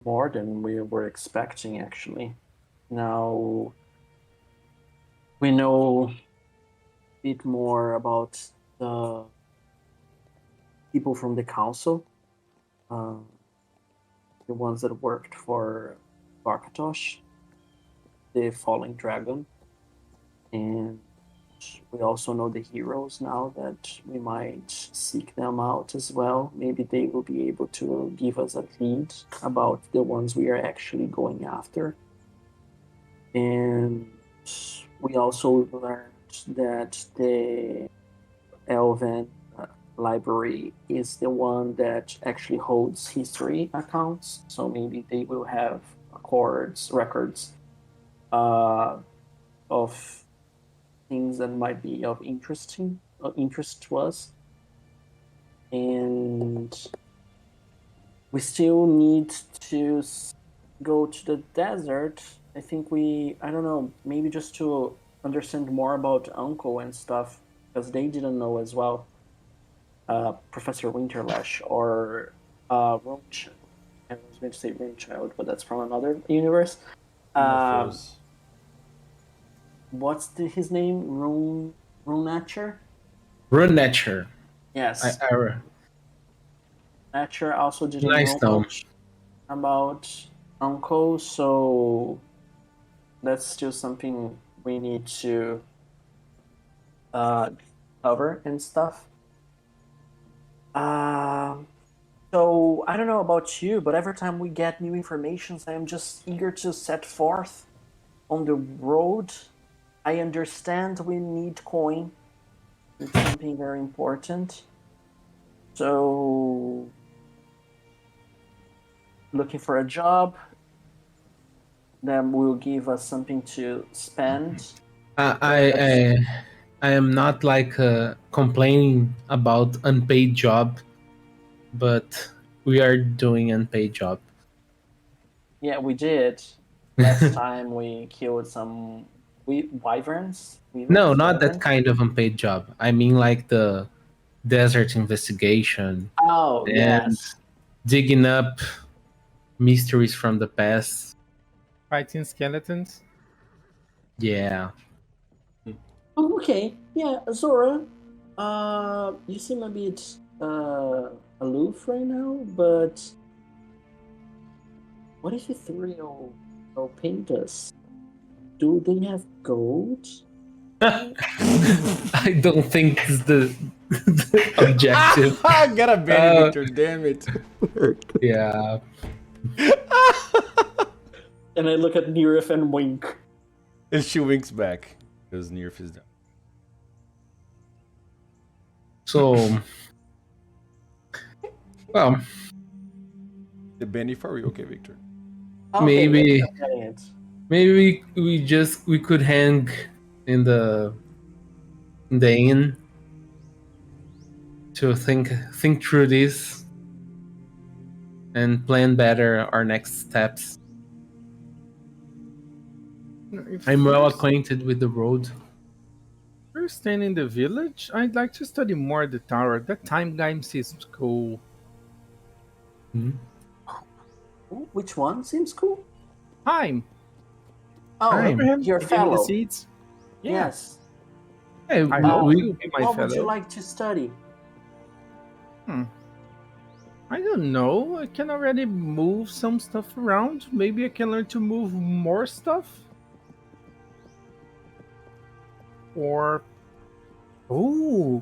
more than we were expecting, actually. Now we know a bit more about the people from the council, uh, the ones that worked for Barkatosh, the falling dragon, and we also know the heroes now that we might seek them out as well. Maybe they will be able to give us a lead about the ones we are actually going after. And we also learned that the Elven library is the one that actually holds history accounts. So maybe they will have records uh, of things that might be of interest to us. And we still need to go to the desert. I think I don't know, maybe just to understand more about Uncle and stuff, because they didn't know as well. Professor Winterlash or Roach. I was going to say Rainchild, but that's from another universe. Um, Morphos. what's his name? Runatcher? Run Nature. I, Yes. I, Natcher also didn't nice know name. much about Uncle, so that's still something we need to uh, cover and stuff. Um, so I don't know about you, but every time we get new information, I am just eager to set forth on the road. I understand we need coin. It's something very important. So looking for a job that will give us something to spend. I, That's I, I am not like complaining about unpaid job, but we are doing unpaid job. Yeah, we did. Last time we killed some wyverns. No, Wyverns? not that Wyverns? kind of unpaid job. I mean like the desert investigation Oh, and yes. digging up mysteries from the past. Fighting skeletons. Yeah. Oh, okay. Yeah, Zora. You seem a bit aloof right now, but what if Ethereal paint us? Do they have gold? I don't think it's the objective. Got a Benny Uh, Victor, damn it. yeah. And I look at Nerif and wink. And she winks back because Nerf is down. So, well, The Benny for real, okay, Victor. Okay, yes, maybe I'm getting it. maybe we could hang in the inn to think through this and plan better our next steps. If I'm well we're acquainted with the road. we're staying in the village, I'd like to study more the tower. That time game seems cool. Mhm. Ooh, which one seems cool? Time. Oh, Time. Remember him? your He gave me the fellow. seeds. Yeah. Yes. Hey, I hope we he'll be my What would you fellow. like to study? I don't know. I can already move some stuff around. Maybe I can learn to move more stuff. Or oh,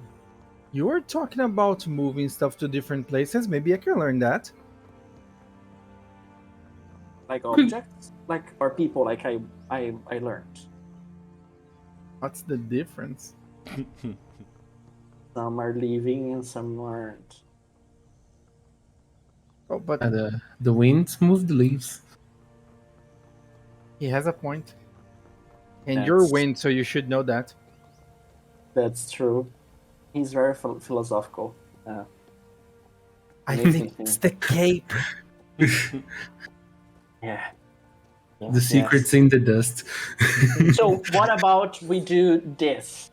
you were talking about moving stuff to different places. Maybe I can learn that. Like could objects? Like or people like I learned. What's the difference? Some are living and some aren't. Oh, but the winds move the leaves. he has a point. And you're That's wind, so you should know that. that's true. He's very philosophical. I Makes me think think. it's the cape. Yeah. The secret's in the dust. So what about we do this?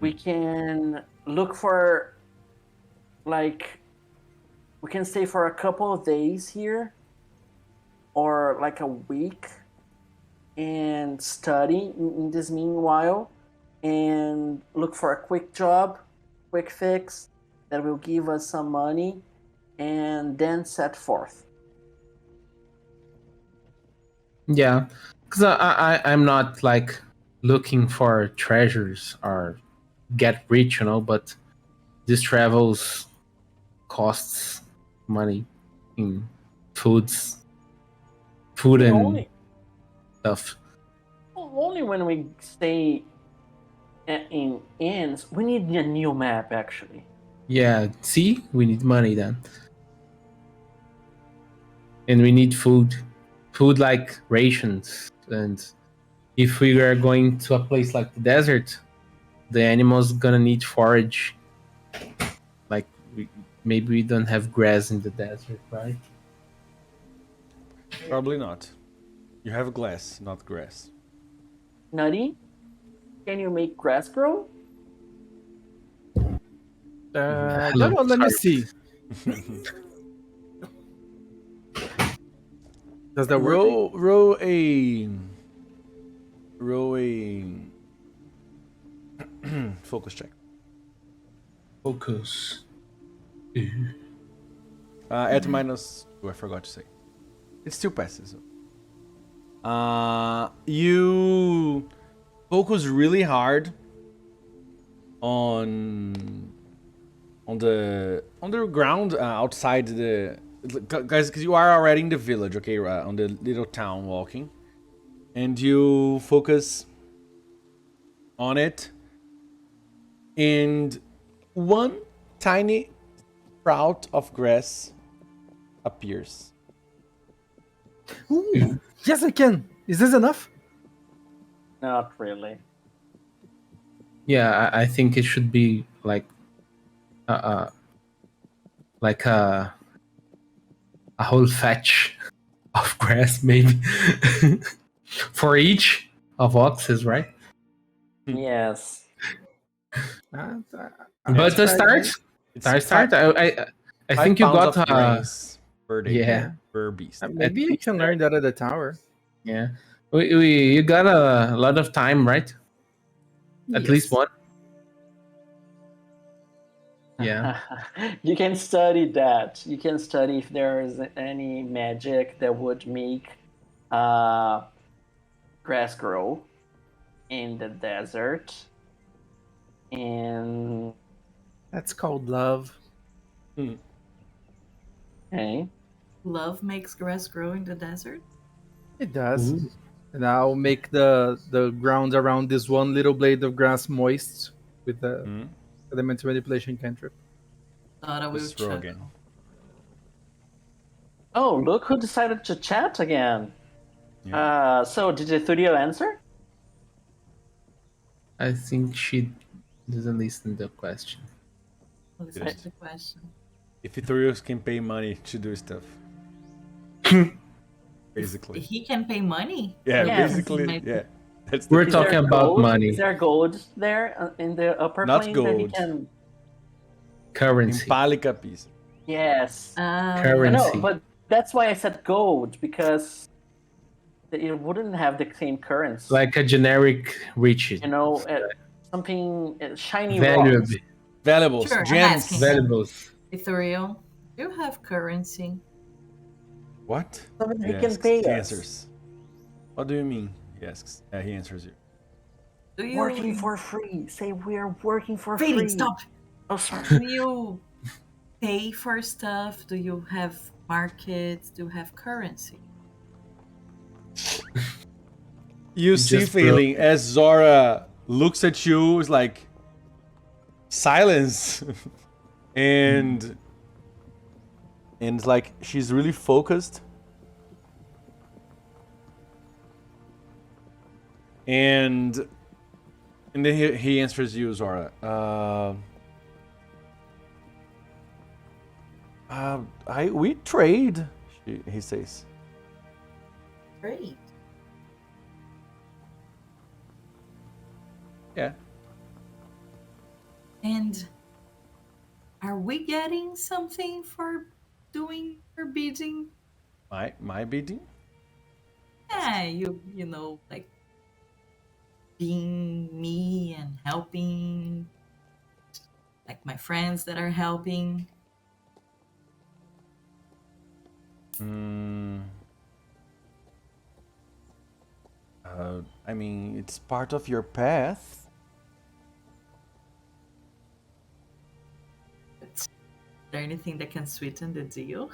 We can look for like we can stay for a couple of days here, or like a week, and study in this meanwhile, and look for a quick job, quick fix that will give us some money, and then set forth. Yeah, because I'm not like looking for treasures or get rich, but these travels costs money in food and Only, stuff. only when we stay in inns, we need a new map actually. Yeah, see, we need money then, and we need food like rations. And if we are going to a place like the desert, the animals gonna need forage. Like maybe we don't have grass in the desert, right? Probably not. You have glass, not grass. Nutty, can you make grass grow? Hello, Let me sorry. see. Does that work? Roll a focus check. Focus. At minus. Oh, I forgot to say. It still passes. You focus really hard on the ground outside the guys, because you are already in the village, okay, on the little town walking, and you focus on it, and one tiny sprout of grass appears. Ooh, yes, I can. Is this enough? Not really. Yeah, I think it should be uh like a whole fetch of grass, maybe for each of oxes, right? Yes. Uh, But the start, It's start. I five think you pounds got of grains per day. yeah. Per beast. Maybe you can learn that at the tower. Yeah. You got a lot of time, right? At least one. Yeah. You can study that. You can study if there is any magic that would make grass grow in the desert. And That's called love. okay. Love makes grass grow in the desert. It does. Ooh. And I'll make the ground around this one little blade of grass moist with the elemental manipulation cantrip. Thought I will Just roll chuckle. again. Oh, look who decided to chat again. Yeah. So did the studio answer? I think she doesn't listen to the question. Listen to the question. If Ithurios can pay money to do stuff. Basically. He can pay money. Yeah, Yes. basically. Yeah. That's the We're Is talking there about gold? money. Is there gold there in the upper Not plane that he gold. can? Currency. Impalica piece. Yes. Currency. No, but that's why I said gold, because it wouldn't have the same currency. Like a generic riches. Something shiny Valuable. rocks. Valuables. Sure, I'm Gems. asking. Valuables. Ethereal, you have currency. What? Something he He can asks. pay He us. answers. What do you mean? He asks. He answers you. Do you Working for free. Say we are working for Fading, free. stop. Oh, sorry. Do you pay for stuff? Do you have markets? Do you have currency? You see, just Failing, as Zora looks at you, is like silence, and it's like she's really focused, and then he answers you, Zora. We trade, he says. Great. Yeah. And are we getting something for doing your bidding. My bidding? Yeah, you know, like being me and helping, like my friends that are helping. Mm, I mean, it's part of your path. But is there anything that can sweeten the deal?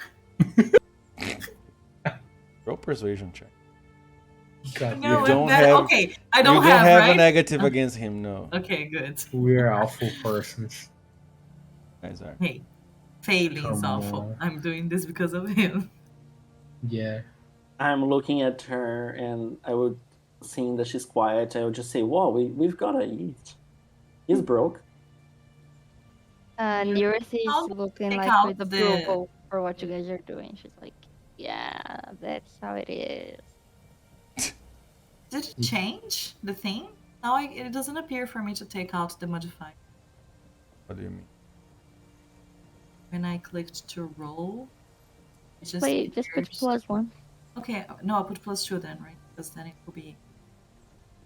Roll persuasion check. God, No, You I'm don't bad. have. Okay, I You don't don't have, have a right? negative against him, no. Okay, good. we're awful persons. Guys are. Hey, failing is Come awful. on. I'm doing this because of him. Yeah. I'm looking at her, and I would, seeing that she's quiet, I would just say, "Whoa, we've gotta eat." He's broke. And You Eurus is I'll looking take like out with the. approval for what you guys are doing. She's like, yeah, that's how it is. Did it change the thing? Now it doesn't appear for me to take out the modifier. What do you mean? When I clicked to roll, it just Wait, just put appears. +1. Okay, no, I'll put +2 then, right? Because then it will be.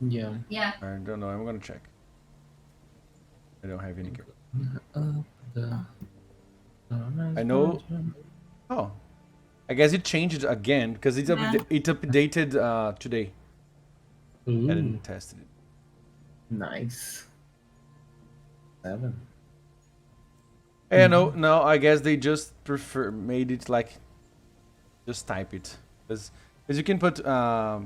Yeah. Yeah. I don't know. I'm gonna check. I don't have any. I know. Oh, I guess it changed again because it Yeah. it updated today. I Ooh, didn't test it. nice. 7. No. I guess they just made it like just type it because you can put yeah,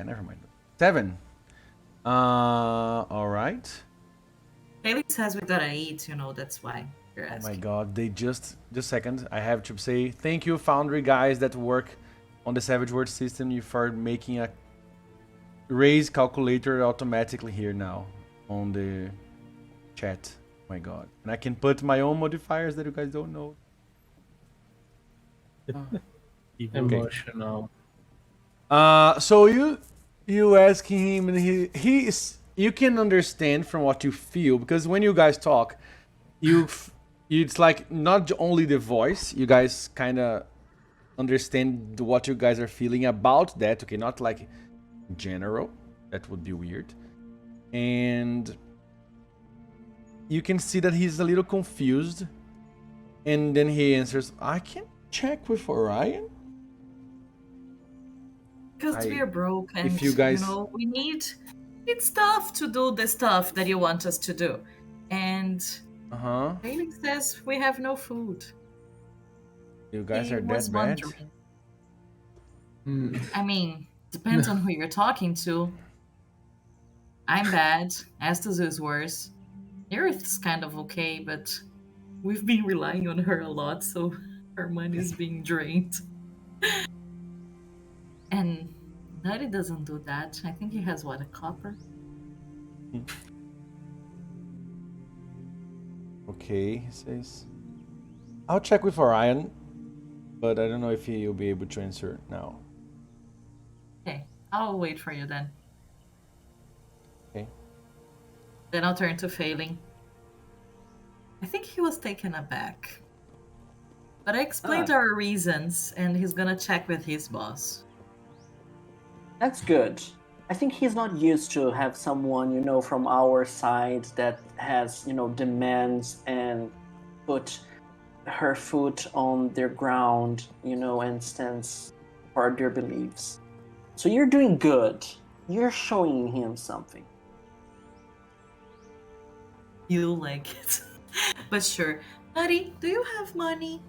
never mind. 7. All right. Felix says we gotta eat, you know, that's why you're Oh my asking. god, they just a second. I have to say thank you, Foundry guys that work on the Savage World system. You for making a raise calculator automatically here now on the chat. Oh my god, and I can put my own modifiers that you guys don't know. Emotional. So you asking him, and he's you can understand from what you feel because when you guys talk, it's like not only the voice. You guys kind of understand what you guys are feeling about that. Okay, not like general. That would be weird. And you can see that he's a little confused. And then he answers, "I can check with Orion." Because we are broke and if you guys- know, we need stuff to do the stuff that you want us to do. And Felix says we have no food. You guys He are was that bad? wondering. I mean, depends on who you're talking to. I'm bad. Estes is worse. Earth's kind of okay, but we've been relying on her a lot, so her money is being drained. And Nutty doesn't do that. I think he has what, a copper? Okay, he says. I'll check with Orion, but I don't know if he'll be able to answer now. Okay, I'll wait for you then. Okay. Then I'll turn to Failing. I think he was taken aback. But I explained our reasons, and he's gonna check with his boss. That's good. I think he's not used to have someone, from our side that has, demands and put her foot on their ground, and stands for their beliefs. So you're doing good. You're showing him something. You like it. But sure. Nutty, do you have money?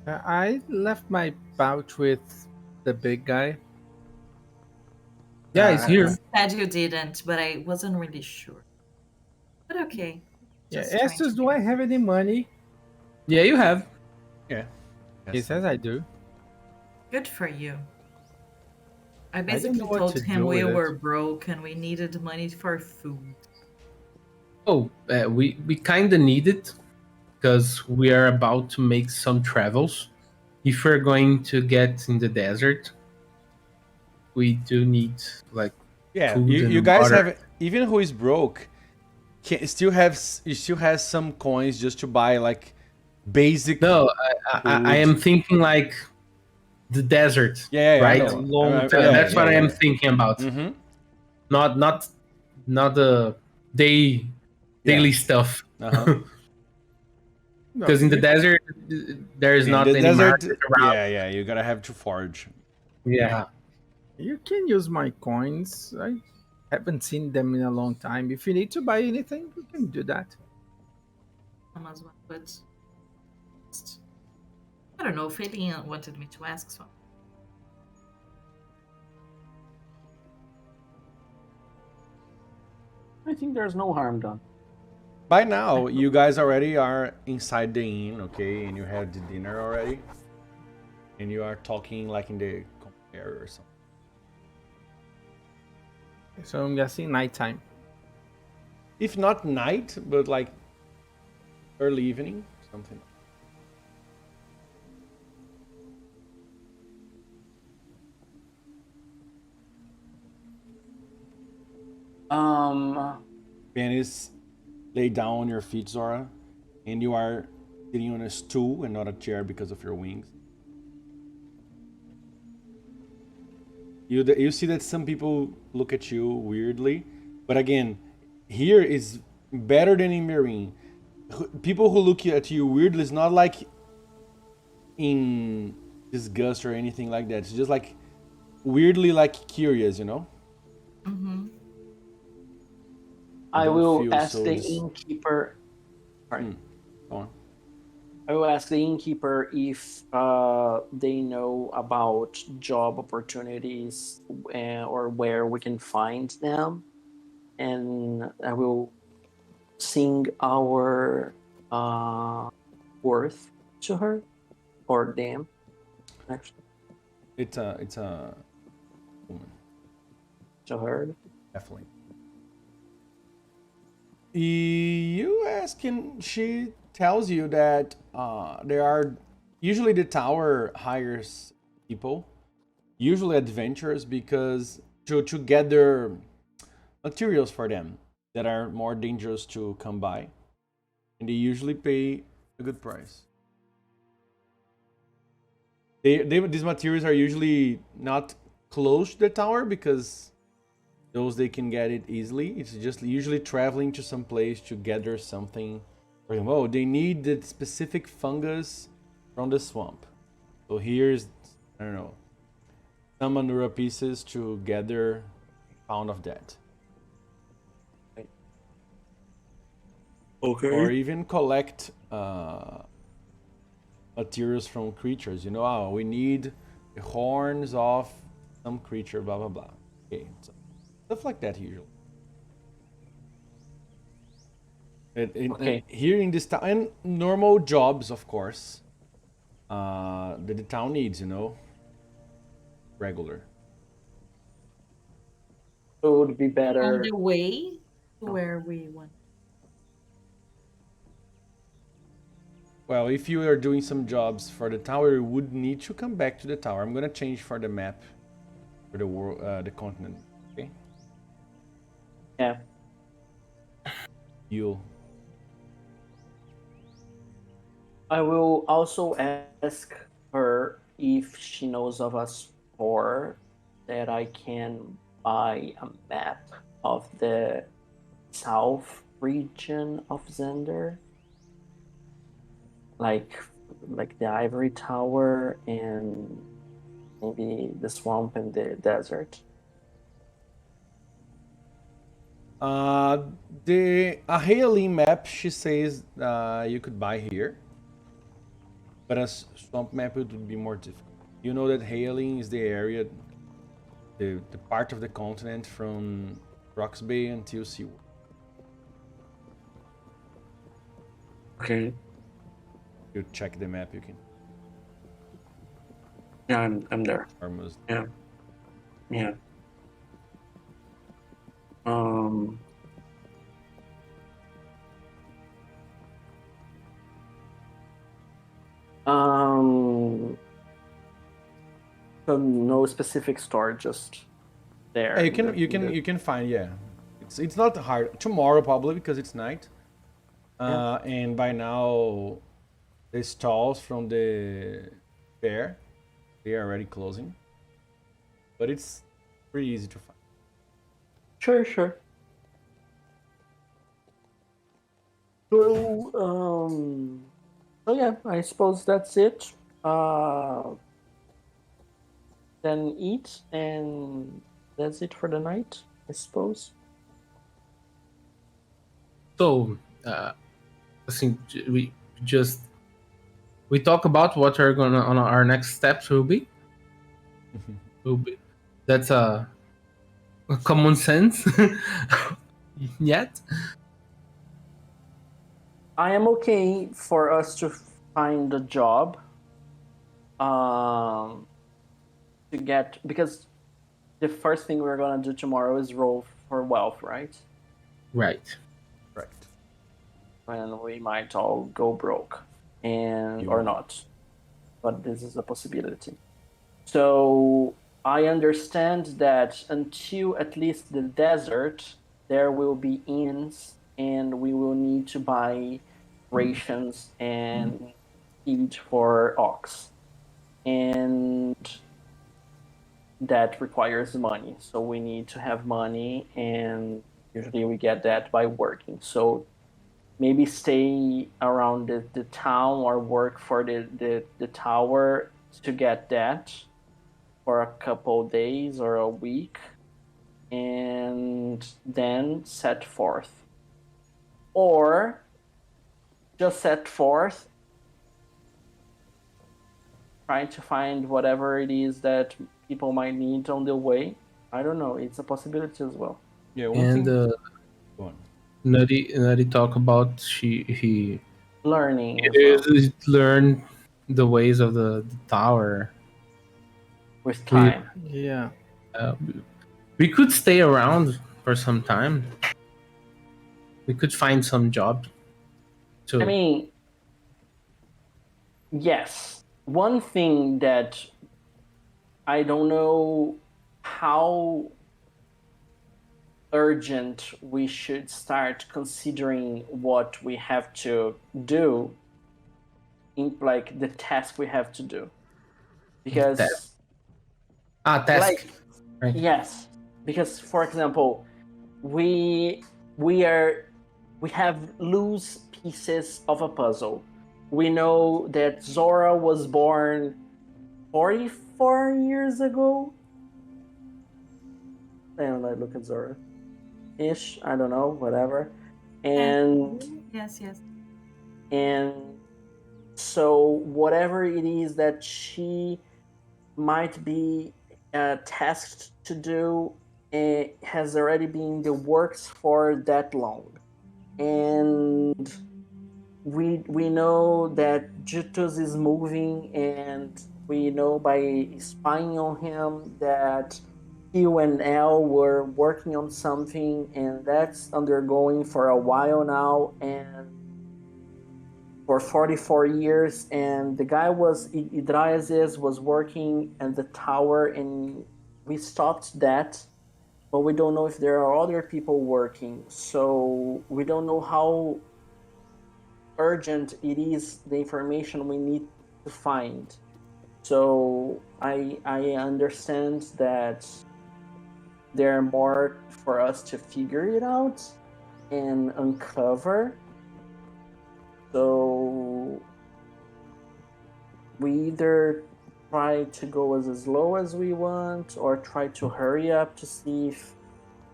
I left my pouch with the big guy. Yeah, he's here. Said you didn't, but I wasn't really sure. But okay. Yeah, Just trying Estes, to do I have any money? Yeah, you have. Yeah. He says I do. Good for you. I don't basically know what told to him do we with it. were broke and we needed money for food. Oh, we kind of need it because we are about to make some travels. If we're going to get in the desert, we do need like Yeah, food you and guys water. have, even who is broke, can still have you still have some coins just to buy like basic. No, I am thinking like the desert, Yeah, I right? know. Long So term. that's what I am thinking about. Mm-hmm. Not the daily stuff. Uh-huh. No, Because in the you, desert there is In not the any desert, market around. yeah, you gotta have to forage. Yeah. you can use my coins. I haven't seen them in a long time. If you need to buy anything, you can do that. As well, but I don't know. Failing wanted me to ask, so I think there's no harm done. By now, you guys already are inside the inn, okay, and you had the dinner already, and you are talking like in the compare or something. So I'm guessing nighttime. If not night, but like early evening, something. Venice, lay down on your feet, Zora, and you are sitting on a stool and not a chair because of your wings. You see that some people look at you weirdly, but again, here is better than in Marine. People who look at you weirdly is not like in disgust or anything like that. It's just like weirdly like curious, you know? I don't will feel ask so the dis- innkeeper. Sorry. Go on. I will ask the innkeeper if they know about job opportunities or where we can find them, and I will sing our worth to her or them. Actually, It's a woman, to her. definitely. You ask and she tells you that there are usually the tower hires people, usually adventurers, because to gather materials for them that are more dangerous to come by, and they usually pay a good price. These materials are usually not close to the tower because those they can get it easily. It's just usually traveling to some place to gather something. For example, oh, they need the specific fungus from the swamp. So here's, I don't know, some Manura pieces to gather a pound of that. Okay. Or even collect materials from creatures. You know, oh, we need the horns of some creature, blah, blah, blah. Okay, so stuff like that usually. Okay. Here in this town, and normal jobs, of course, that the town needs, you know, regular. It would be on better. the way to where we want. Well, if you are doing some jobs for the tower, you would need to come back to the tower. I'm gonna change for the map for the world, the continent. Okay, Yeah. you. I will also ask her if she knows of a store that I can buy a map of the south region of Zender, like the Ivory Tower and maybe the swamp and the desert. The Ahali map, she says you could buy here, but a swamp map it would be more difficult. You know that Haeling is the area, the part of the continent from Rocks Bay until Seaworld. Okay. You check the map, you can Yeah, I'm there. almost. Yeah. Yeah. Um. So no specific store, just there. Yeah, you can find, yeah. it's not hard. Tomorrow probably because it's night. And by now, the stalls from the fair, they are already closing. But it's pretty easy to find. Sure. So yeah, I suppose that's it. Then eat, and that's it for the night, I suppose. So, I think we talk about what are gonna on our next steps will be. That's a common sense. Yet, I am okay for us to find a job. To get, because the first thing we're gonna do tomorrow is roll for wealth, right? right? Right. And we might all go broke, and or not, but this is a possibility. So I understand that until at least the desert, there will be inns, and we will need to buy rations and feed for ox, and that requires money. So we need to have money, and usually we get that by working. So maybe stay around the town or work for the tower to get that for a couple days or a week, and then set forth. Or just set forth, trying to find whatever it is that people might need on the way. I don't know. It's a possibility as well. Yeah, one And thing. Go on. Nutty talk about he Learning as well learn the ways of the tower. with We time. Yeah. we could stay around for some time. We could find some job. I mean, yes. One thing that I don't know how urgent we should start considering what we have to do in like the task we have to do. Because task. like Right. yes, because for example, we have loose pieces of a puzzle. We know that Zora was born 44 years ago. And I look at Zora. Ish, I don't know, whatever. And Yes. and so whatever it is that she might be tasked to do has already been in the works for that long. And we know that Jutus is moving, and we know by spying on him that Q and L were working on something, and that's undergoing for a while now, and for 44 years. And the guy was Yggdrasil was working at the tower, and we stopped that, but we don't know if there are other people working. So we don't know how urgent it is, the information we need to find. So I understand that there are more for us to figure it out and uncover. So we either try to go as slow as we want, or try to hurry up to see if,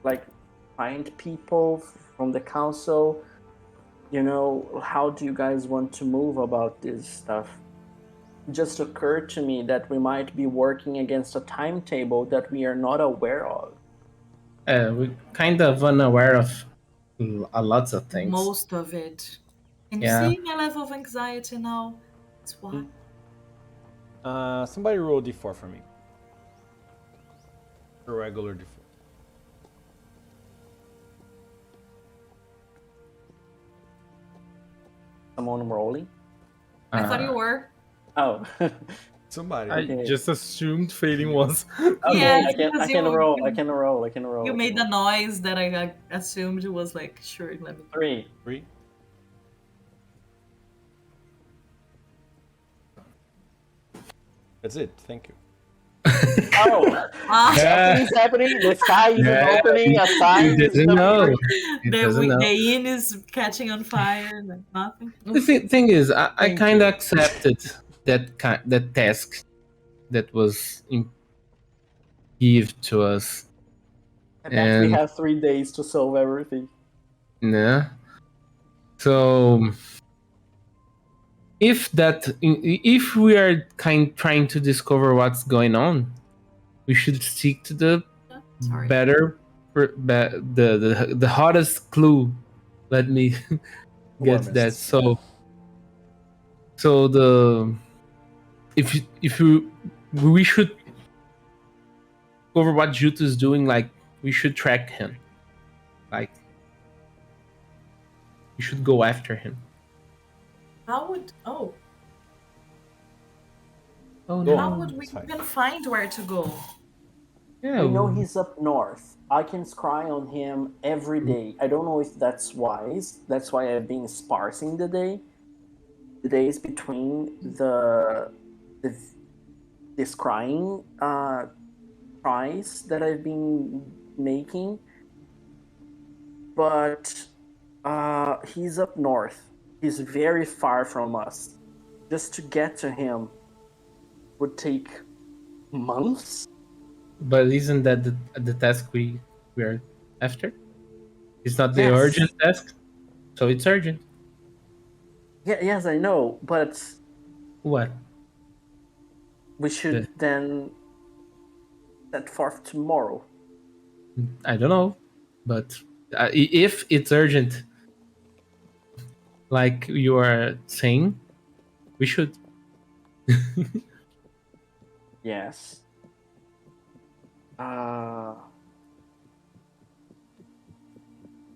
like, find people from the council. You know, how do you guys want to move about this stuff? It just occurred to me that we might be working against a timetable that we are not aware of. We're kind of unaware of a lots of things. Most of it. Can you Yeah. see my level of anxiety now? It's why. Somebody roll d4 for me. A regular d4. Someone rolling? I thought you were. Oh. Somebody. I Okay. just assumed failing was. Okay, Yes, I can because you- roll. you- I can roll. I can roll. You I made can the noise that I assumed was like, sure, let me. roll. 3. 3. That's it. Thank you. Oh, Ah, something is happening. The sky is Yeah, opening. A sign He is doesn't know. appearing. He the, doesn't know. the inn is catching on fire, like nothing. The thing is, I Thank kind you. of accepted that task that was give to us. And that we And have 3 days to solve everything. yeah. So if we are trying to discover what's going on, we should stick to the Sorry. the hottest clue. Let me get that. Warmest. So the if we should cover what Juto is doing, like we should track him, like we should go after him. How would Oh Go no! how on. would we It's fine. even find where to go? Yeah, I know he's up north. I can scry on him every day. I don't know if that's wise. That's why I've been sparsing the days between the scrying tries that I've been making. But he's up north. He's very far from us. Just to get to him would take months. but isn't that the task we are after? It's not the Yes. urgent task, so it's urgent. Yeah, yes, I know, but What? we should then set forth tomorrow. I don't know, but if it's urgent, like you are saying, we should. Yes.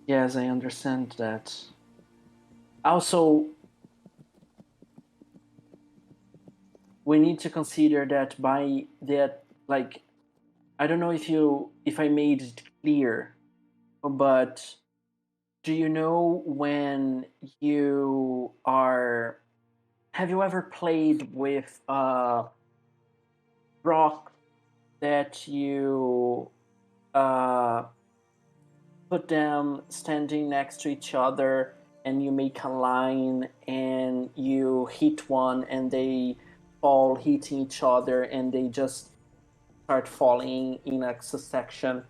Yes, I understand that. Also, we need to consider that by that, like, I don't know if I made it clear, but do you know when you are? Have you ever played with rock that you put them standing next to each other and you make a line and you hit one and they fall hitting each other and they just start falling in a succession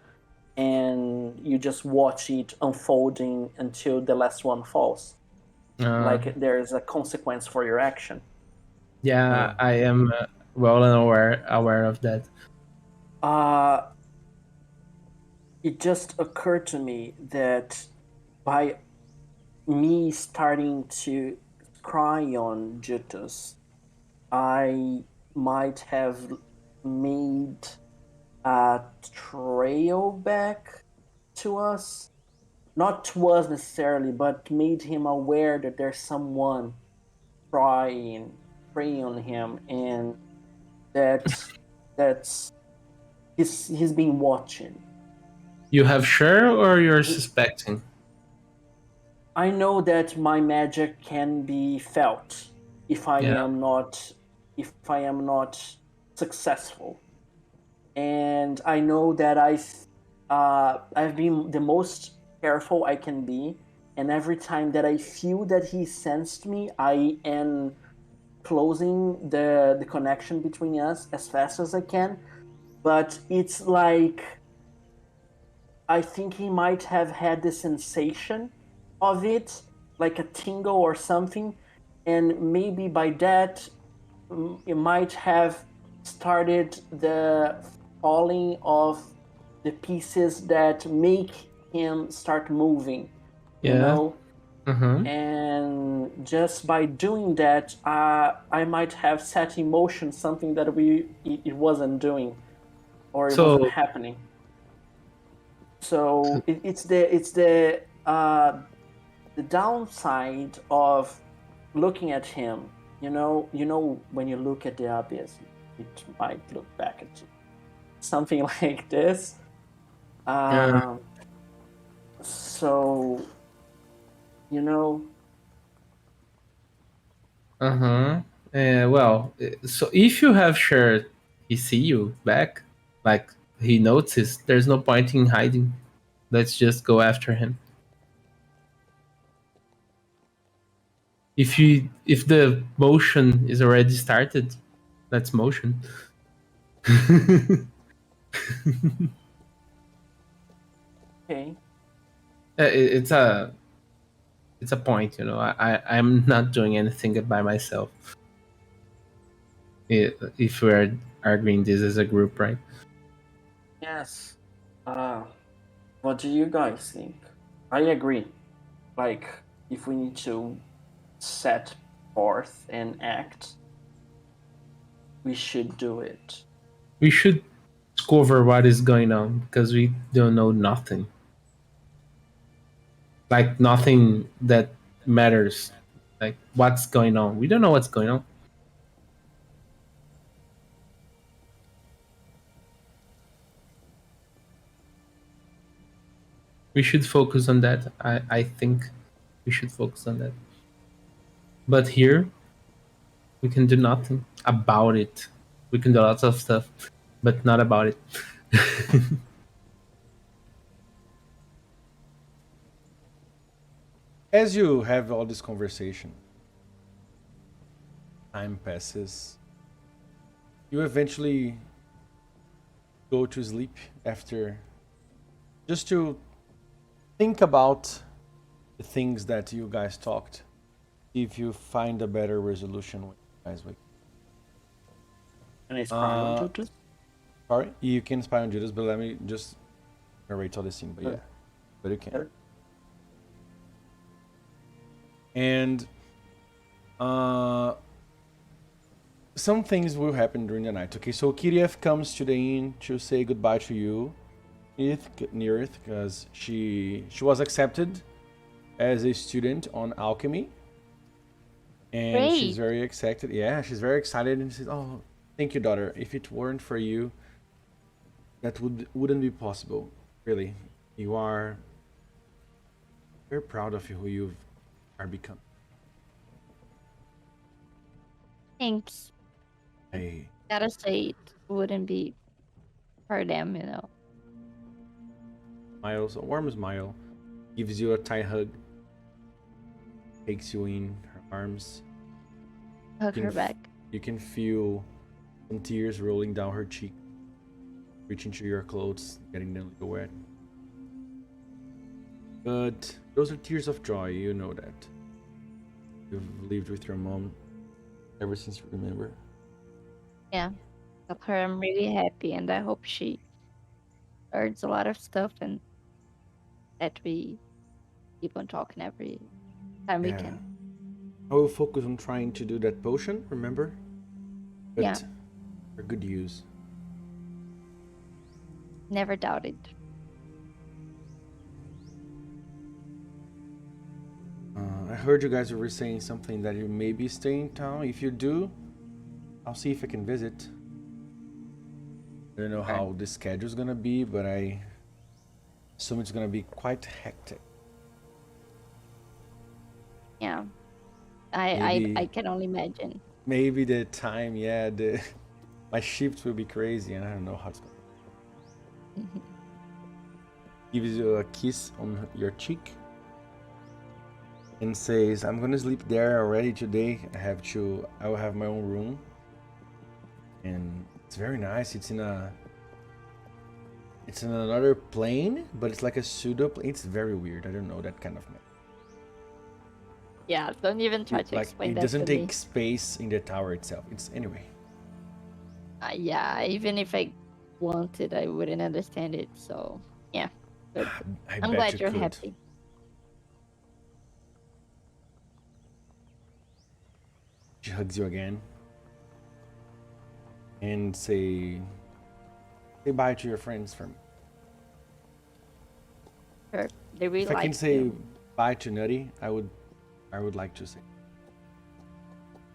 and you just watch it unfolding until the last one falls, like there's a consequence for your action. Yeah, I am well aware of that. It just occurred to me that by me starting to cry on Jutus, I might have made a trail back to us. Not to us necessarily, but made him aware that there's someone preying on him, and that's he's been watching. You have sure, or you're suspecting? I know that my magic can be felt if I am not successful, and I know that I've been the most careful I can be, and every time that I feel that he sensed me, I am closing the connection between us as fast as I can. But it's like I think he might have had the sensation of it, like a tingle or something, and maybe by that it might have started the falling of the pieces that make him start moving, you know. And just by doing that, I might have set in motion something that it wasn't doing, or it wasn't happening. So it's the downside of looking at him. You know when you look at the abyss, it might look back at something like this. Yeah. So, you know, Uh-huh. Well, so if you have sure he see you back, like he noticed, there's no point in hiding. Let's just go after him. If the motion is already started, let's motion. okay. It's a point, you know. I'm not doing anything by myself. If we're arguing this as a group, right? Yes. What do you guys think? I agree. Like, if we need to set forth and act, we should do it. We should discover what is going on because we don't know nothing. Like nothing that matters. Like what's going on? We don't know what's going on. We should focus on that. I think we should focus on that. But here, we can do nothing about it. We can do lots of stuff, but not about it. As you have all this conversation, time passes. You eventually go to sleep after just to think about the things that you guys talked. See if you find a better resolution when you guys wake. And it's part Uh, of Judas. Sorry, you can spy on Judas, but let me just narrate all the scene. But yeah, but you can. Sure. And some things will happen during the night. Okay, so Kiriev comes to the inn to say goodbye to you, Nearth, because she was accepted as a student on alchemy, and she's Great. very excited. Yeah, she's very excited, and she says, "Oh, thank you, daughter. If it weren't for you, that wouldn't be possible. Really, you are very proud of who you are becoming." Thanks. I Gotta say, it wouldn't be for them, you know. smiles, a warm smile, gives you a tight hug, takes you in her arms. Hug Can her f- back. You can feel some tears rolling down her cheek, reaching to your clothes, getting them a little wet. But those are tears of joy, you know that. You've lived with your mom ever since you remember. Yeah. Tell her I'm really happy and I hope she learns a lot of stuff and that we keep on talking every time we Yeah. can. I will focus on trying to do that potion, remember? But Yeah. for good use. Never doubted. I heard you guys were saying something that you may be staying in town. If you do, I'll see if I can visit. I don't know how the schedule's gonna be, but I assume it's gonna be quite hectic. Yeah. Maybe- I can only imagine. Maybe the time, yeah, my shifts will be crazy, and I don't know how it's gonna. Gives you a kiss on your cheek and says, "I'm gonna sleep there already today. I will have my own room, and it's very nice. It's in another plane, but it's like a pseudo plane. It's very weird. I don't know that kind of map. Yeah, don't even try to Like explain it that doesn't to me. take space in the tower itself. It's anyway. Yeah, even if I wanted, I wouldn't understand it. So, yeah. But I I'm bet glad you you're could. happy. She hugs you again and say bye to your friends for me. Sure. They really If I like can say you. bye to Nutty, I would like to say.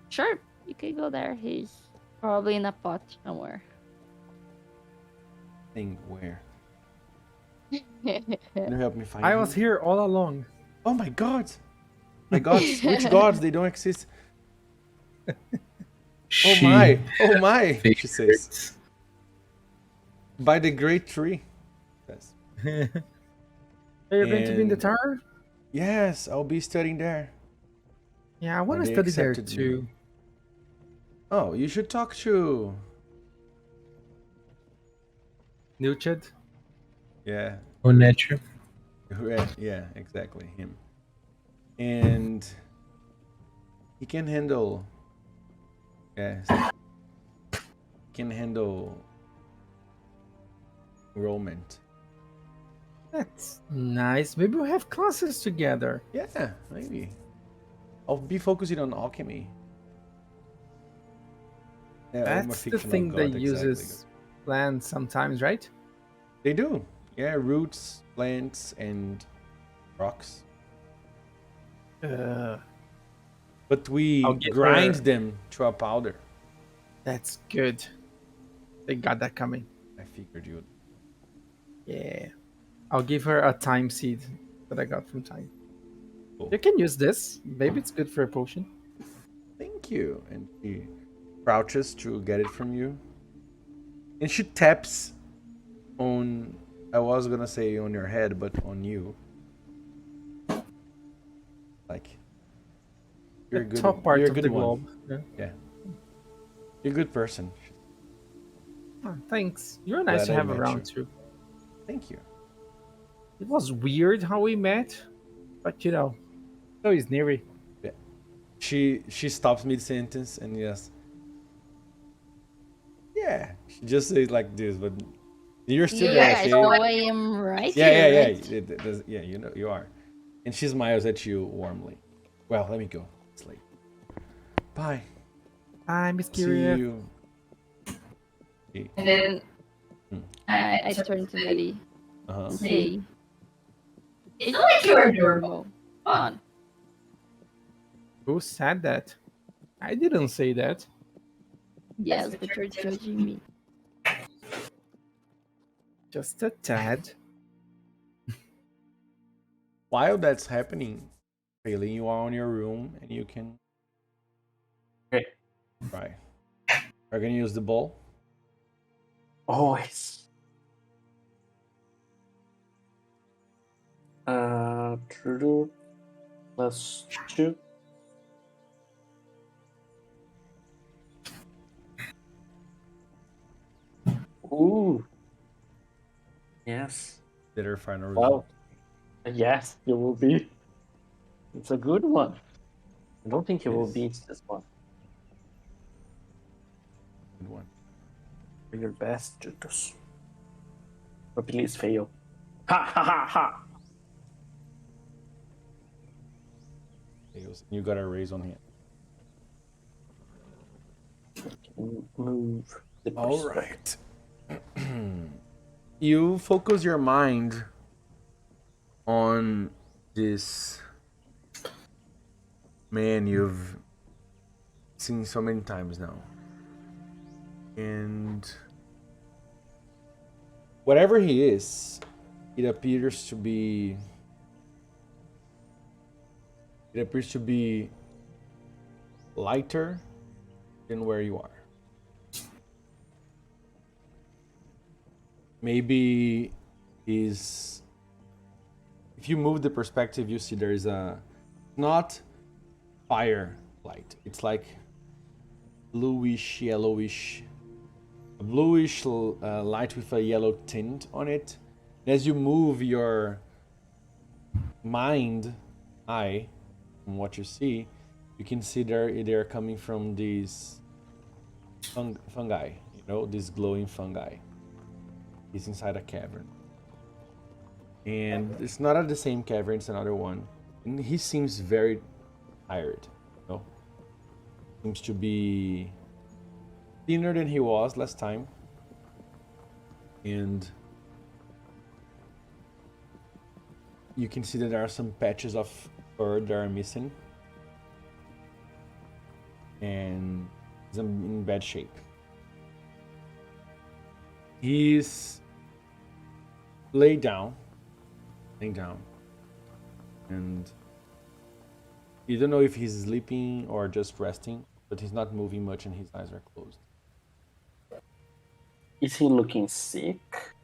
Sure, you can go there. He's Probably in a pot somewhere. Thing where? Can you help me find I was him? here all along. Oh my god! My gods! Which gods? They don't exist. Oh She my! Oh my! She says. favorites. By the great tree. Yes. Hey, you're going to be in the And- tower? Yes, I'll be studying there. Yeah, I want to they study there accepted me. too. Oh, you should talk to. Newchad? Yeah. Unnatural. Yeah, exactly. Him. And he can handle. Yes. He can handle enrollment. That's nice. Maybe we'll have classes together. Yeah, maybe. I'll be focusing on alchemy. Yeah, I'm a That's the fictional thing that god, uses exactly. plants sometimes, right? They do. Yeah, roots, plants, and rocks. But we I'll get grind her- them to a powder. That's good. They got that coming. I figured you would. Yeah. I'll give her a time seed that I got from time. Cool. You can use this. Maybe it's good for a potion. Thank you. And she crouches to get it from you. And she taps on, I was gonna say on your head, but on you. Like, you're a The good, top part you're a of good the one. globe. Yeah. Yeah. You're a good person. Oh, thanks. You're nice Glad to I have met around you. too. Thank you. It was weird how we met, but you know, so is Neri. She stops mid sentence and yes. Yeah. She just says like this, but you're still there, Yeah, okay? so I am right Yeah, here, yeah, right? yeah. Yeah, you know you are. And she smiles at you warmly. Well, let me go. It's late. Bye. Hi, Miss See Kyria. you. Okay. And then Hmm. I turned to Betty. Uh-huh. Hey, it's not like you're normal. Come on. Who said that? I didn't say that. Yes, but you're judging me. Just a tad. While that's happening, Bailey, you are in your room and you can Okay. try. Are you gonna use the ball? Always. True. +2. Ooh. Yes. Did her final Wow. result? Yes, it will be. It's a good one. I don't think it will Yes. beat this one. Good one. Do your best, Jutus. But please fail. Ha ha ha ha! You got a raise on him. Move. The All perspective. right. You focus your mind on this man you've seen so many times now. And whatever he is, it appears to be lighter than where you are. Maybe is if you move the perspective, you see there is a not fire light. It's like bluish, yellowish, a bluish light with a yellow tint on it. And as you move your eye from what you see, you can see they're coming from these fungi. You know, these glowing fungi. He's inside a cavern. And it's not at the same cavern, it's another one. And he seems very tired, you know? Seems to be thinner than he was last time. And you can see that there are some patches of fur that are missing. And he's in bad shape. He's laying down, and you don't know if he's sleeping or just resting, but he's not moving much and his eyes are closed. Is he looking sick?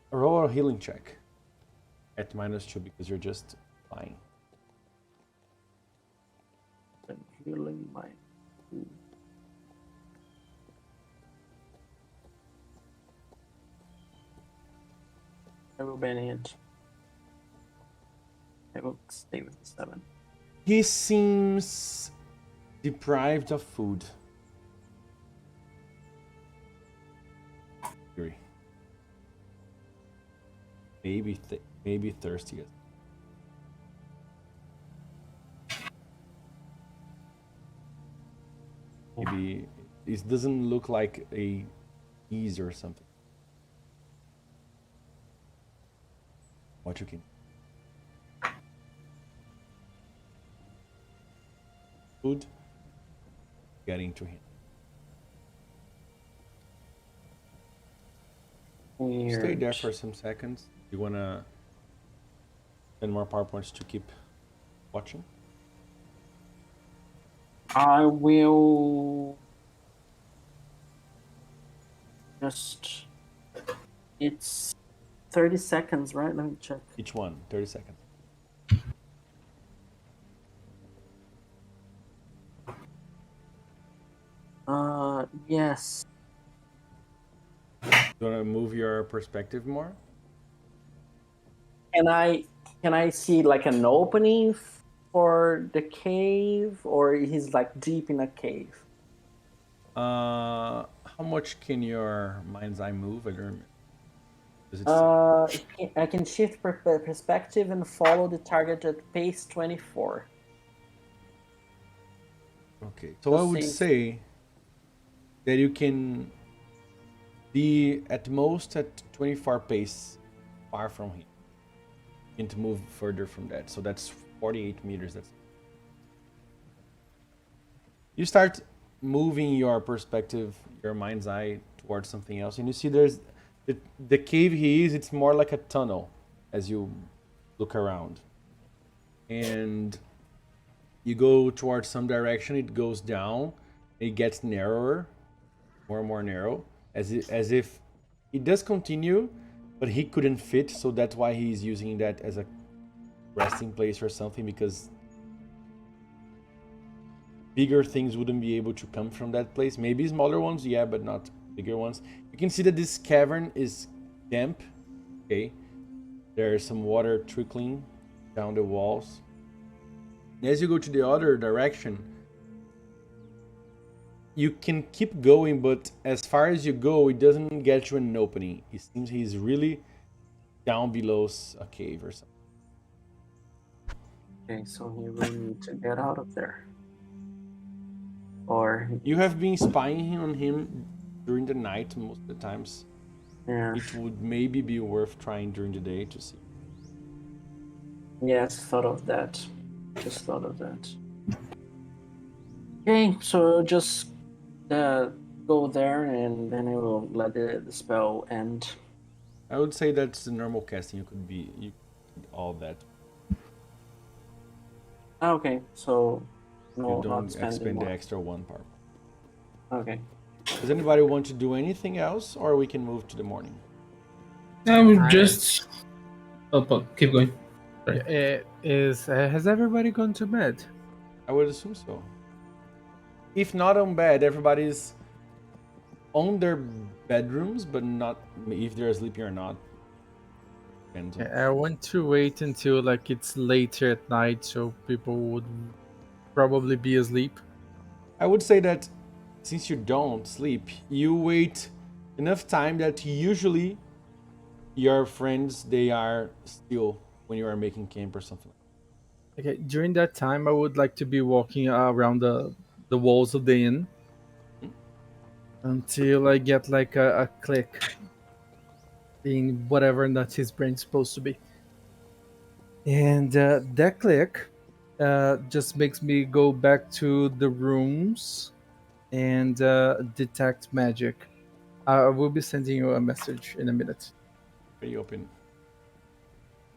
Roll a healing check at -2 because you're just lying. I'm healing my. I will manage. I will stay with the 7. He seems deprived of food. Hungry. Maybe thirsty. Maybe it doesn't look like a ease or something. What you can. Food. Getting to him. Stay there for some seconds. You wanna spend more power points to keep watching? I will just. It's 30 seconds, right? Let me check. Each one, 30 seconds. Yes. You wanna move your perspective more? Can I see like an opening for the cave, or he's like deep in a cave? How much can your mind's eye move? I don't remember. Does it I can shift perspective and follow the target at pace 24. Okay, so I would say that you can be at most at 24 pace far from him. You can move further from that. So that's 48 meters. You start moving your perspective, your mind's eye towards something else, and you see there's the cave he is, it's more like a tunnel as you look around. And you go towards some direction, it goes down, it gets narrower, more and more narrow, as if it does continue, but he couldn't fit, so that's why he's using that as a resting place or something, because bigger things wouldn't be able to come from that place. Maybe smaller ones, yeah, but not bigger ones. You can see that this cavern is damp, okay? There's some water trickling down the walls. As you go to the other direction, you can keep going, but as far as you go, it doesn't get you an opening. It seems he's really down below a cave or something. Okay, so he will need to get out of there. Or You have been spying on him during the night most of the times. yeah, It would maybe be worth trying during the day to see. yes, thought of that. Just thought of that. Okay, so just go there, and then I will let the spell end. I would say that's the normal casting. You could all that. Okay, so no, You don't not spending expend the more. extra one part. Okay. Does anybody want to do anything else, or we can move to the morning? I would just. Oh, keep going. Has everybody gone to bed? I would assume so. If not on bed, everybody's on their bedrooms, but not if they're sleeping or not. Depends on- I want to wait until like it's later at night, so people would probably be asleep. I would say that since you don't sleep, you wait enough time that usually your friends, they are still when you are making camp or something. Okay, during that time, I would like to be walking around the walls of the inn until I get like a click in whatever that his brain's supposed to be. And that click just makes me go back to the rooms and detect magic. I will be sending you a message in a minute. Very open.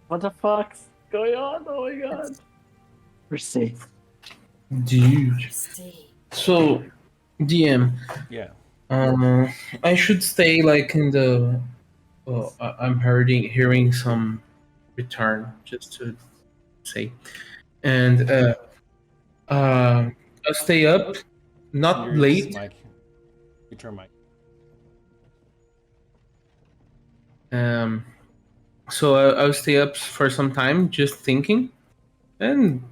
What the fuck's going on? Oh my god. We're safe. Dude. Stay. So, DM, Yeah. I should stay like in the. I'm hearing some return just to say, and I'll stay up, not Here's late. Mike. You turn Mike. So I'll stay up for some time, just thinking and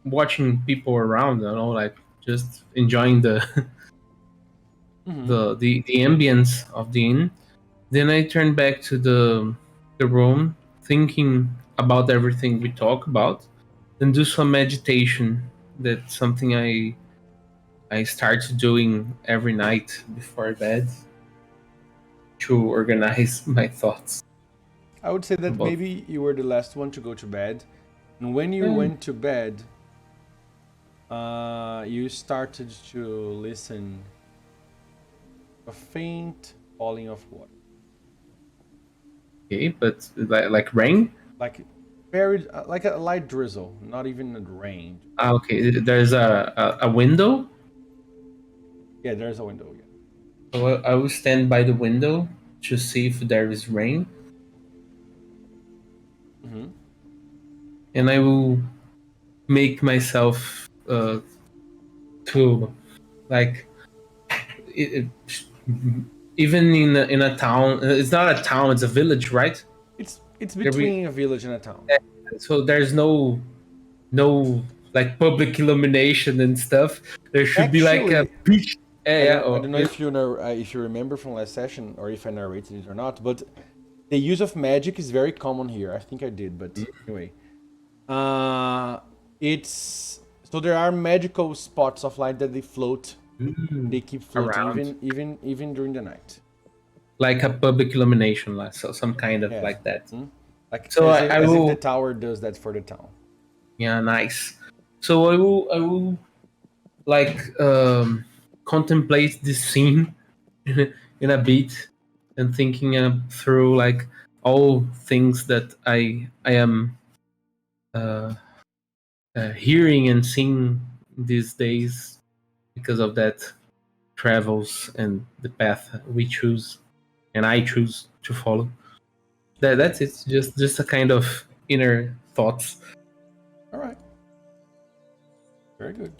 watching people around. You know, like just enjoying the Mhm. the ambience of the inn. Then I turn back to the room, thinking about everything we talk about, and do some meditation. That's something I start doing every night before bed to organize my thoughts. I would say that About- maybe you were the last one to go to bed, and when you went to bed, you started to listen a faint falling of water, Okay, but like rain. like very like a light drizzle, not even a rain. Okay, there's a window. Yeah, there's a window. Yeah. So I will stand by the window to see if there is rain, Mm-hmm. and I will make myself to like it, even in a town. It's not a town; it's a village, right? It's between a village and a town. So there's no like public illumination and stuff. There should be like a Actually, beach. I don't know if you know if you remember from last session or if I narrated it or not, but the use of magic is very common here. I think I did, but anyway, it's so there are magical spots of light that they float. They keep floating Around. even during the night. Like a public illumination, like so some kind of Yeah. like that. Like So as, if, I as will- if the tower does that for the town. Yeah, nice. So I will like contemplate this scene in a bit and thinking through like all things that I am hearing and seeing these days because of that travels and the path we choose and I choose to follow. That's it. Just a kind of inner thoughts. All right. Very good.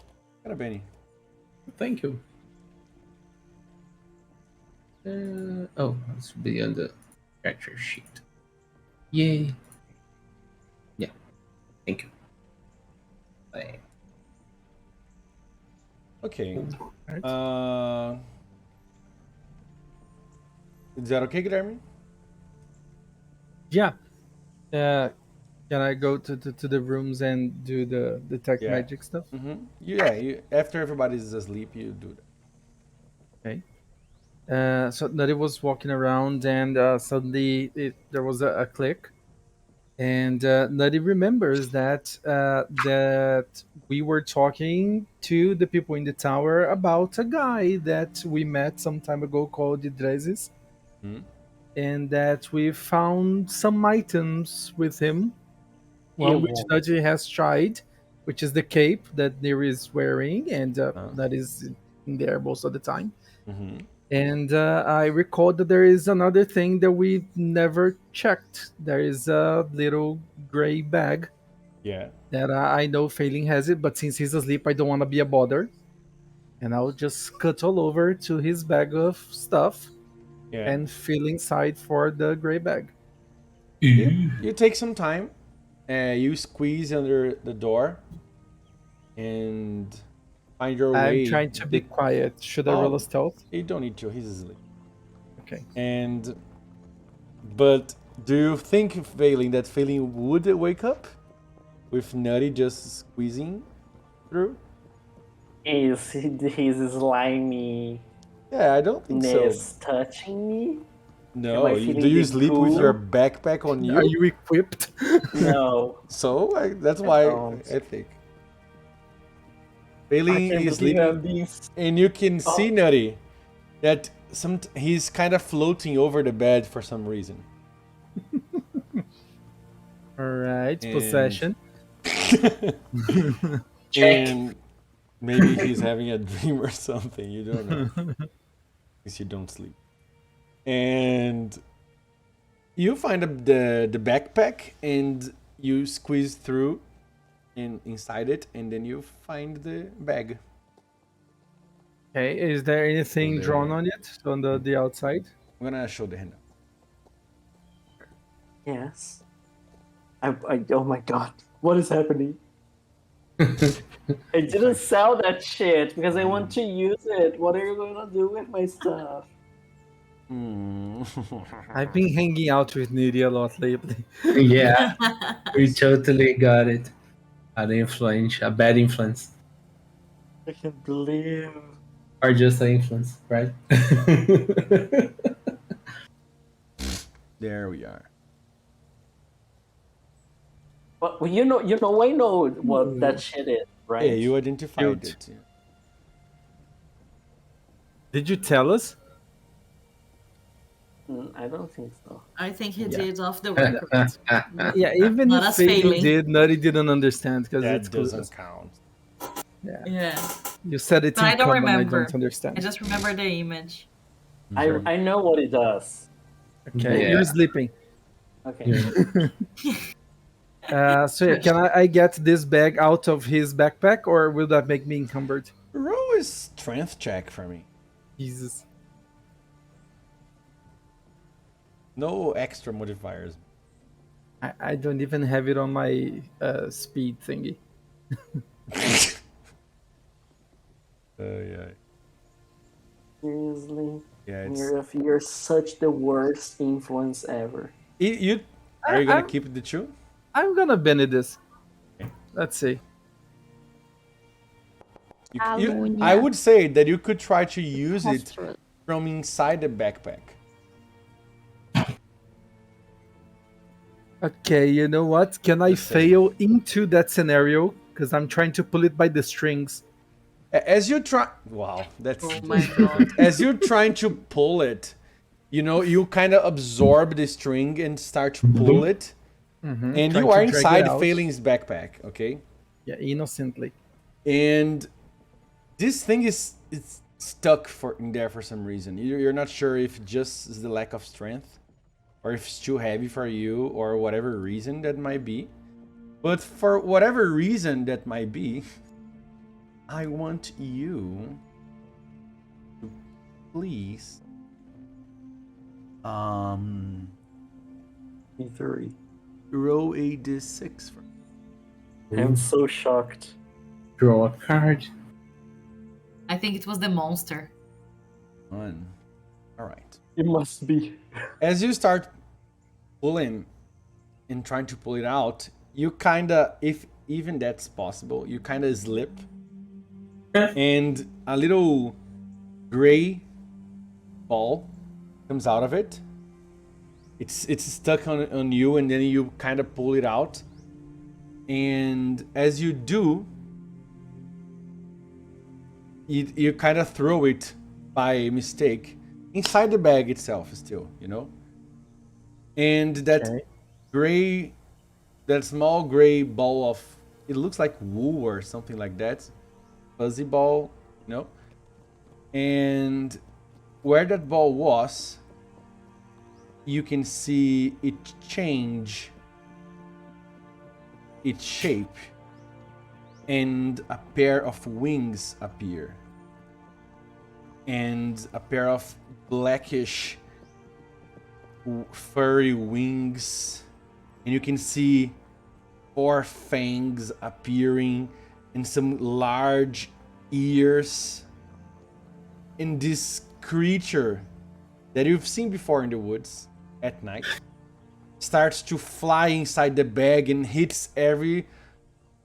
Got a Benny. Thank you. This will be on the character sheet. Yay. Yeah. Thank you. Bye. Okay. Alright. Is that okay, Guilherme? Yeah. Can I go to the rooms and do the detect Yeah. magic stuff? Mm-hmm. Yeah. After everybody's asleep, you do that. So Nutty was walking around, and suddenly there was a click, and Nutty remembers that we were talking to the people in the tower about a guy that we met some time ago called Idresis, Hmm. and that we found some items with him, one which Nutty has tried, which is the cape that Neri is wearing, and that is in there most of the time. Mm-hmm. And I recalled that there is another thing that we never checked. There is a little gray bag Yeah. that I know Failing has it, but since he's asleep, I don't want to be a bother. And I'll just scuttle over to his bag of stuff Yeah. and feel inside for the gray bag. You take some time. You squeeze under the door and find your way. I'm trying to be quiet. Should I roll a stealth? You don't need to. He's asleep. Okay. But do you think, that Failing would wake up with Nutty just squeezing through? Is his slimy Yeah, I don't think so. touching me? No, Am I do feeling you the sleep with cool? your backpack on you? Are you equipped? No. So that's why don't. I think. Failing I can't is believe sleeping, I'm being and you can see Nutty that he's kind of floating over the bed for some reason. All right, And- possession. Check. And maybe he's having a dream or something. You don't know. Because you don't sleep. And you find the backpack and you squeeze through inside it, and then you find the bag. Okay, is there anything there- drawn on it on the outside? I'm gonna show the handout. Yes. Oh my god. What is happening? I didn't sell that shit because I want to use it. What are you going to do with my stuff? I've been hanging out with Nidhi a lot lately. Yeah, we totally got it. An influence, a bad influence, I can't believe. or just an influence, right? There we are. But well, I know what that shit is, right? Yeah, you identified Cute. it. Did you tell us? I don't think so. I think he Yeah. did off the record. Yeah, even Not if us Faye failing. did, Nutty didn't understand because That it's doesn't clueless. count. Yeah, You said it's But I in don't common, remember. I don't understand. I just remember the image. I know what it does. Okay, Yeah. you're sleeping. Okay. So can I get this bag out of his backpack, or will that make me encumbered? Roll is strength check for me. Jesus. No extra modifiers. I don't even have it on my speed thingy. Yeah. Seriously, Yeah, it's. you're such the worst influence ever. You are you gonna I'm- keep the two? I'm gonna bend this. Let's see. I would say that you could try to use it Monstrous. from inside the backpack. Okay, you know what? Can I Let's see. fail into that scenario? Because I'm trying to pull it by the strings. As you try, wow, that's Oh my god. as you're trying to pull it, you kind of absorb the string and start to pull it, and Trying you to are drag it inside out. Phelan's backpack, okay? Yeah, innocently. And this thing is it's stuck in there for some reason. You're not sure if just is the lack of strength, or if it's too heavy for you, or whatever reason that might be. But for whatever reason that might be, I want you to please E3. roll a d6 for me. I'm so shocked. Draw a card. I think it was the monster. One. All right. It must be. As you start pulling and trying to pull it out, you kind of, if even that's possible, you kind of slip, and a little gray ball comes out of it. It's stuck on you, and then you kind of pull it out, and as you do, you kind of throw it by mistake inside the bag itself still, and that Okay. that small gray ball of, it looks like wool or something like that, fuzzy ball, and where that ball was, you can see it change its shape, and a pair of wings appear, and a pair of blackish furry wings, and you can see 4 fangs appearing and some large ears, and this creature that you've seen before in the woods at night starts to fly inside the bag and hits every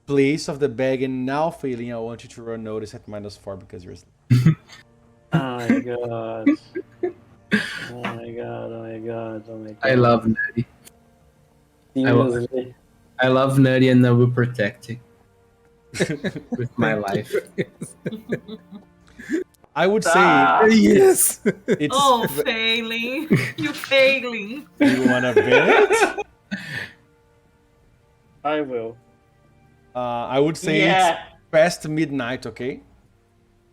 place of the bag. And now, Phelan, I want you to roll notice at -4 because you're asleep. Oh my god. Oh my god, oh my god, oh my god. I love Nutty. Seriously. I love Nutty, and I will protect it with my life. I would say Ah! Yes. it's. Oh, failing. You failing. You wanna bet? I will. I would say Yeah. it's past midnight. Okay.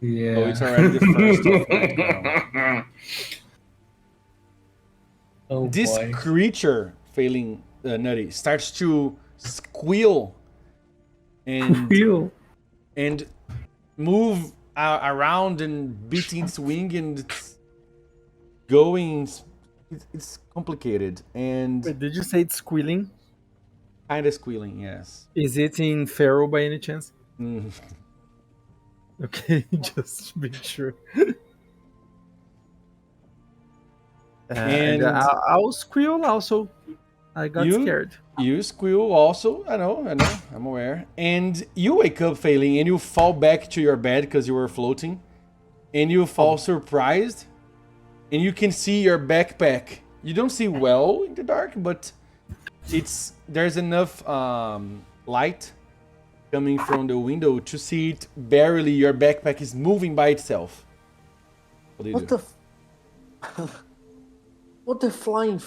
Yeah. So it's already the first of night now. Oh This boy. creature, failing Nutty, starts to squeal and Feel. and move around and beating its wing and it's going. It's complicated and Wait, did you say it's squealing? kind of squealing. Yes. Is it in feral by any chance? Mm. Okay, just to be sure. And I'll squeal also. I got You- scared. You squeal also. I know. I'm aware. And you wake up failing and you fall back to your bed because you were floating. And you fall surprised. And you can see your backpack. You don't see well in the dark, but there's enough light coming from the window to see it barely. Your backpack is moving by itself. What do you What do? the? What the flying?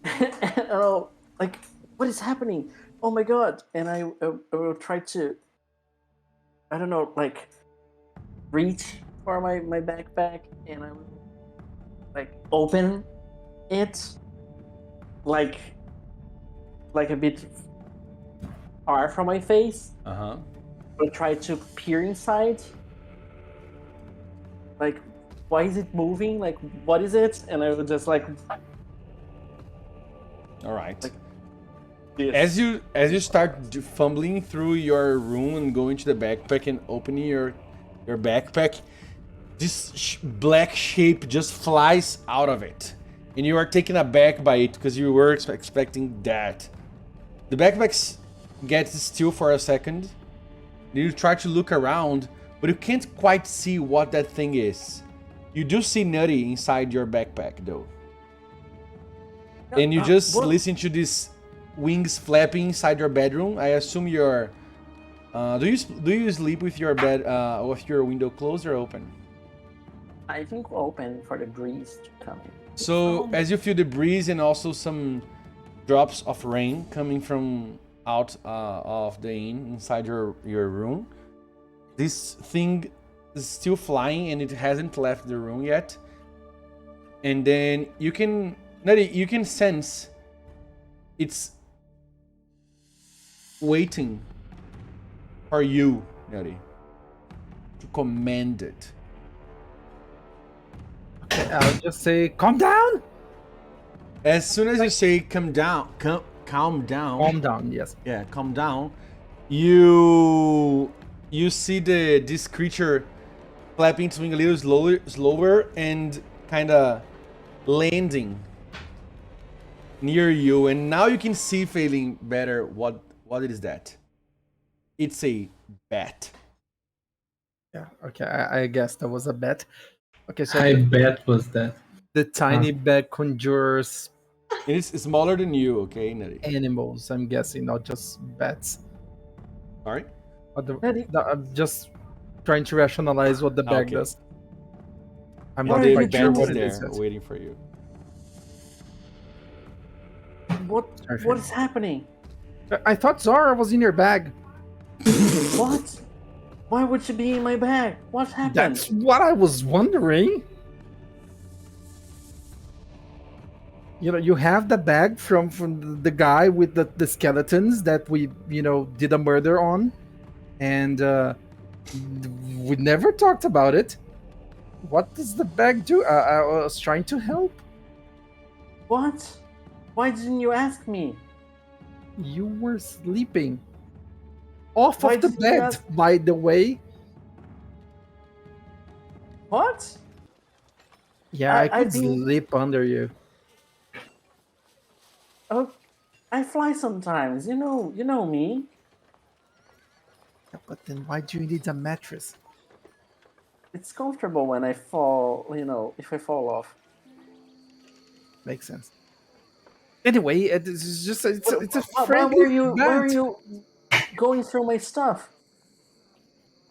I don't know. Like, what is happening? Oh my god! And I will try to. I don't know, like, reach for my backpack, and I will, like, open it, like a bit far from my face. Uh-huh. I'll try to peer inside. Like, why is it moving? Like, what is it? And I will just like All right. this. As you start fumbling through your room and going to the backpack and opening your backpack, this black shape just flies out of it, and you are taken aback by it because you were expecting that. The backpack gets still for a second. You try to look around, but you can't quite see what that thing is. You do see Nutty inside your backpack though. And you just what? listen to these wings flapping inside your bedroom. I assume you're. Do you sleep with your bed with your window closed or open? I think we're open for the breeze to come in. So as you feel the breeze and also some drops of rain coming from out of the inn inside your room, this thing is still flying and it hasn't left the room yet. And then you can sense it's waiting for you, Nutty, to command it. I'll just say, calm down. As soon as you say calm down, calm down. Calm down, yes. Yeah, calm down. You see this creature flapping its wing a little slower and kind of landing near you, and now you can see failing better what it is that. It's a bat. Yeah, okay, I guess that was a bet. Okay, so I bet was that. the tiny bat conjures It's smaller than you, okay, Nutty? animals, I'm guessing, not just bats. Sorry? I'm just trying to rationalize what the bag Okay. does. I'm What not are The you quite sure bat doing? what is it is there yet. waiting for you. What is happening? I thought Zara was in your bag. What? Why would she be in my bag? What happened? That's what I was wondering. You know, you have the bag from the guy with the skeletons that we, did a murder on, and we never talked about it. What does the bag do? I was trying to help. What? Why didn't you ask me? You were sleeping. Off Why of the didn't you bed, ask- by the way. What? Yeah, I could I've been- sleep under you. Oh, I fly sometimes. You know me. Yeah, but then why do you need a mattress? It's comfortable when I fall. If I fall off. Makes sense. Anyway, it's just it's a Why friendly were you bat. going through my stuff?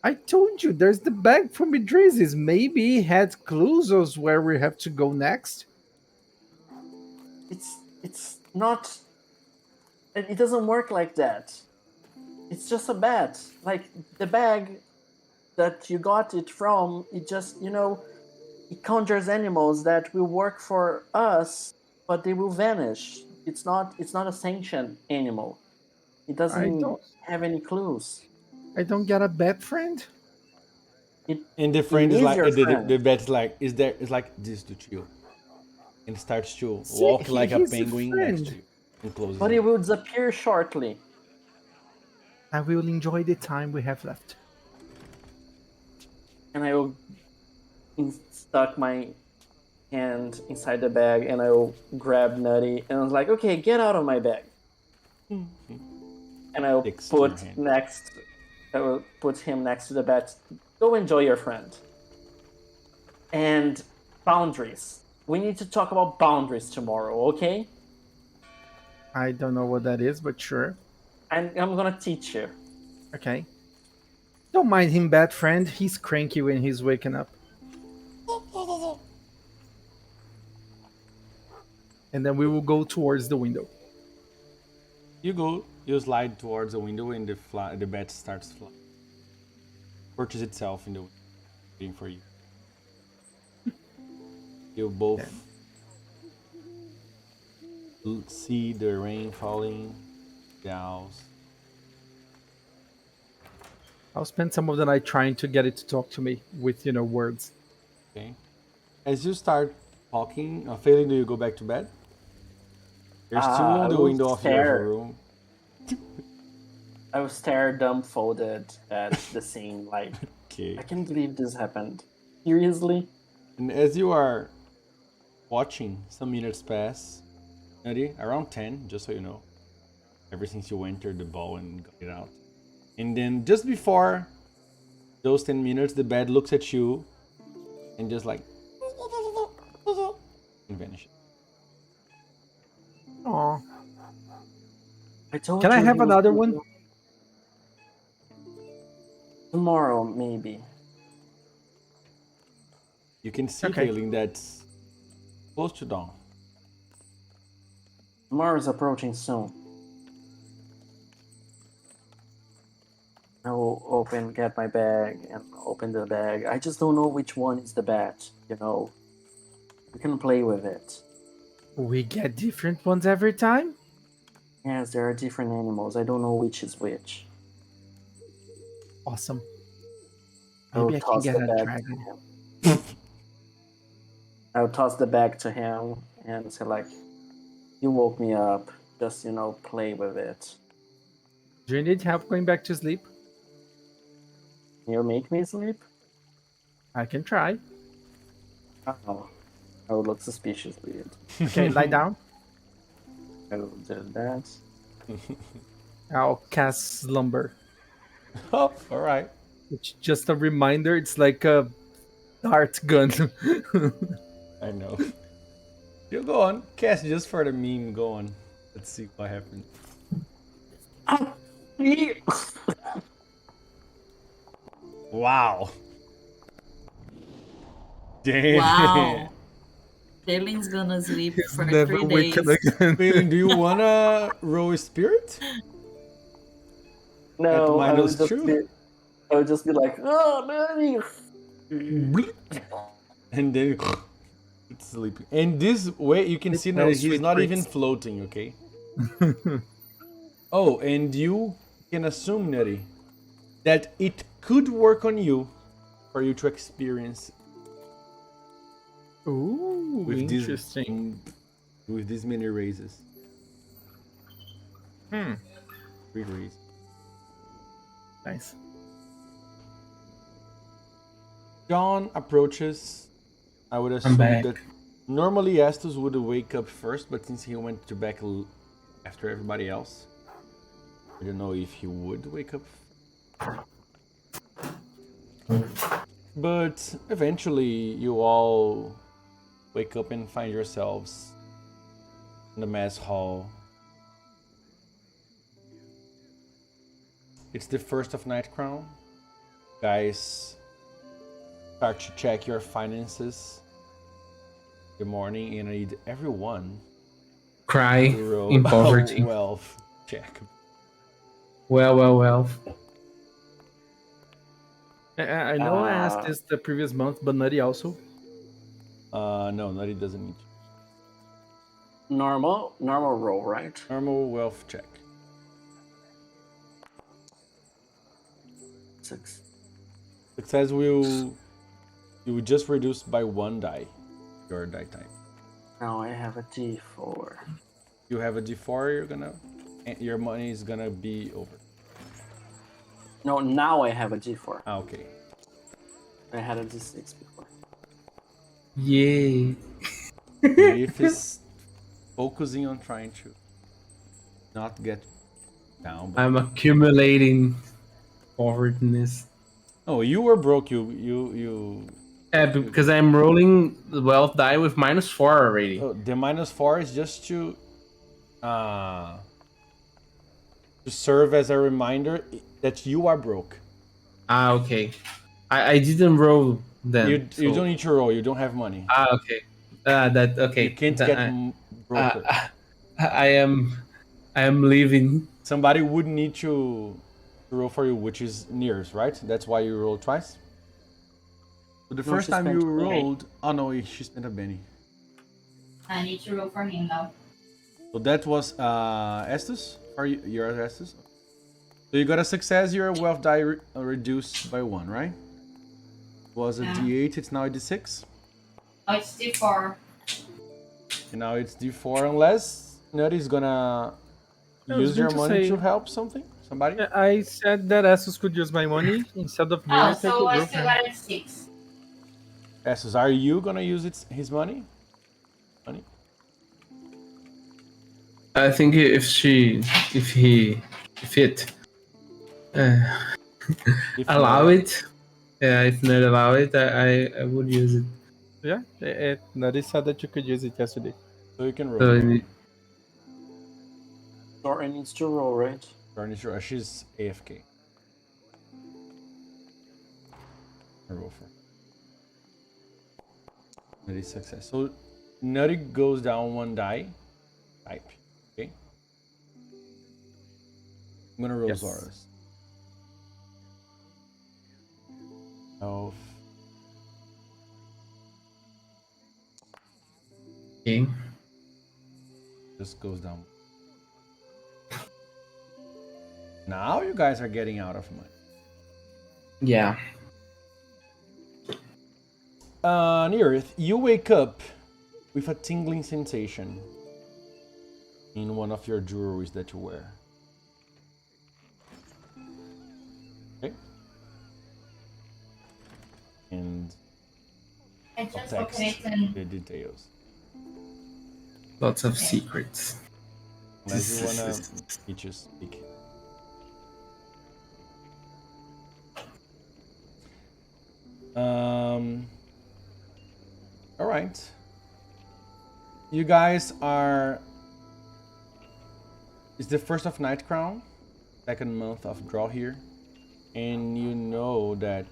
I told you, there's the bag from Idrisis. Maybe he had clues of where we have to go next. It's not. It doesn't work like that. It's just a bet. Like the bag that you got it from, it just it conjures animals that will work for us, but they will vanish. It's not a sentient animal. It I doesn't don't have any clues. I don't get a bet, friend. And the friend It is is like your the friend. bet's like is there is like this to chill and starts to See, walk like a he's a penguin next to friend. you and closes But it. it will disappear shortly. I will enjoy the time we have left. And I will stuck my hand inside the bag and I will grab Nutty and I was like, okay, get out of my bag. And I will Sticks to your put hand. next I will put him next to the bed. Go enjoy your friend. And boundaries. We need to talk about boundaries tomorrow, okay? I don't know what that is, but sure. And I'm gonna teach you. Okay. Don't mind him, bad friend. He's cranky when he's waking up. And then we will go towards the window. You slide towards the window and the bat starts flying. Perches itself in the window, waiting for you. You both see the rain falling, the owls. I'll spend some of the night trying to get it to talk to me with, words. Okay. As you start talking, failing, do you go back to bed? You're still I on the will window of your stare. room. I will stare dumbfolded at the scene like Okay. I can't believe this happened. Seriously? And as you are watching, some minutes pass. Nutty, around 10, just so you know. Ever since you entered the ball and got it out. And then just before those 10 minutes, the bed looks at you and just like and vanishes. Aw. I told Can I you have he was another going one? tomorrow, maybe. You can see, Okay. Failing, that's close to dawn. Tomorrow's approaching soon. I will get my bag and open the bag. I just don't know which one is the bat, We can play with it. We get different ones every time? Yes, there are different animals. I don't know which is which. Awesome. I will Maybe I can toss get the a bag dragon. to him. I will toss the bag to him and say like, you woke me up. Just, play with it. Do you need help going back to sleep? You make me sleep? I can try. Oh, I would look suspiciously. Okay, lie down. I will do that. I'll cast slumber. Oh, all right. It's just a reminder. It's like a dart gun. I know. You go on. Cass, just for the meme, go on. Let's see what happens. Wow. Damn. Wow. Jalen's gonna sleep for Never 3 waken days. again. Failing, do you wanna roll a spirit? No, I would minus just two. be. I would just be like, oh, man. And then it's sleeping. And this way you can It see that smells he's sweet not even drinks. floating, okay? Oh, and you can assume, Neri, that it could work on you for you to experience Ooh, with interesting. with these many raises. Hmm. 3 raises. Nice. Dawn approaches. I would assume back. that normally Estus would wake up first, but since he went to back after everybody else, I don't know if he would wake up. But eventually, you all wake up and find yourselves in the mess hall. It's the first of Night Crown. guys start to check your finances. Good morning, and I need everyone Cry to roll in poverty. a wealth check. Well. I know I asked this the previous month, but Nutty also. No, Nutty doesn't need Normal roll, right? normal wealth check. 6. Success will you will just reduce by 1 die your die type. Now I have a D4. You have a D4, your money is gonna be over. No, now I have a D4. Ah, okay. I had a D6 before. Yay. If is focusing on trying to not get down. But... I'm accumulating povertiness. Oh, you were broke. You. Yeah, because I'm rolling the wealth die with -4 already. Oh, the -4 is just to serve as a reminder that you are broke. Ah, okay. I didn't roll then. You don't need to roll. You don't have money. Ah, okay. Okay. You can't Then get broke. I am leaving. Somebody would need to roll for you, which is Nears, right? That's why you rolled twice. So the No, first she time you spent a penny. rolled, oh no, she spent a penny. I need to roll for him now. So that was Estus? Or your Estus? So you got a success, your wealth die reduced by 1, right? Was a Yeah. D8, it's now a D6. Oh, it's D4. And now it's D4 unless Nutty's gonna I was use your going to money say- to help something? Somebody? I said that Estus could use my money instead of me. Oh, I so could I roll still for him. got a 6. Estus, are you gonna use his money? I think if it If allow not, it, yeah, if not allow it, I would use it. Yeah, Nutty said that you could use it yesterday. So you can roll. So, Dora needs to roll, right? Furniture, she's AFK. I roll for Nutty success. So Nutty goes down 1 die. Type. Okay. I'm gonna roll Yes. Zora's. Oh, okay. just goes down. Now you guys are getting out of money. Yeah. Nearth, you wake up with a tingling sensation in one of your jewelries that you wear. Okay. And I just text opened it and the details. Lots of secrets. Unless you wanna each just speak. All right. You guys are. It's the first of Night Crown, second month of draw here, and you know that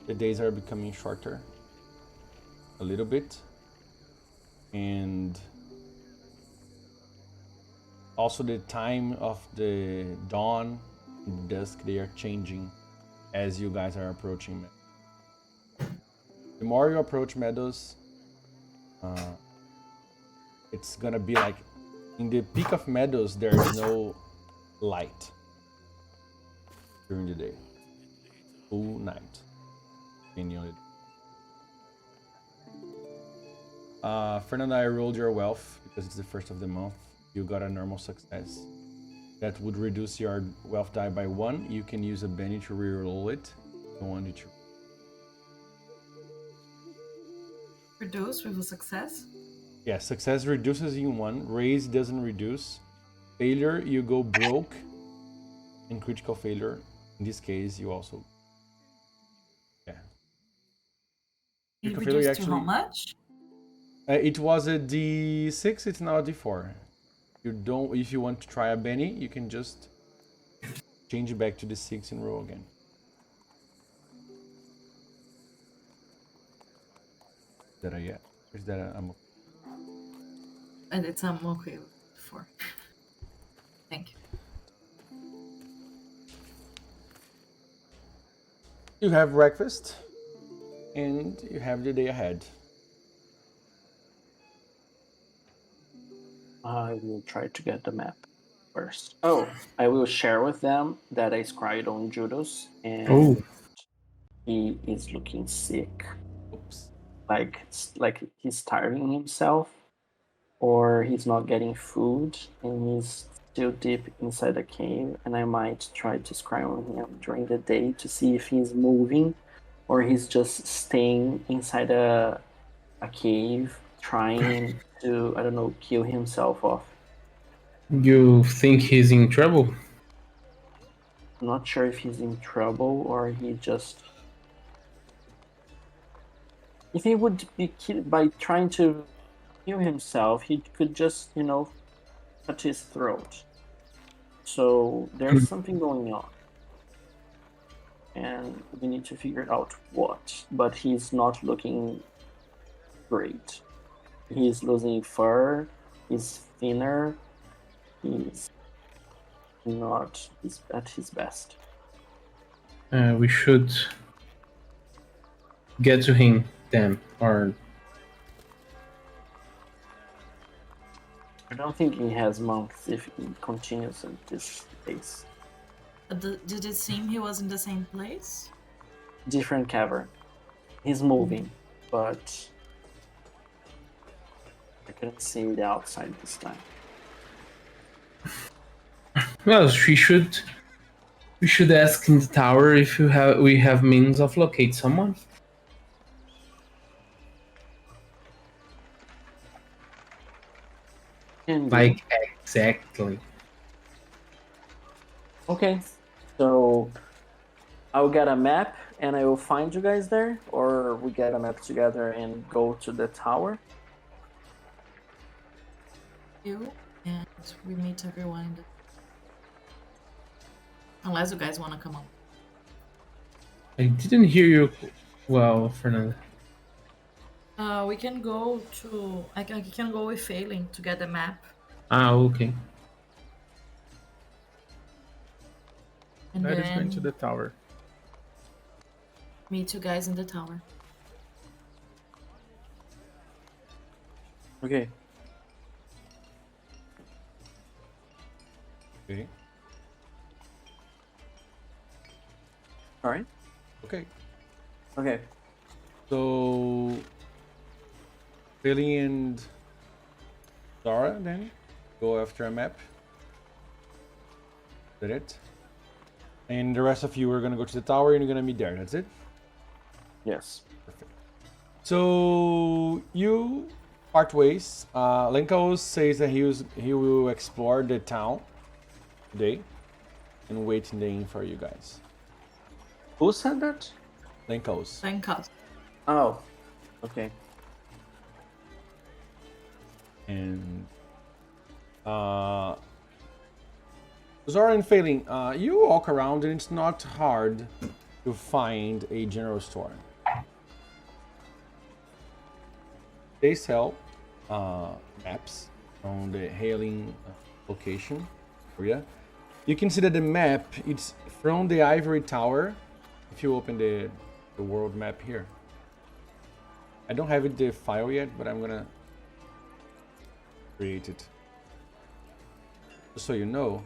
the days are becoming shorter, a little bit, and also the time of the dawn and dusk, they are changing as you guys are approaching Meadows. The more you approach Meadows, it's gonna be like in the peak of Meadows there is no light during the day, full night. Fernanda, I rolled your wealth because it's the first of the month. You got a normal success. That would reduce your wealth die by 1. You can use a Benny to reroll it. If you want it to. Reduce with a success. Yeah, success reduces in 1. Raise doesn't reduce. Failure, you go broke. And critical failure, in this case, you also. Yeah. It Critical failure reduced to how much? It was a D6. It's now a D4. You don't. If you want to try a Benny, you can just change it back to the 6 and roll again. That I get? Or is that I'm And it's I'm okay with 4. Thank you. You have breakfast, and you have the day ahead. I will try to get the map first. Oh, I will share with them that I scryed on Judas and Oh, he is looking sick. Oops. Like he's starving himself, or he's not getting food, and he's still deep inside the cave. And I might try to scry on him during the day to see if he's moving, or he's just staying inside a cave trying to, I don't know, kill himself off. you think he's in trouble? I'm not sure if he's in trouble or he just. If he would be killed by trying to kill himself, he could just, cut his throat. So there's something going on. And we need to figure out what. But he's not looking great. He's losing fur, he's thinner, he's not at his best. We should get to him then, or I don't think he has months if he continues at this pace. Did it seem he was in the same place? Different cavern. He's moving, but I couldn't see the outside this time. well, we should ask in the tower if we have means of locate someone. Can do. Like exactly. Okay, so I'll get a map and I will find you guys there, or we get a map together and go to the tower. You and we meet everyone in the... Unless you guys want to come up. I didn't hear you well, Fernanda. We can go to... I can go with Failing to get the map. Ah, okay. And That is then going to the tower. meet you guys in the tower. Okay. Okay. All right. Okay. Okay. So, Billy and Zara then go after a map. Is that it? And the rest of you are gonna go to the tower and you're gonna meet there. That's it? Yes. So you part ways. Lenkos says that he will explore the town today and wait in the inn for you guys. Who said that? Lenkos. Thank God. Oh. Okay. And Zara and Failing, you walk around and it's not hard to find a general store. They sell maps on the hailing location area. You can see that the map, it's from the Ivory Tower. If you open the world map here. I don't have the file yet, but I'm gonna create it. Just so you know,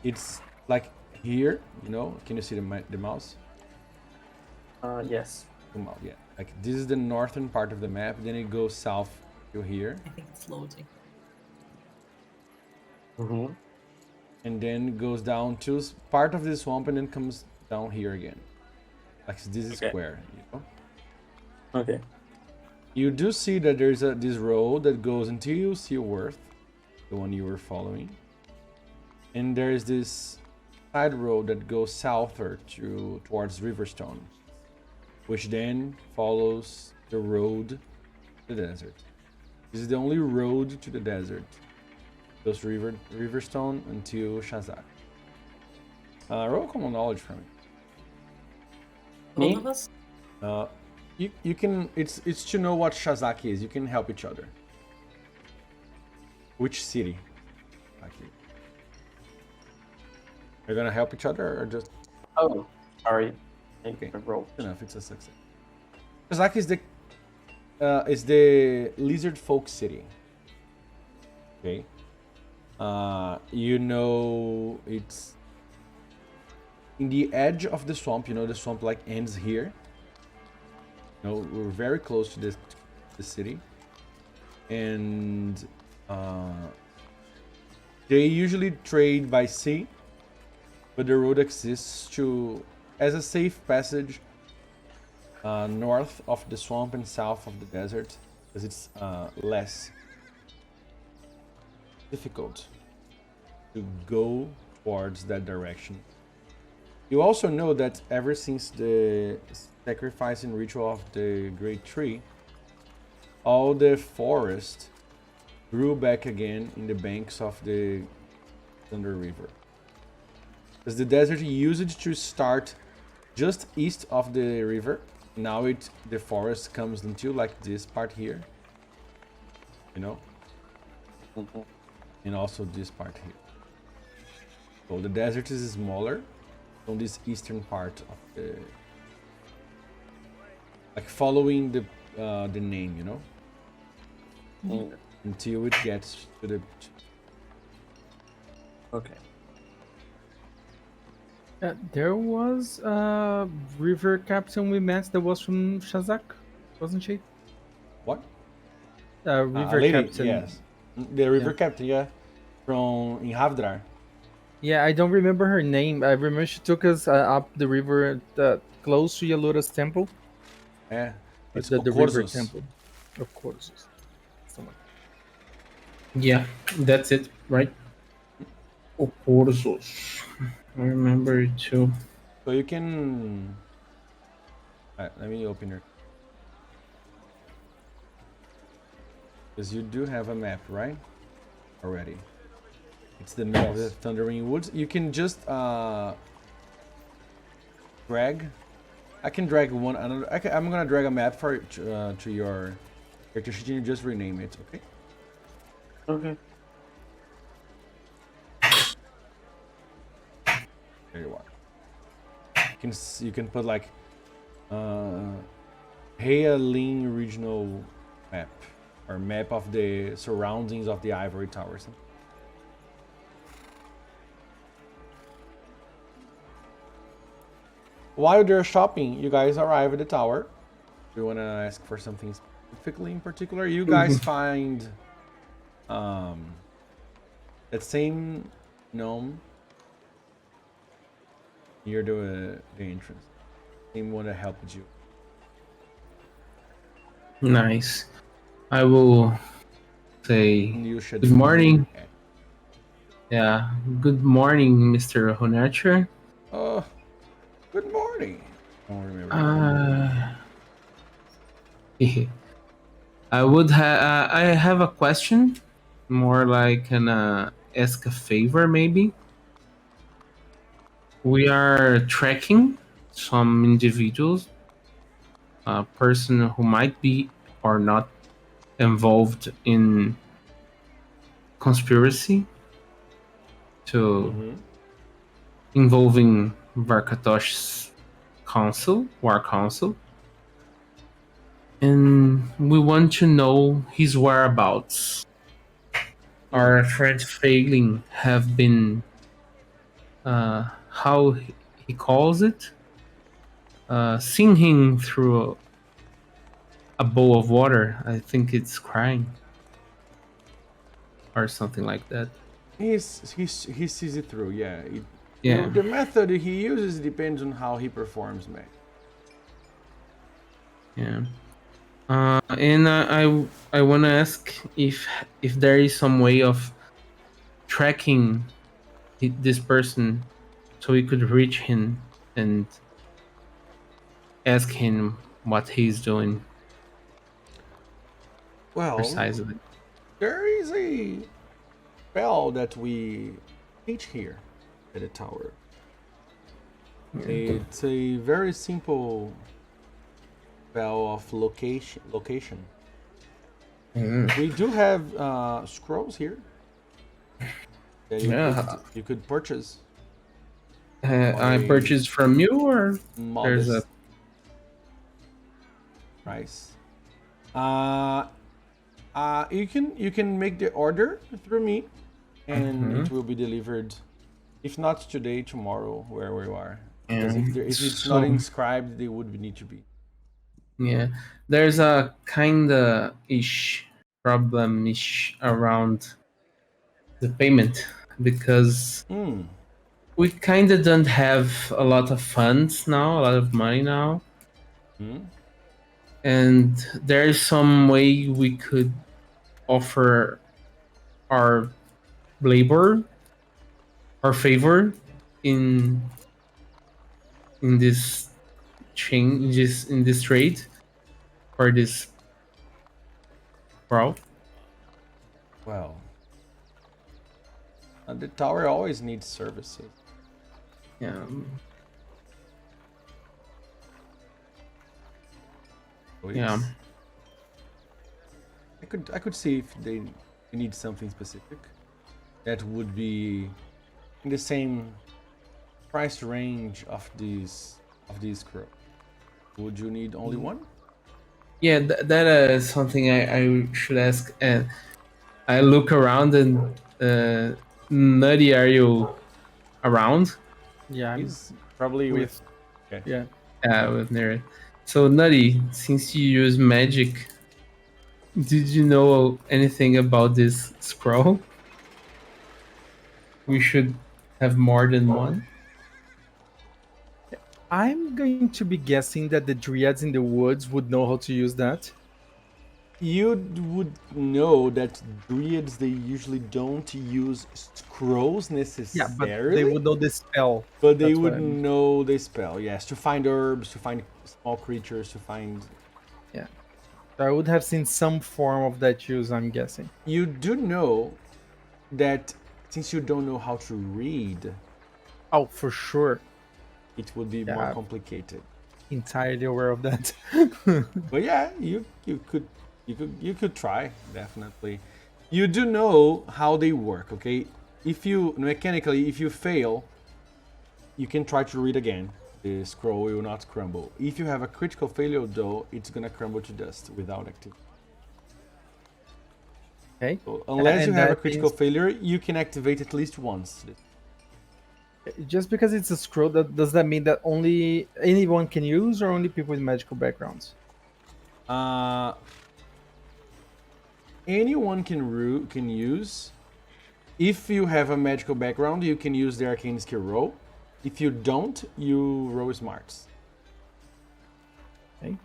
it's like here, can you see the mouse? Yes. Yeah, like this is the northern part of the map, then it goes south to here, I think it's loading. Mm-hmm. and then goes down to part of the swamp, and then comes down here again. Like this is Okay. square, Okay. You do see that there's this road that goes until Seaworth, the one you were following, and there's this side road that goes southward towards Riverstone, which then follows the road to the desert. This is the only road to the desert. Goes Riverstone until Shazak. Roll common knowledge for me. Both Me? of us? You can it's to know what Shazaki is. You can help each other. Which city? Shazaki. You're gonna help each other or just Oh, sorry. Okay. I rolled. enough? It's a success. Shazaki is the lizard folk city. Okay. You know it's in the edge of the swamp. You know the swamp like ends here. You know we're very close to the city, and they usually trade by sea, but the road exists as a safe passage north of the swamp and south of the desert, because it's less difficult to go towards that direction. You also know that ever since the sacrifice and ritual of the Great Tree, all the forest grew back again in the banks of the Thunder River. Because the desert used to start just east of the river, now the forest comes until like this part here, you know, Mhm. and also this part here. So the desert is smaller on this eastern part of the, like following the name, you know, Mm, until it gets to the. Okay. There was a river captain we met that was from Shazak, wasn't she? What? River lady, captain. yes. The river Yeah. captain, yeah, from in Havdrar. Yeah, I don't remember her name. I remember she took us up the river close to Yalura's temple. Yeah, it's The river Okorzus. temple. Of course. Someone. Yeah, that's it, right? Oporsos. I remember it too. So you can. Let me open your. Because you do have a map, right? Already. It's the map of the Thundering Woods. You can just drag. I can drag one another. I'm gonna drag a map for to your character sheet. You just rename it, okay? Okay. There you are. You can put like Healin regional map or map of the surroundings of the Ivory Tower. Something. While they're shopping, you guys arrive at the tower. Do you want to ask for something specifically in particular? You guys find that same gnome near the entrance. Same one that helped you. Nice. I will say You should. good morning. Yeah, good morning, Mr. Honacher. Oh, good morning. I don't remember. I have a question, more like an ask a favor maybe. We are tracking some individuals, a person who might be or not involved in conspiracy to Mhm. involving Varkatosh's war council. And we want to know his whereabouts. Our friends failing have been how he calls it, seeing him through a bowl of water. I think it's crying or something like that. He sees it through. Yeah. Yeah. The method he uses depends on how he performs, man. Yeah. And I want to ask if there is some way of tracking this person so we could reach him and ask him what he's doing Well, precisely. there is a spell that we teach here at the tower. It's a very simple spell of location. Mm. We do have scrolls here that Yeah. you could purchase. I purchased from you, or there's a Modest price. You can make the order through me, and it will be delivered. If not today, tomorrow, wherever you are. Because if it's not inscribed, they would need to be. Yeah, there's a kinda ish problem ish around the payment because Hmm. we kinda don't have a lot of funds now, a lot of money now, Hmm. and there is some way we could offer our labor, our favor in this changes in this trade for this brawl. Well, the tower always needs services. Yeah. So Yeah. it's- I could see if they need something specific that would be in the same price range of these crow. Would you need only one? Yeah, that is something I should ask. And I look around and Nutty, are you around? Yeah, I'm He's probably with. Okay. yeah. With Neri. So Nutty, since you use magic, did you know anything about this scroll? We should have more than one. I'm going to be guessing that the dryads in the woods would know how to use that. You would know that dryads they usually don't use scrolls Yeah, necessarily. but they would know the spell. But they That's what would I mean. know the spell. Yes, to find herbs, to find small creatures, to find. I would have seen some form of that use, I'm guessing. You do know that since you don't know how to read, Oh, for sure. it would be Yeah. more complicated. Entirely aware of that. But yeah, you could try, definitely. You do know how they work, okay? If you mechanically, if you fail, you can try to read again. The scroll will not crumble. If you have a critical failure though, it's gonna crumble to dust without activity. Okay. So unless you And have a that critical means- failure, you can activate at least once. Just because it's a scroll, does that mean that only anyone can use, or only people with magical backgrounds? Anyone can use. If you have a magical background, you can use the arcane skill roll. If you don't, you roll smarts. Okay.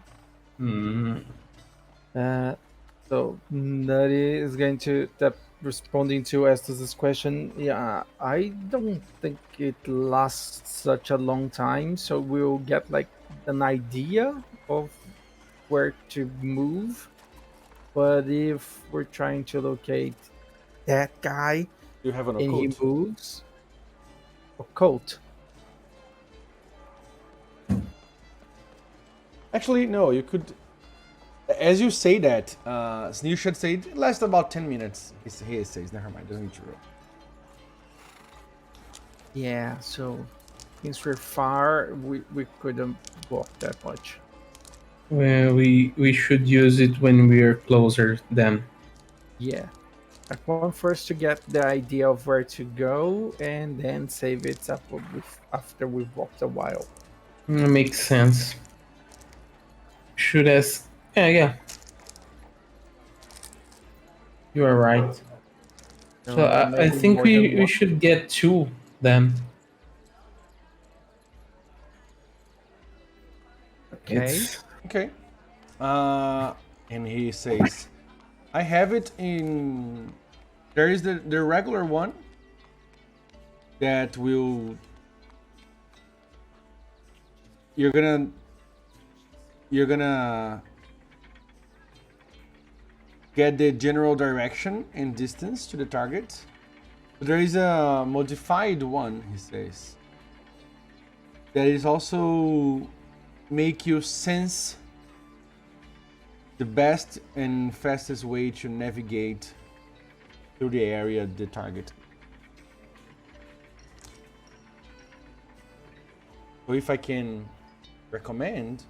Mm. So Nutty is going to responding to Estes' question. Yeah, I don't think it lasts such a long time, so we'll get like an idea of where to move. But if we're trying to locate that guy You have an and he occult. moves, occult. Actually, no, you could. As you say that, Sneel should say it lasts about 10 minutes. He says, never mind, doesn't need to roll. Yeah, so since we're far, we couldn't walk that much. Well, we should use it when we are closer then. Yeah. I want first to get the idea of where to go and then save it up after we've walked a while. Makes sense. Should ask. Yeah. You are right. So I maybe think more than we one. should get two then. Okay. It's- Okay. And he says, I have it in. There is the regular one that will. You're gonna get the general direction and distance to the target. But there is a modified one, he says, that is also make you sense the best and fastest way to navigate through the area, the target. So if I can recommend,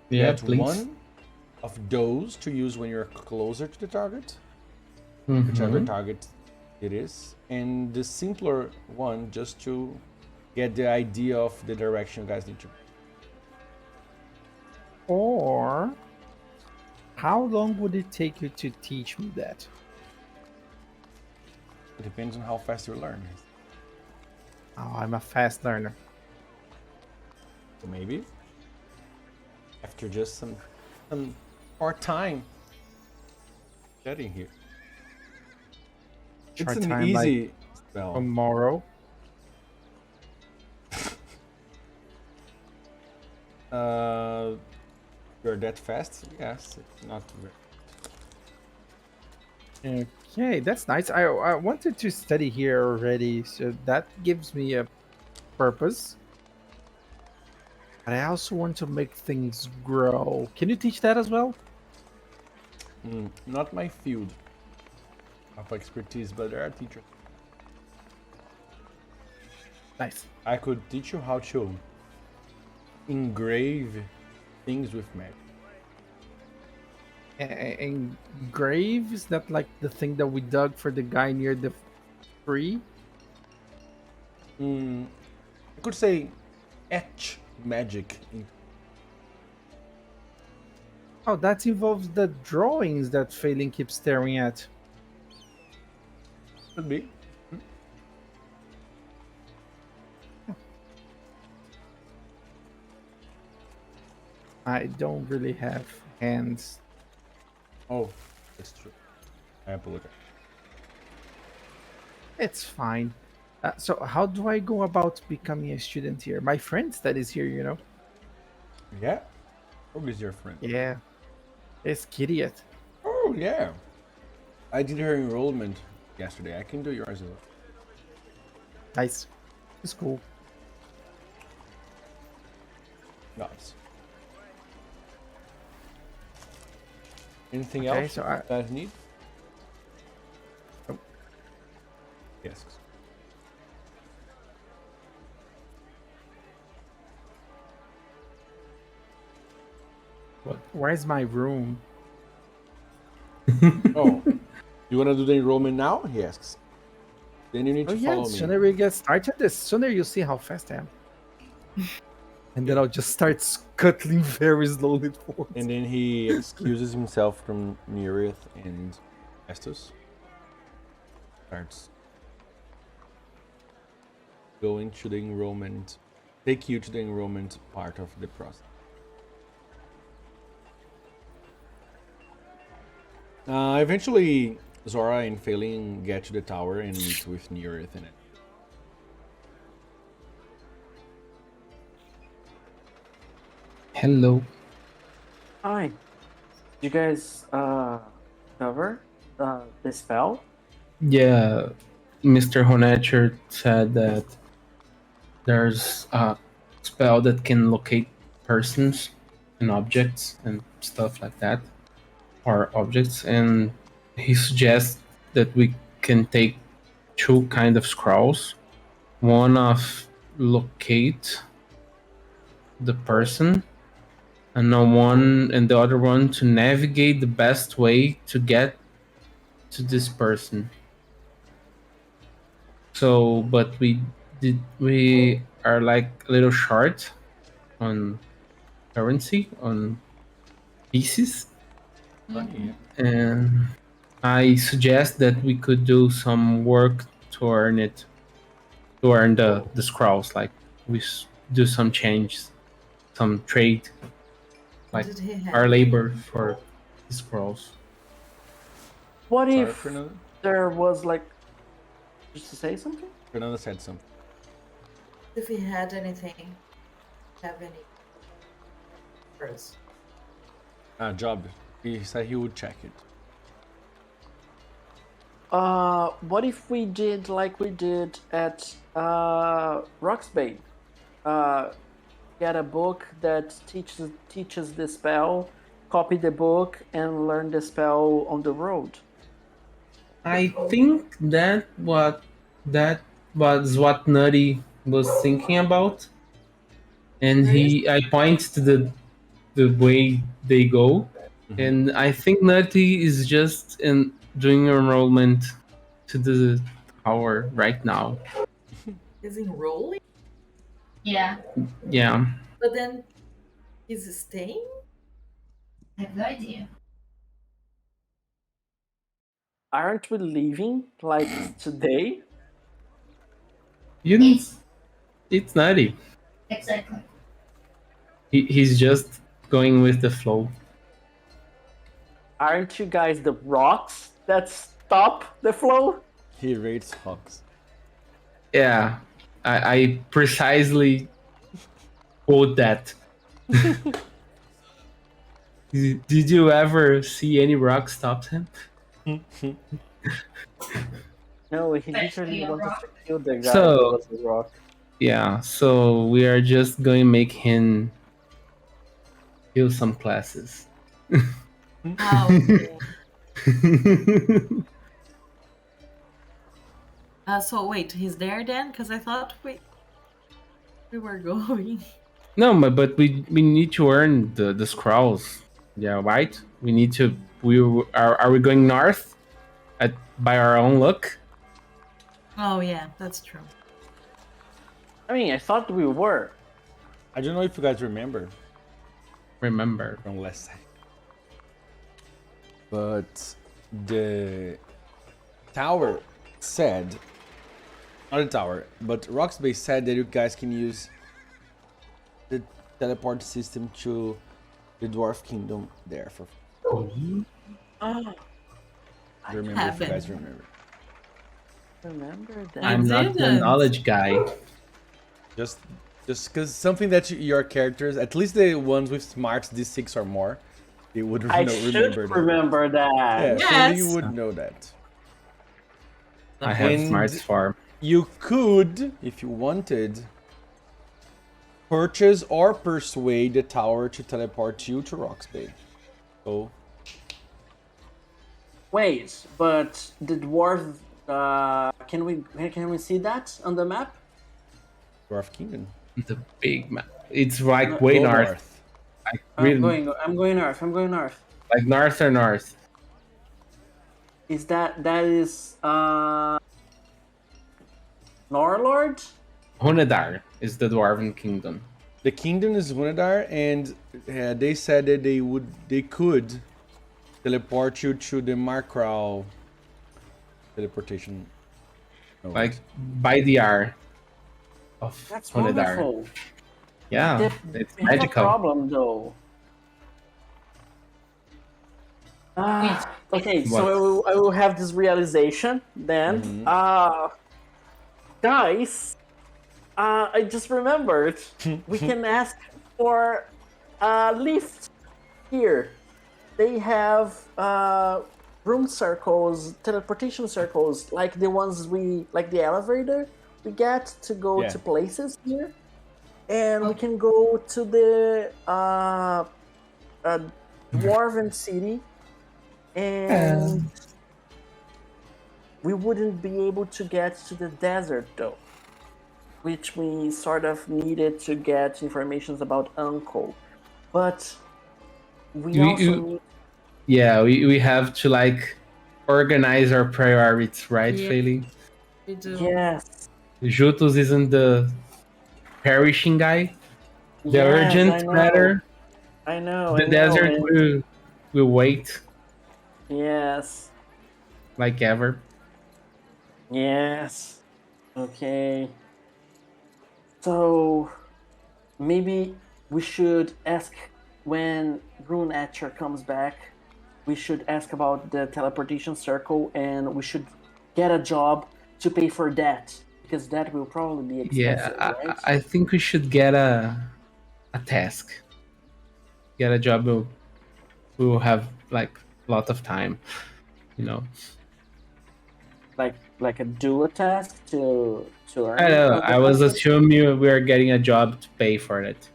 Yeah, get please. one of those to use when you're closer to the target, whichever Mhm. target it is, and the simpler one just to get the idea of the direction you guys need to. Or how long would it take you to teach me that? It depends on how fast you learn. Oh, I'm a fast learner. So maybe after just some more time studying here. Short It's an time, like easy spell. tomorrow. You're that fast? Yes, it's not very. Okay, that's nice. I wanted to study here already, so that gives me a purpose. But I also want to make things grow. Can you teach that as well? Not my field of expertise, but there are teachers. Nice. I could teach you how to engrave things with magic. And grave, is that like the thing that we dug for the guy near the tree? I could say etch magic. Oh, that involves the drawings that Phelan keeps staring at. Could be. I don't really have hands. Oh, that's true. I apologize. It's fine. So how do I go about becoming a student here? My friend studies here, you know. Yeah? Who is your friend? Yeah, it's Gideon. Oh, yeah. I did her enrollment yesterday. I can do yours as well. Nice. It's cool. Nice. Anything Okay, else so you guys need? Nope. Yes. Where's my room? Oh, you want to do the enrollment now? He asks. Then you need Oh to yeah, follow the me. sooner we get started, the sooner you'll see how fast I am. And then I'll just start scuttling very slowly forward. And then he excuses himself from Nearith and Estus. Starts going to the enrollment, take you to the enrollment part of the process. Eventually, Zora and Phelan get to the tower and meet with Nearith in it. Hello. Hi. You guys cover the spell? Yeah, Mr. Honetcher said that there's a spell that can locate persons and objects and stuff like that, or objects, and he suggests that we can take two kind of scrolls. One of locate the person, and the other one to navigate the best way to get to this person. So, but we are like a little short on currency, on pieces, Funny, and I suggest that we could do some work to earn it, to earn the scrolls. Like do some change, some trade, like Did he have our labor for the scrolls. What Sorry, if Fernando. there was like just to say something? Fernando said something. if he had anything? Have any first? Job. He said he would check it. What if we did like we did at Roxbane? get a book that teaches the spell, copy the book, and learn the spell on the road. I think that was what Nutty was thinking about, and I point to the way they go, and I think Nutty is just doing enrollment to the tower right now. Is enrolling, Yeah, Yeah. but then he's staying. I have no idea. Aren't we leaving like today? It's It's Nutty. exactly. He's just going with the flow. Aren't you guys the rocks that stop the flow? He rates Hawks. Yeah, I precisely quote that. Did you ever see any rock stop him? No, he Especially literally a wanted rock. to kill the guy So- that was the rock. Yeah, so we are just going to make him kill some classes. Oh, okay. So wait, he's there then? Because I thought we were going. No, but we need to earn the scrolls. Yeah, right. We need to. Are we going north, by our own luck? Oh yeah, that's true. I mean, I thought we were. I don't know if you guys remember Remember. from last time, but the tower said, not the tower, but Roxbase said that you guys can use the teleport system to the Dwarf Kingdom there for. Oh, I don't remember if you guys haven't. remember. remember that. I'm not the didn't. knowledge guy. Just because something that your characters, at least the ones with smarts D6 or more, they would I know, should remember that. remember that. Yeah, so Yes. you would know that. I have And- smarts farm. You could, if you wanted, purchase or persuade the tower to teleport you to Roxbay. So, Wait, but the dwarf. Can we see that on the map? Dwarf Kingdom. The big map. It's like way Go north. Like really, I'm going north. I'm going north. like north or north. Is that is Norlord? Hunedar is the dwarven kingdom. The kingdom is Hunadar, and they said that they could teleport you to the Markral teleportation. node. Like by the R of That's Hunedar. wonderful. Yeah, it's We have a magical. problem though. Okay, so I will have this realization then. Guys, I just remembered. We can ask for a lift here. They have room circles, teleportation circles, like the ones like the elevator we get to go Yeah. to places here. And we can go to the Dwarven City, and we wouldn't be able to get to the desert though, which we sort of needed to get information about Uncle. But we also need. Yeah, we have to like organize our priorities, right, Yeah. Feli? We do. Yes. Jutus isn't the perishing guy. The Yes, I urgent know. matter. I know. The I know, desert and- will wait Yes. like ever. Yes. Okay. So maybe we should ask when Rune Etcher comes back. We should ask about the teleportation circle, and we should get a job to pay for that, because that will probably be expensive, Yeah, right? I think we should get a task. Get a job. We'll have like a lot of time, you know. like a dual task to earn. I know. on the I was budget? assuming we are getting a job to pay for it.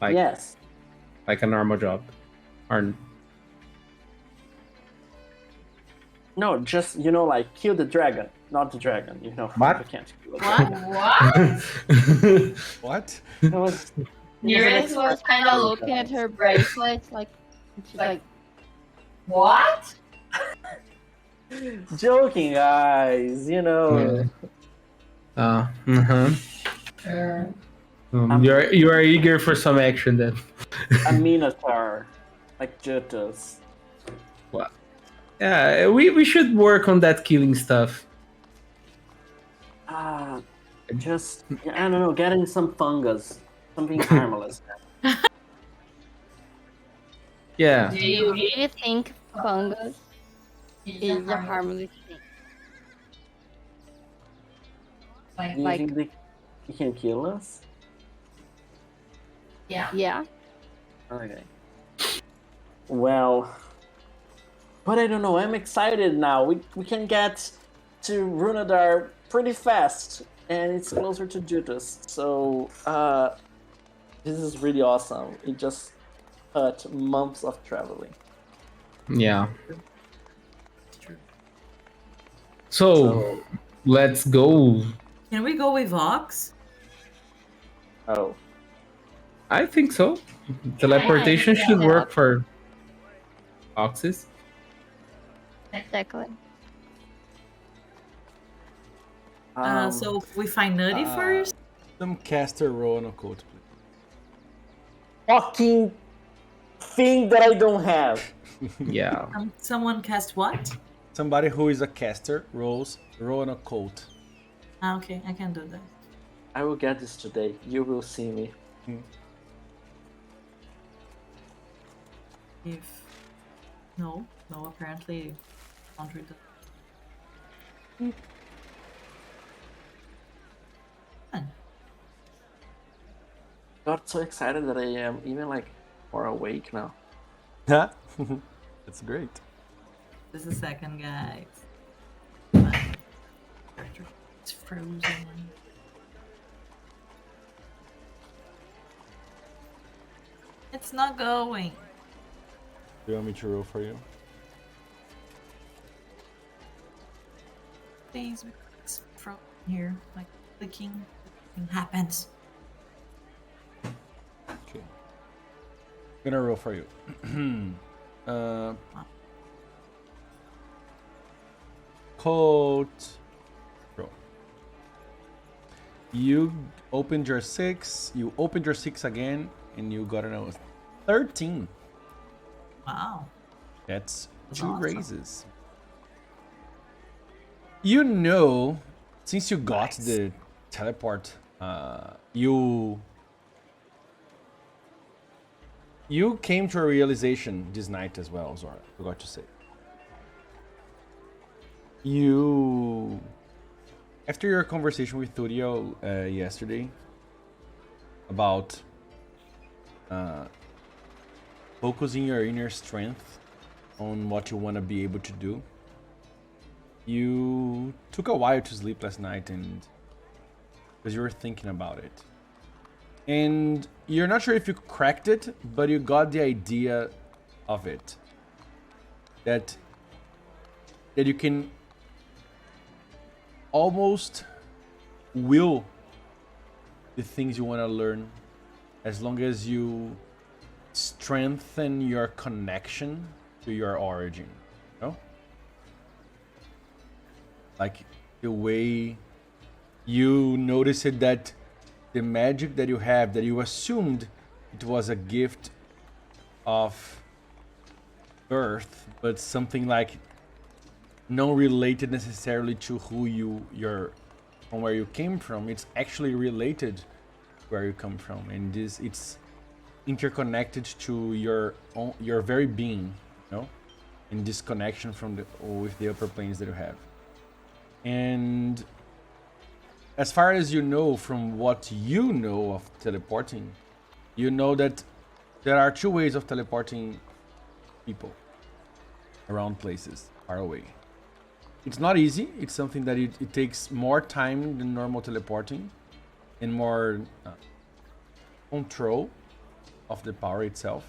Like Yes. like a normal job. Or No, just like kill the dragon, not the dragon. What? You can't kill it. What? What? It was. Nearest was kind of Looking at her bracelets, like she's like, What? Joking, guys. uh-huh. You are eager for some action then. A minotaur, like Jutus. Yeah, we should work on that killing stuff. Just I don't know, getting some fungus, something harmless. Yeah. Do do you you really think fungus is a harmless thing? You Like- think he can kill us? Yeah. Yeah. Okay. Well, but I don't know. I'm excited now. We can get to Runadar pretty fast, and it's closer to Judas. So this is really awesome. It just cut months of traveling. Yeah. It's true. So let's go. Can we go with Vox? Oh, I think so. Teleportation yeah, should yeah. work for Oxys. Exactly. So we find Nutty first. Some caster roll on occult, please. fucking thing that I don't have. Yeah. Someone cast what? Somebody who is a caster roll an occult. Okay, I can do that. I will get this today. You will see me. If no, apparently, Andre does. Fun. Got so excited that I am even more awake now. Huh? That's great. Just a second, guys. My character is frozen. It's not going. Do you want me to roll for you? Please, it's frozen here. Like clicking, nothing happens. Okay. Gonna roll for you. Coat. Roll. You opened your 6. You opened your 6 again, and you got a 13. Wow. That's That's 2 awesome. raises. You know, since you got the teleport, you came to a realization this night as well, Zora. Forgot to say. You, after your conversation with Thurio yesterday about focusing your inner strength on what you want to be able to do, you took a while to sleep last night, and because you were thinking about it, and you're not sure if you cracked it, but you got the idea of it, that you can almost will the things you want to learn, as long as you strengthen your connection to your origin, you know? Like the way you notice it, that the magic that you have, that you assumed it was a gift of birth, but something like not related necessarily to who you're from, where you came from. It's actually related where you come from, and it's interconnected to your very being, you know, in this connection from with the upper planes that you have. And as far as you know, from what you know of teleporting, you know that there are 2 ways of teleporting people around places far away. It's not easy. It's something that it takes more time than normal teleporting and more control. of the power itself.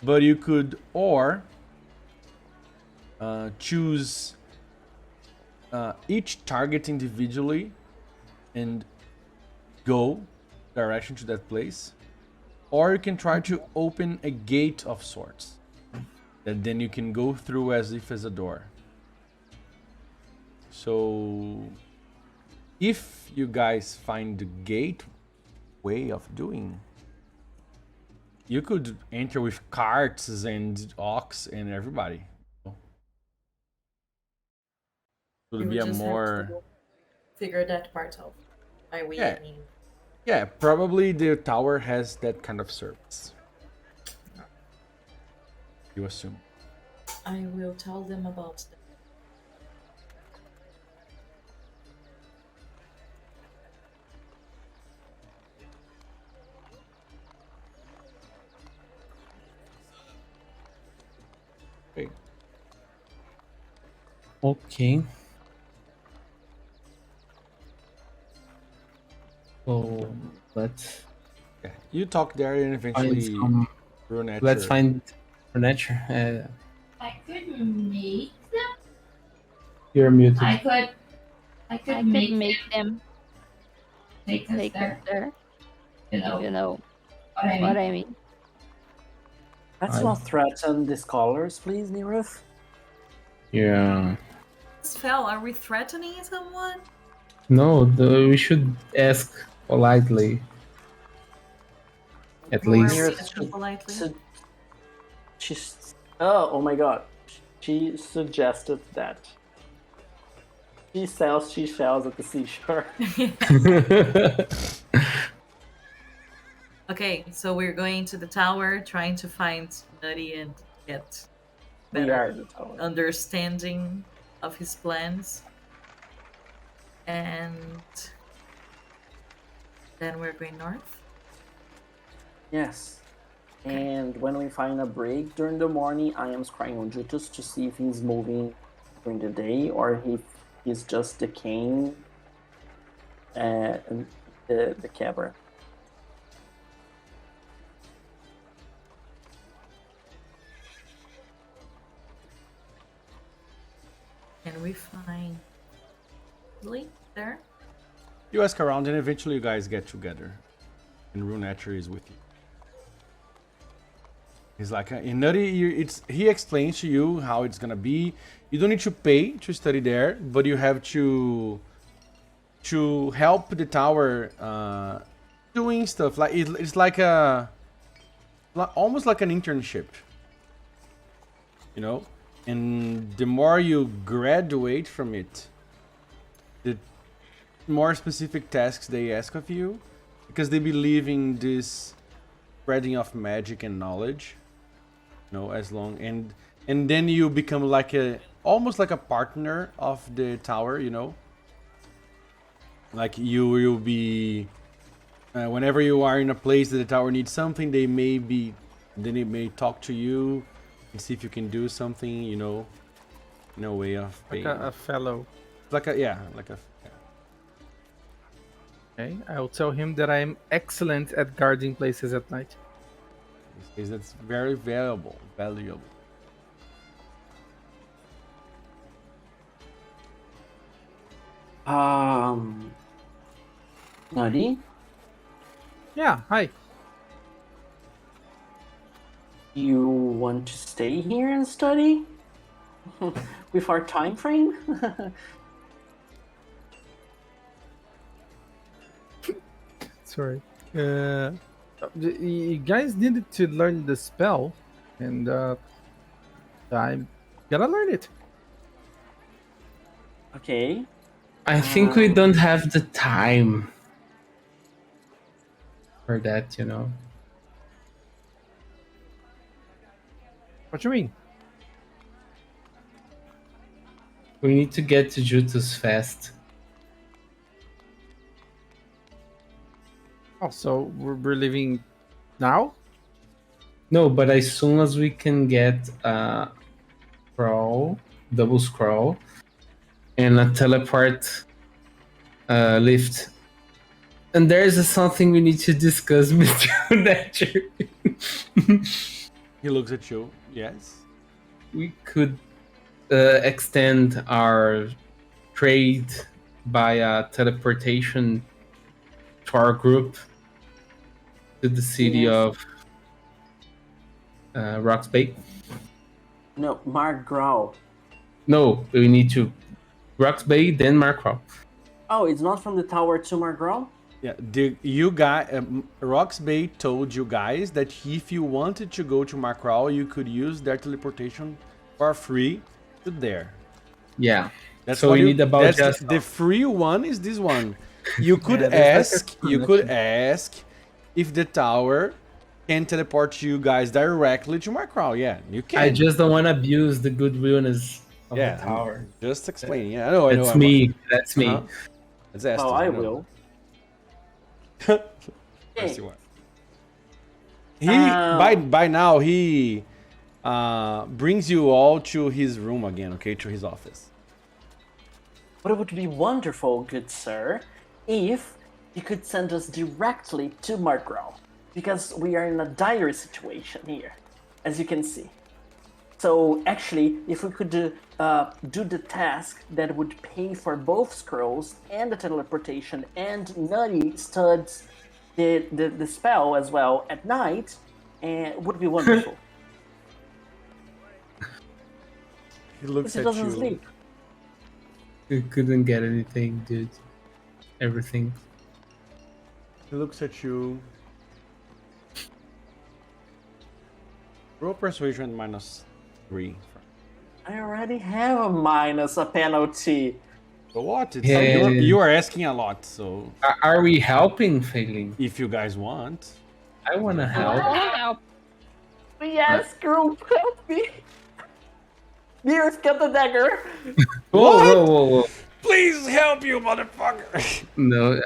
But you could choose each target individually and go direction to that place, or you can try to open a gate of sorts that then you can go through as if as a door. So if you guys find the gate way of doing, you could enter with carts and ox and everybody. It We would would be a just have more to figure that part out. By we, Yeah. I mean. yeah, probably the tower has that kind of service. You assume. I will tell them about that. Okay. Okay. So let's Yeah. You talk there and find eventually some. Runetter. Let's find furniture. I could make them. You're muted. I could I could make make them take us take us there. there, You if you know know what I mean? what I mean. Let's I- not threaten the scholars, please, Nirith. Yeah. Spell, are we threatening someone? No, we should ask politely. At Or are we least. Nirith asking should politely? she's oh my god. She suggested that. She sells seashells at the seashore. Okay, so we're going to the tower, trying to find Nutty and get We are better the tower. understanding of his plans. And then we're going north. Yes. And when we find a break during the morning, I am scrying on Jutus to see if he's moving during the day or if he's just decaying in the cavern. Can we find Lee there? You ask around and eventually you guys get together. And Runetter is with you. He's like, in Nutty, he explains to you how it's gonna be. You don't need to pay to study there, but you have to help the tower doing stuff. Like it's like almost like an internship, you know. And the more you graduate from it, the more specific tasks they ask of you, because they believe in this spreading of magic and knowledge. You know, as long and then you become like almost like a partner of the tower. You know, like you will be whenever you are in a place that the tower needs something, they may talk to you and see if you can do something. You know, in a way of Like paying. a fellow. like a. Yeah. Okay, I'll tell him that I'm excellent at guarding places at night. Is that's very valuable. Nutty, Yeah, hi. you want to stay here and study? With our time frame? Sorry. You guys needed to learn the spell, and I'm gonna learn it. Okay. I think we don't have the time for that, you know. What you mean? We need to get to Jutus fast. Oh, so we're leaving now? No, but as soon as we can get a double scroll, and a teleport lift, And there's something we need to discuss, Mr. Thatcher. He looks at you. Yes. We could extend our trade by teleportation to our group to the city Yes. of Rocks Bay. No, Mark Grau. No, we need to Rocks Bay, then Markrow. Oh, it's not from the tower to Mark Grau? Yeah. You guys, Roxbay told you guys that if you wanted to go to Macron, you could use their teleportation for free to there. Yeah. That's So what we you- need about that's just the free one is this one. You could Yeah, there's ask. like a You could ask if the tower can teleport you guys directly to Macron. Yeah, you can. I just don't want to abuse the goodwillness of yeah. the tower. Just explain. Yeah, I know. That's I'm- me. That's me. Uh-huh. It's Estes, Oh, I know. will. Yes, you are. He by now he brings you all to his room again, okay, to his office. But it would be wonderful, good sir, if you could send us directly to Mark Grau. Because we are in a dire situation here, as you can see. So actually, if we could do the task that would pay for both scrolls and the teleportation and Nutty studs the spell as well at night, and would be wonderful. He looks Because he at doesn't you. sleep. We couldn't get anything, dude. Everything. He looks at you. Roll persuasion -3. I already have a minus, a penalty. So what? It's, Yeah. you are asking a lot, so Are we helping, Failing? if you guys want. I want to help. Help. Yes, group, help me. Nearest, get the dagger. Whoa, whoa, whoa, whoa. Please help you, motherfucker! No,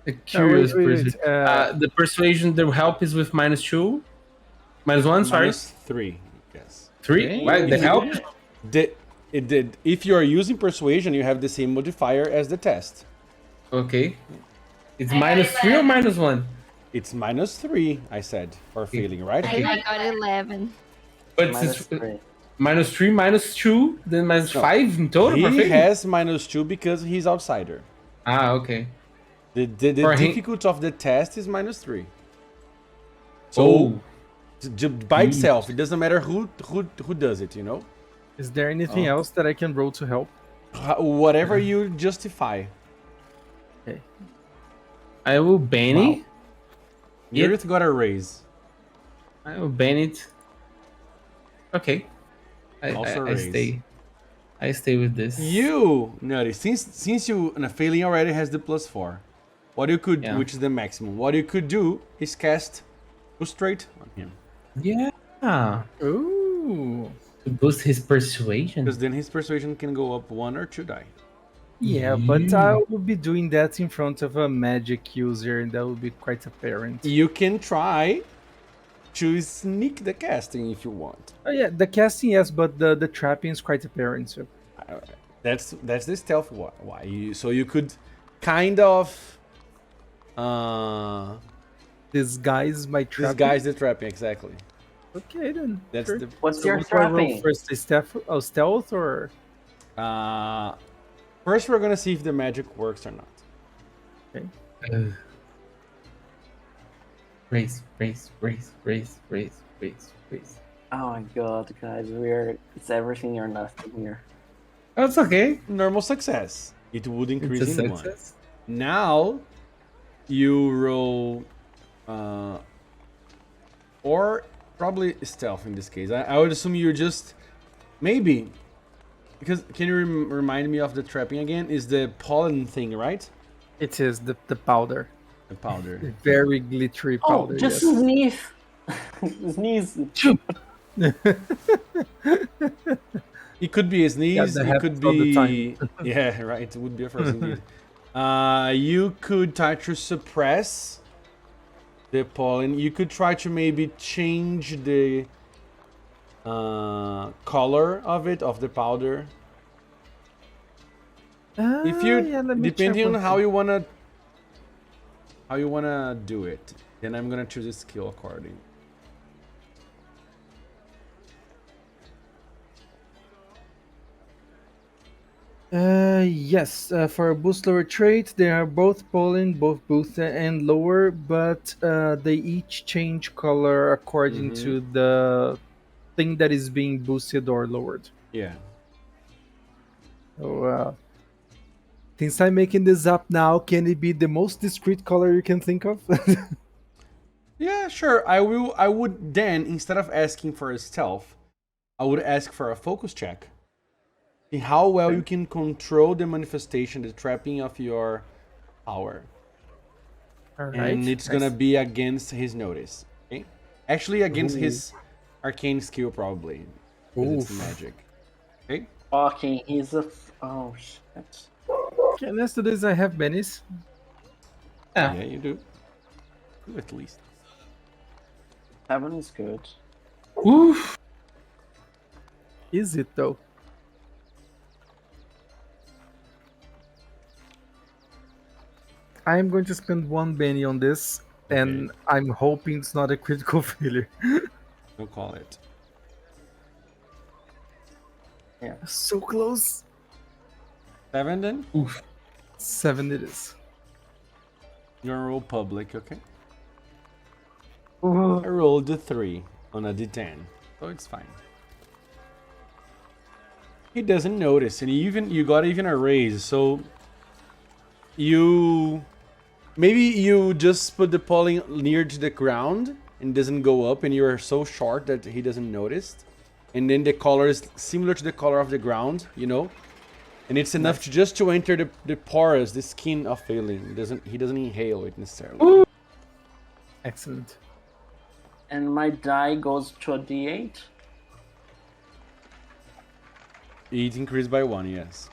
a curious wait, person. uh, The persuasion, the help is with -2, -1. Sorry, -3, yes. 3. Why the help? If you are using persuasion, you have the same modifier as the test. Okay, it's -3 or -1. It's -3, I said, for failing, right? I got 11. But Minus it's three. -3, -2, then -5 in total for He failing? has -2 because he's outsider. Ah, okay. The For him- difficulty of the test is -3. So Oh, by itself, it doesn't matter who does it, you know. Is there anything else that I can roll to help? Whatever you justify. I will ban it. Yurith got a raise. I will ban it. Okay. Also I raise. stay. I stay with this. You, Nutty, since you failing already has the +4, what you could, Yeah. which is the maximum, what you could do is cast Frustrate on him, Yeah. Ooh. To boost his persuasion. because then his persuasion can go up 1 or 2 die. Yeah, but I will be doing that in front of a magic user, and that will be quite apparent. You can try to sneak the casting if you want. Oh yeah, the casting yes, but the trapping is quite apparent. So That's the stealth so you could kind of disguise my trapping. disguise the trapping exactly. Okay then. That's sure. the What's So your what do I roll trapping? first? A stealth or first we're gonna see if the magic works or not. Raise. Oh my god, guys, it's everything or nothing here. That's okay. Normal success. It would increase It's a in 1. success. Now you roll or probably stealth in this case. I would assume you're just maybe because can you remind me of the trapping again? Is the pollen thing, right? it is the powder. The powder. Very glittery Oh, powder. just yes. sneeze. Sneeze. It could be a sneeze. that It could happens all the be yeah, right. It would be a first indeed. You could try to suppress the pollen. You could try to maybe change the color of the powder. If you, Yeah, let me check depending on one how thing. you wanna do it, then I'm gonna choose a skill according. Yes, for a boost lower trait, they are both pollen, both boost and lower, but they each change color according Mm-hmm. to the thing that is being boosted or lowered. Yeah. So, since I'm making this up now, can it be the most discreet color you can think of? Yeah, sure. I will. I would then, instead of asking for a stealth, I would ask for a focus check. See how well you can control the manifestation, the trapping of your power. All And right. it's gonna be against his notice. Okay? Actually against Ooh. his arcane skill probably. Because it's Oof. magic. Okay? Fucking, he's a. Oh shit. Okay, next to this, I have Benny's. Yeah. Yeah, you do. Two at least. 7 is good. Oof. Is it though? I'm going to spend one Benny on this, and I'm hoping it's not a critical failure. Don't call it. So close. 7 then? 7 it is. You're gonna roll public, okay? I rolled a 3 on a d10, so it's fine. He doesn't notice, and you got even a raise, so you maybe you just put the pollen near to the ground and doesn't go up, and you're so short that he doesn't notice, and then the color is similar to the color of the ground, you know, and it's enough to just to enter the porous, the skin of Phelan. He doesn't inhale it necessarily. Excellent. And my die goes to a d8. It increased by 1, yes.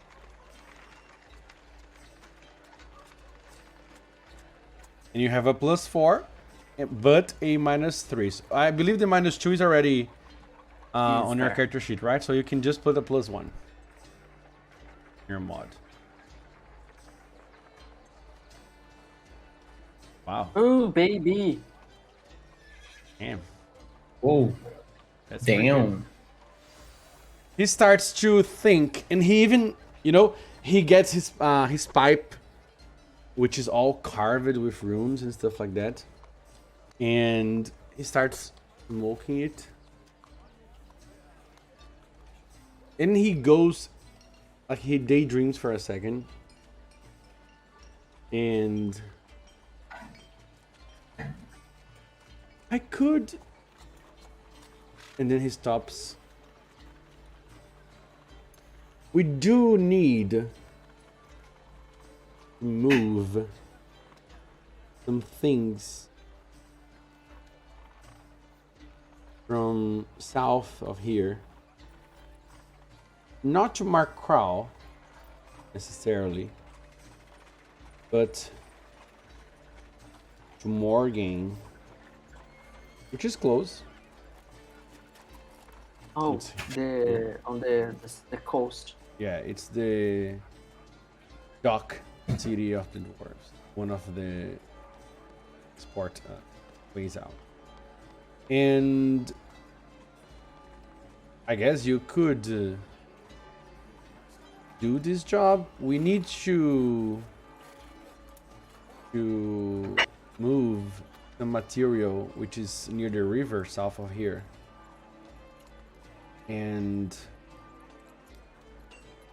And you have a +4, but a -3. So I believe the -2 is already on your there. character sheet, right? So you can just put a +1. Your mod. Wow. Ooh, baby. Damn. Oh, That's pretty good. damn. He starts to think, and he even, you know, he gets his pipe, which is all carved with runes and stuff like that, and he starts smoking it. And he goes, like he daydreams for a second, and I could, and then he stops. We do need to move some things from south of here. Not to Mark Crow necessarily, but to Morgan, which is close. Oh, It's- on the coast. Yeah, it's the dock city of the dwarves, one of the sport ways out. And I guess you could do this job. We need to move the material which is near the river south of here. And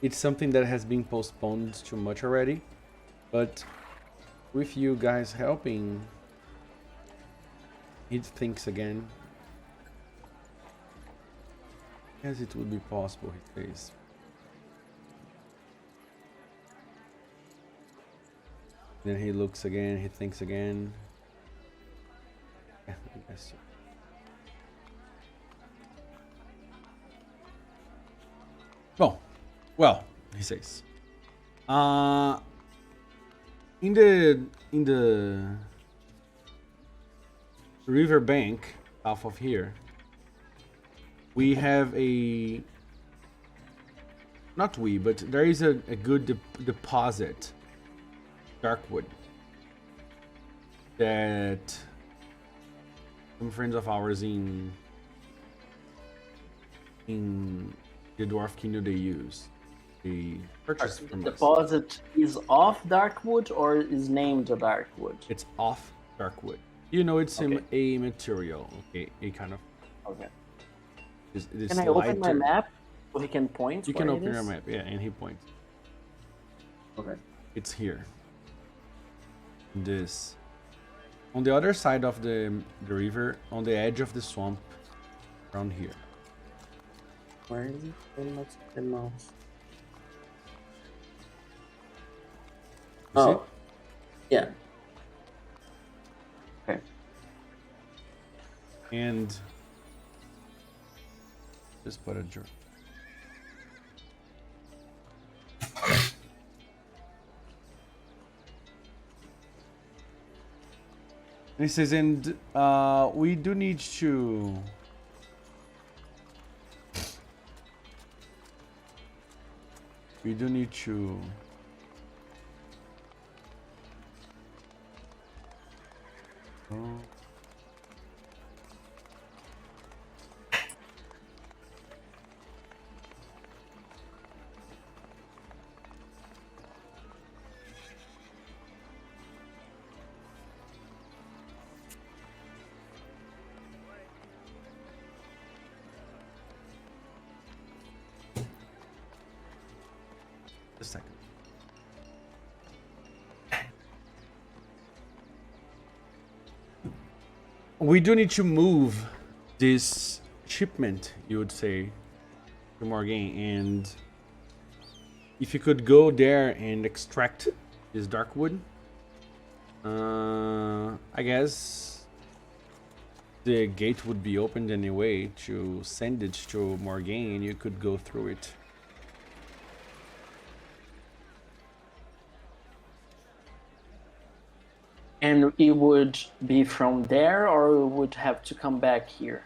it's something that has been postponed too much already, but with you guys helping, he thinks again. Yes, it would be possible, he says. Then he looks again, he thinks again. Yeah, I guess so. Oh, well, he says. In the river bank south of here, we have a not we, but there is a good deposit, Darkwood, that some friends of ours in the Dwarf Kingdom they use. They purchase The from us. deposit is off Darkwood or is named a Darkwood? It's off Darkwood. You know, it's Okay. a material, okay, a kind of. Okay. It is Can I open my lighter. map so he can point? You can where it open your is? map, yeah, and he points. Okay. It's here. This. On the other side of the river, on the edge of the swamp, around here. Where is it? Let's the mouse. You see? Oh. Yeah. Okay. And just put a jar. He says, and we do need to. We do need to. Oh. A second. We do need to move this shipment, you would say, to Morgaine, and if you could go there and extract this dark wood, I guess the gate would be opened anyway to send it to Morgaine, and you could go through it. And it would be from there, or it would have to come back here?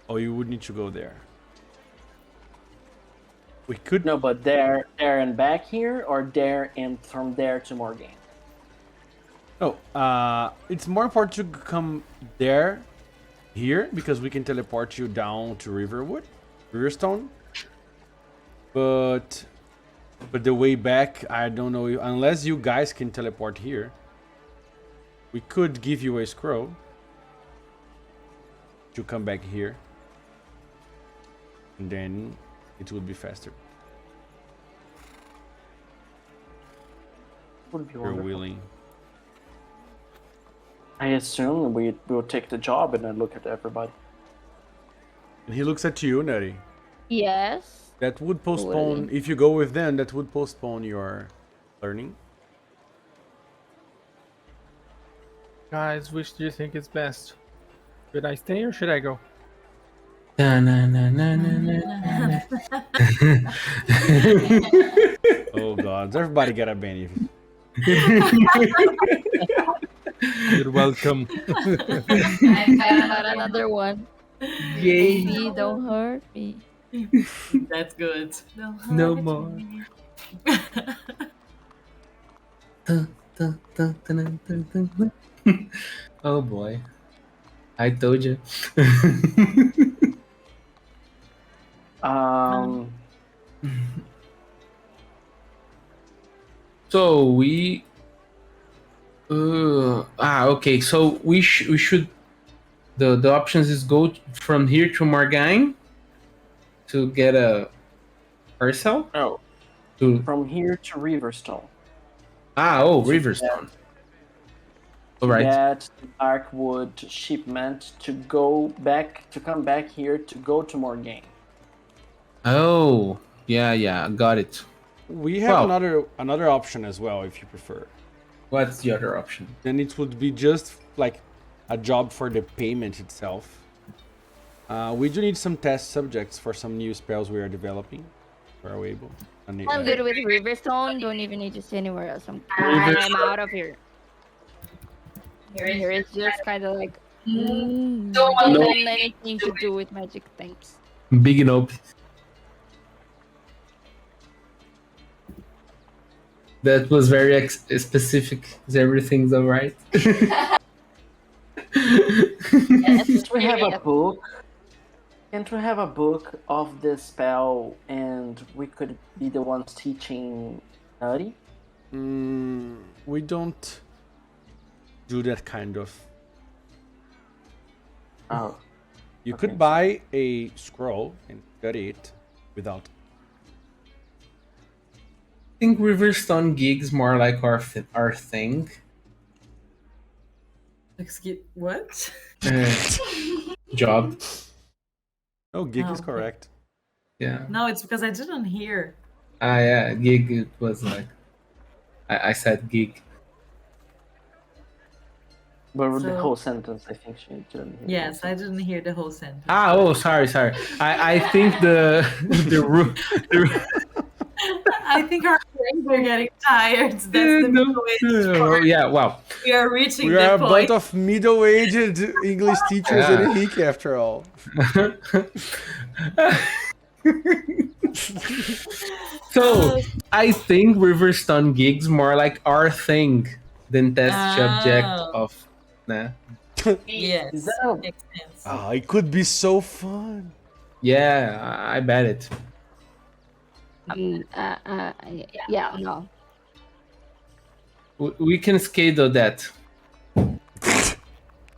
Oh, you would need to go there. We could. No, but there and back here, or there and from there to Morgaine? No, it's more important to come there, here, because we can teleport you down to Riverstone. But the way back, I don't know, unless you guys can teleport here. We could give you a scroll to come back here, and then it would be faster. Would be If you're wonderful. willing. I assume we will take the job and then look at everybody. And he looks at you, Nutty. Yes. That would postpone, if you go with them, that would postpone your learning. Guys, which do you think is best? Should I stay or should I go? Na, na, na, na, na, na, na. Oh god, everybody got a benefit. You're welcome. Got another one. Yay. Baby, don't hurt me. That's good. No more. Dun, dun, dun, dun, dun, dun, dun. Oh boy. I told you. So we okay, so we should the options is go from here to Morgaine to get a parcel No, to from here to Riverstone. Riverstone. All right. Get the Darkwood shipment to come back here to go to Morgaine. Oh, yeah, got it. We have Well- another option as well, if you prefer. What's the other option? Then it would be just like a job for the payment itself. We do need some test subjects for some new spells we are developing. Are we able? I'm good with Riverstone. Don't even need to stay anywhere else. I'm out of here. Here it's just kind of like don't want anything to do with magic things. Big nope. That was very specific. Is everything's alright? Can't we have a book? Can't we have a book of the spell and we could be the ones teaching Nutty? We don't do that kind of. Oh, You Okay. could buy a scroll and study it without. I think Riverstone gigs more like our thing. Excuse what? Job. No, gig Oh, is okay. correct. Yeah. No, it's because I didn't hear. Yeah, gig it was like I said gig. but with the So- whole sentence, I think she didn't hear. Yes, I didn't hear the whole sentence. Sorry. I think the I think our brains are getting tired. That's the middle-aged part. yeah, wow. We are reaching We the are a bunch point. of middle-aged English teachers Yeah. in Henrique, after all. So I think Riverstone gigs more like our thing than test subject Oh. of nah. Yes, Is that a- makes sense. Ah, it could be so fun. Yeah, I bet it. Yeah, no. We can schedule that.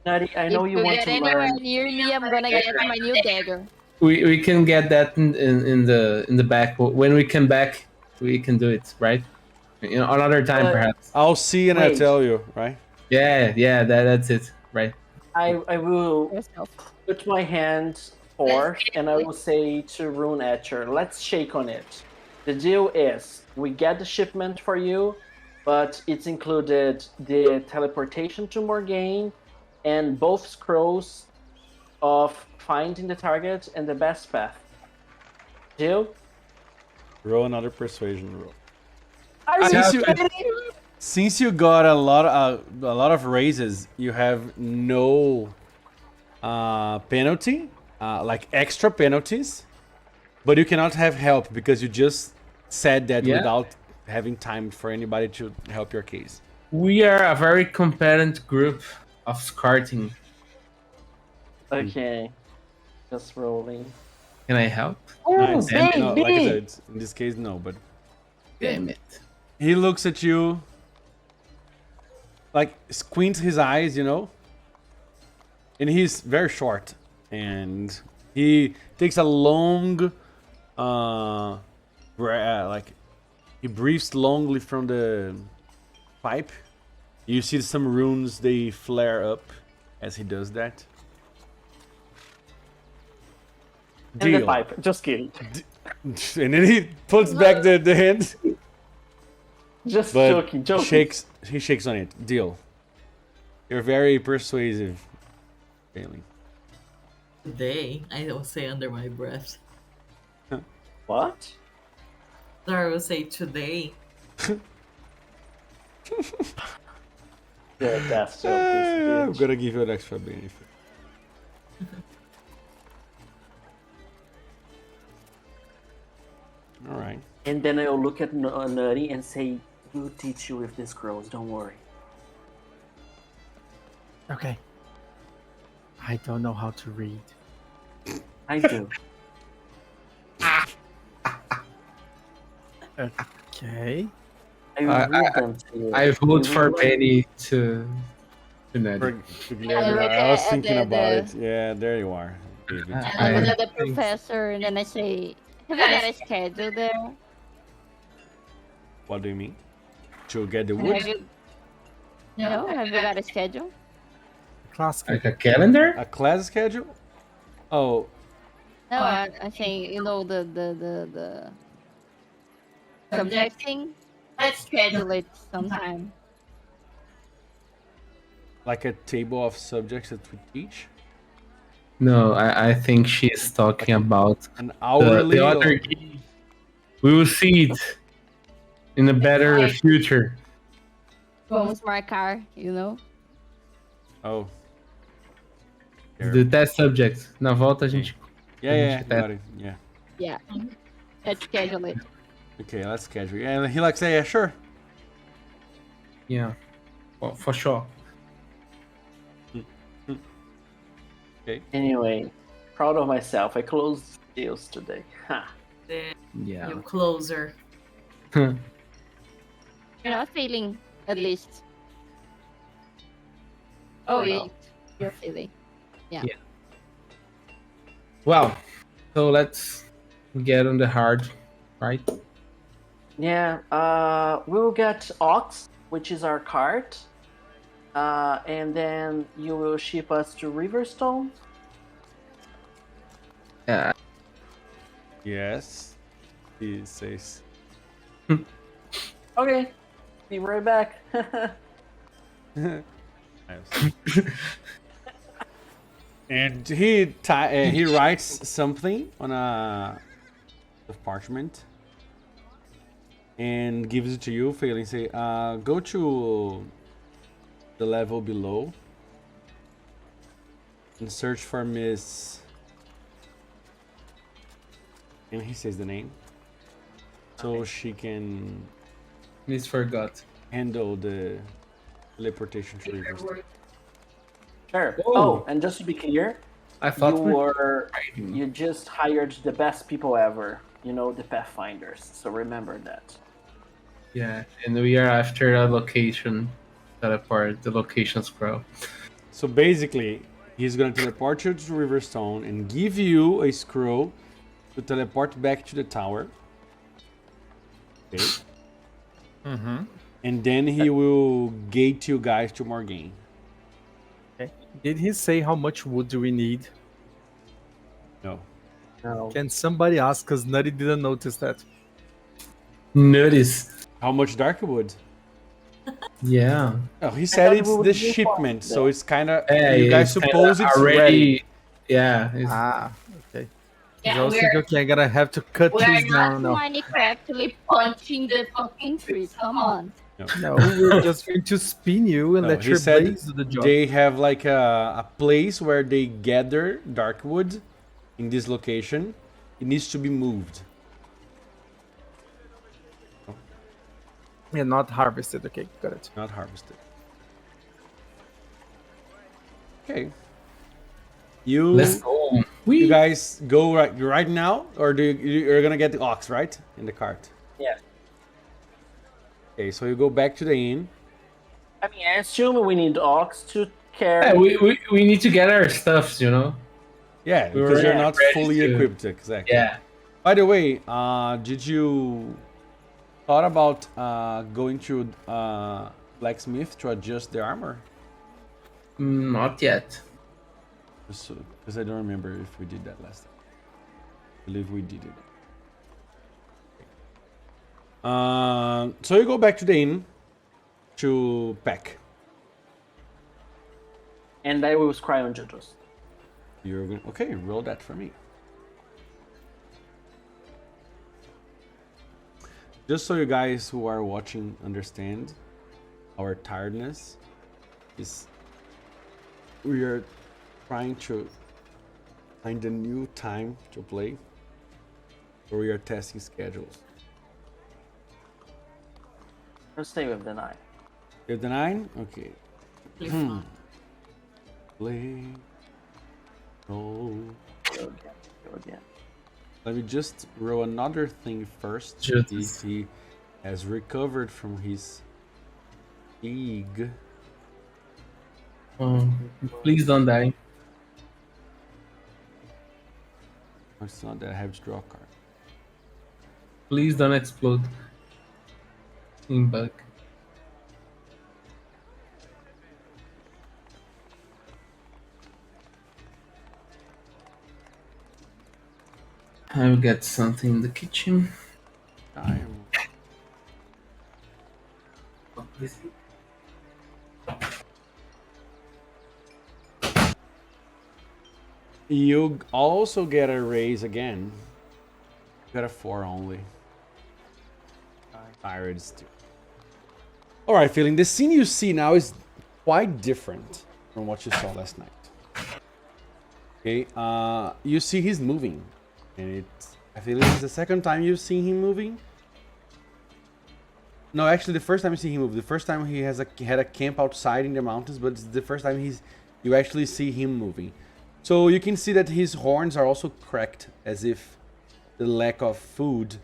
Nutty, I know If you want get to anywhere learn. near me, I'm gonna get my new dagger. We can get that in the back when we come back. We can do it, right? Another time But- perhaps. I'll see and I Wait. tell you, right? Yeah, that's it, right? I will Yourself. put my hand forth and I will say to Rune Etcher, let's shake on it. The deal is we get the shipment for you, but it's included the teleportation to Morgaine and both scrolls of finding the target and the best path. Deal? Roll another persuasion roll. Are Since you you- kidding? Since you got a lot of raises, you have no penalty, like extra penalties, but you cannot have help because you just said that Yeah. without having time for anybody to help your case. We are a very competent group of scarting. Okay. Just rolling. Can I help? Nice. baby! No, like I said, in this case, no, but Damn it. he looks at you, like squints his eyes, and he's very short, and he takes a long, like he breathes longly from the pipe. You see some runes; they flare up as he does that. In the Deal. pipe. Just kidding. And then he puts back the hand. Just But joking. he shakes on it. Deal. You're very persuasive, Bailey. Today, I will say under my breath. What? Zara will say today. Yeah, that's so I'm bitch. gonna give you an extra benefit. All right. And then I'll look at Nutty and say, we'll teach you with this grows, don't worry. Okay. I don't know how to read. I do. Okay. I will I- read them to you. I vote for Remember? Penny to Ned. For Guillermo, I was thinking about it. Yeah, there you are, David. I I- look at the professor and then I say, have you got a schedule there? What do you mean? To get the wood? Have you, no, have you got a schedule? Class. Like a calendar? A class schedule? Oh, No, I think the subject thing. Let's schedule it sometime. like a table of subjects that we teach? No, I think she's talking about An the hourly? other or- game. We will see it in a better Like- future. Vamos marcar, you know? Oh. The test subject. Na volta a gente. Yeah, gente got it. Yeah. Yeah. Let's schedule it. Okay, let's schedule. And he like say, yeah, sure. Yeah, for sure. Anyway, proud of myself. I closed deals today. Ha. Then Yeah. you closer. You're not feeling, at least. Oh, no. you're feeling. Well, so let's get on the hard, right? Yeah, we'll get Ox, which is our cart. And then you will ship us to Riverstone. Yeah. Yes. He says. Okay, be right back. Nice. And he writes something on a parchment and gives it to you, failing say, go to the level below and search for Miss, and he says the name, so she can Miss Forgot. handle the teleportation to Riverstone. Sure. Whoa. Oh, and just to be clear, I thought you just hired the best people ever. You know, the Pathfinders. So remember that. Yeah, and we are after a location teleport, the location scroll. So basically, he's gonna teleport you to Riverstone and give you a scroll to teleport back to the tower. Okay. Mm-hmm. And then he will gate you guys to Morgaine. Did he say how much wood do we need? No. No. Can somebody ask? Because Nutty didn't notice that. Notice. How much Darkwood? Yeah. Oh, he said thought it's we would the do shipment, fast, so though. it's kind of. Yeah, You guys it's kinda suppose it's ready. Yeah. It's, Ah, okay. Yeah, I was we're, thinking, okay, I gotta have to cut we're trees not down now. Minecraft actually punching the fucking trees. Come on. No, we're just going to spin you and No, let he your said blaze do the job. they have like a place where they gather Darkwood in this location. It needs to be moved. Yeah, not harvested. Okay, got it. Not harvested. Okay. let's go. You guys go right now, or you're gonna get the ox right in the cart? Yeah. Okay, so you go back to the inn. I mean, I assume we need Ox to carry. Yeah, we need to get our stuffs, you know? Yeah, We because were you're not ready fully to- equipped exactly. Yeah. By the way, did you thought about going to blacksmith to adjust the armor? Not yet. Because I don't remember if we did that last time. I believe we did it. So you go back to the inn to pack. And I will scry on JoJo's. You're going okay, roll that for me. Just so you guys who are watching understand, our tiredness is we are trying to find a new time to play, or we are testing schedules. I'll stay with the 9. You have the 9? Okay. Really fun. Play. Roll. Go again. Let me just roll another thing first. Just- If he has recovered from his fatigue. Please don't die. No, it's not that I have to draw a card. Please don't explode. In bug. I will get something in the kitchen. I am. You also get a raise again. You got a 4 only. Tired still. Alright, feeling the scene you see now is quite different from what you saw last night. Okay, you see he's moving. And I feel it's the second time you've seen him moving. No, actually, the first time you see him move, the first time he had a camp outside in the mountains, but it's the first time you actually see him moving. So you can see that his horns are also cracked, as if the lack of food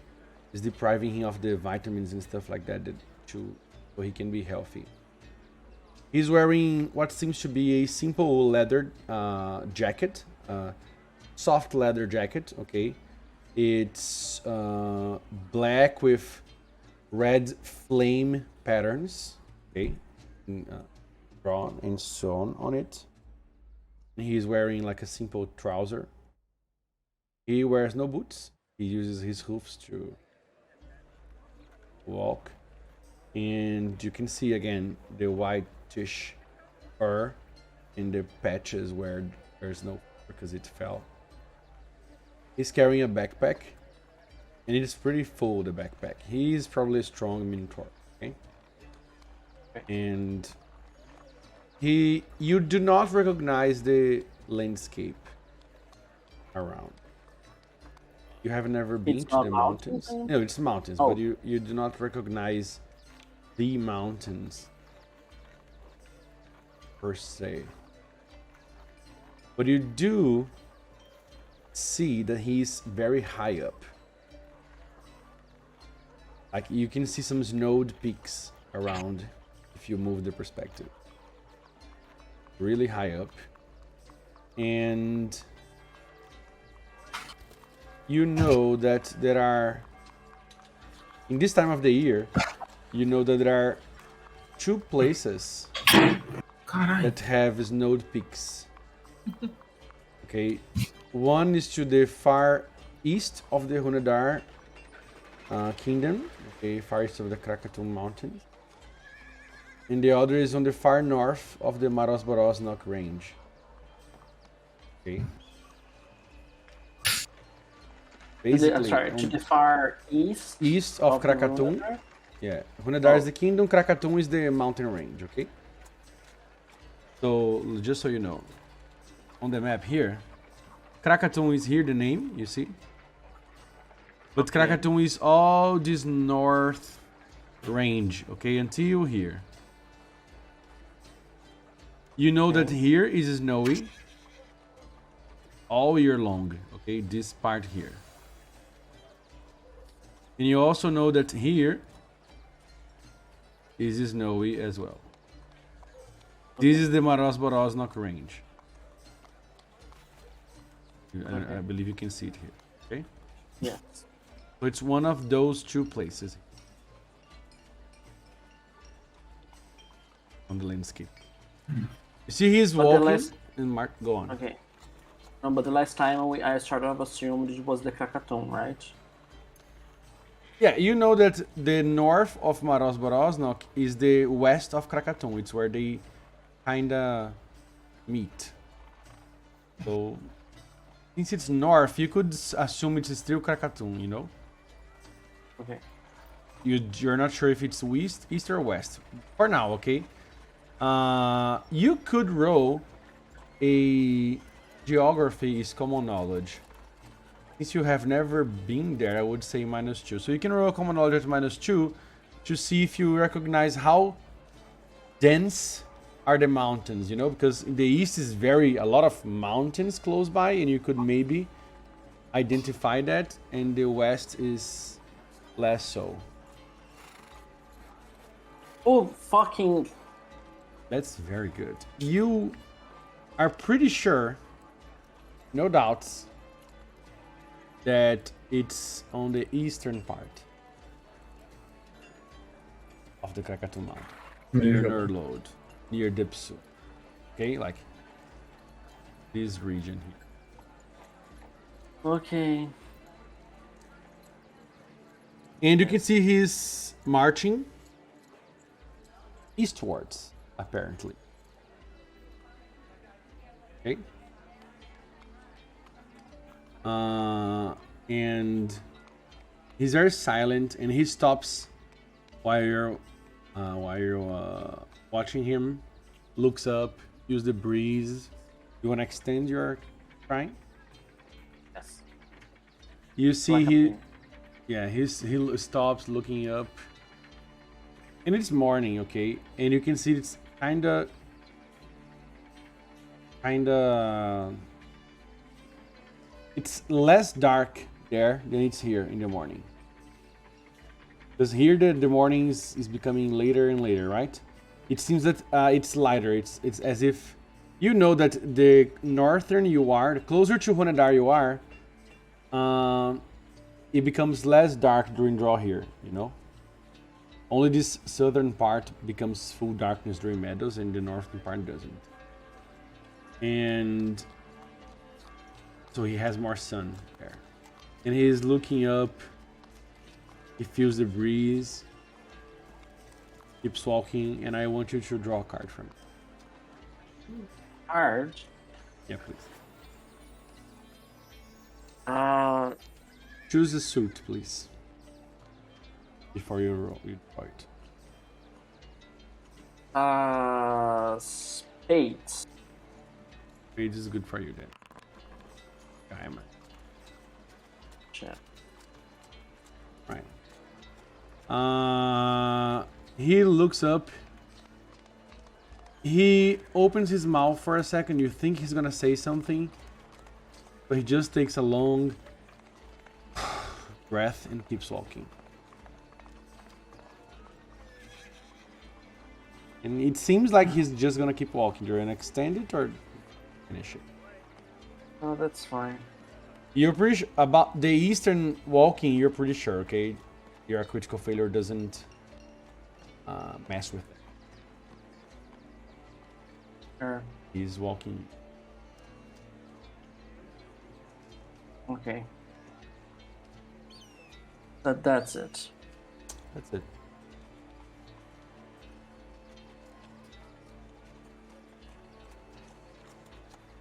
is depriving him of the vitamins and stuff like that, so he can be healthy. He's wearing what seems to be a simple leather jacket, soft leather jacket. Okay, it's black with red flame patterns, okay, drawn and sewn on it. He's wearing like a simple trouser. He wears no boots. He uses his hoofs to walk. And you can see again the whitish fur in the patches where there's no fur because it fell. He's carrying a backpack. And it is pretty full, the backpack. He's probably a strong minotaur, okay? And you do not recognize the landscape around. You have never been It's to not the mountains? mountains? No, it's mountains, Oh. but you do not recognize the mountains per se. But you do see that he's very high up. Like you can see some snowed peaks around if you move the perspective. Really high up. And you know that there are, in this time of the year, you know that there are 2 places that have snowed peaks. Okay, one is to the far east of the Hunadar kingdom, okay, far east of the Krakatoum mountains, and the other is on the far north of the Maros Borosnok range. Okay. I'm sorry, to the far east of the Krakatoum. Hunadar? Yeah, Hunadar is the kingdom, Krakatoum is the mountain range, okay? So, just so you know, on the map here, Krakatoum is here, the name, you see? But Okay. Krakatoum is all this north range, okay, until here. You know that here is snowy all year long, okay, this part here. And you also know that here is snowy as well. This is the Maros Borosnok range. I believe you can see it here, okay? Yes. So it's one of those 2 places on the landscape. You see he's But the walking, last- and Mark, go on. Okay. No, but the last time I started of assumed it was the Krakatoum, right? Yeah, you know that the north of Maros Borosnok is the west of Krakatoum. It's where they kinda meet. So, since it's north, you could assume it's still Krakatoum, you know? Okay. You're not sure if it's east or west. For now, okay? You could roll a geography is common knowledge. Since you have never been there, I would say -2. So you can roll a common knowledge at -2 to see if you recognize how dense are the mountains, you know? Because in the east is a lot of mountains close by, and you could maybe identify that, and the west is less so. Oh, fucking... That's very good. You are pretty sure, no doubts, that it's on the eastern part of the Krakatoum Mountain, near Nurlode, near Dipsu. Okay, like this region here. Okay. And you can see he's marching eastwards, apparently. Okay. And he's very silent, and he stops while you're watching him. Looks up, use the breeze. You want to extend your trying? Yes. You see Like a he, pin. yeah, he stops looking up, And it's morning, okay? And you can see it's kinda it's less dark there than it's here in the morning. Because here the morning is becoming later and later, right? It seems that it's lighter. It's as if you know that the northern you are, the closer to Honedar you are, it becomes less dark during draw here, you know? Only this southern part becomes full darkness during meadows and the northern part doesn't. And so he has more sun there. And he's looking up. He feels the breeze. Keeps walking, and I want you to draw a card from it. Card. Yeah, please. Choose a suit, please. Before you roll, you draw it. Spades. Spades is good for you then. Diamond. Check. Right. He looks up. He opens his mouth for a second. You think he's gonna say something, but he just takes a long breath and keeps walking. And it seems like he's just gonna keep walking. Do you wanna extend it or finish it? Oh, that's fine. You're pretty sure about the eastern walking. You're pretty sure, okay? Your critical failure doesn't mess with it. Sure. He's walking. Okay. That's it. That's it.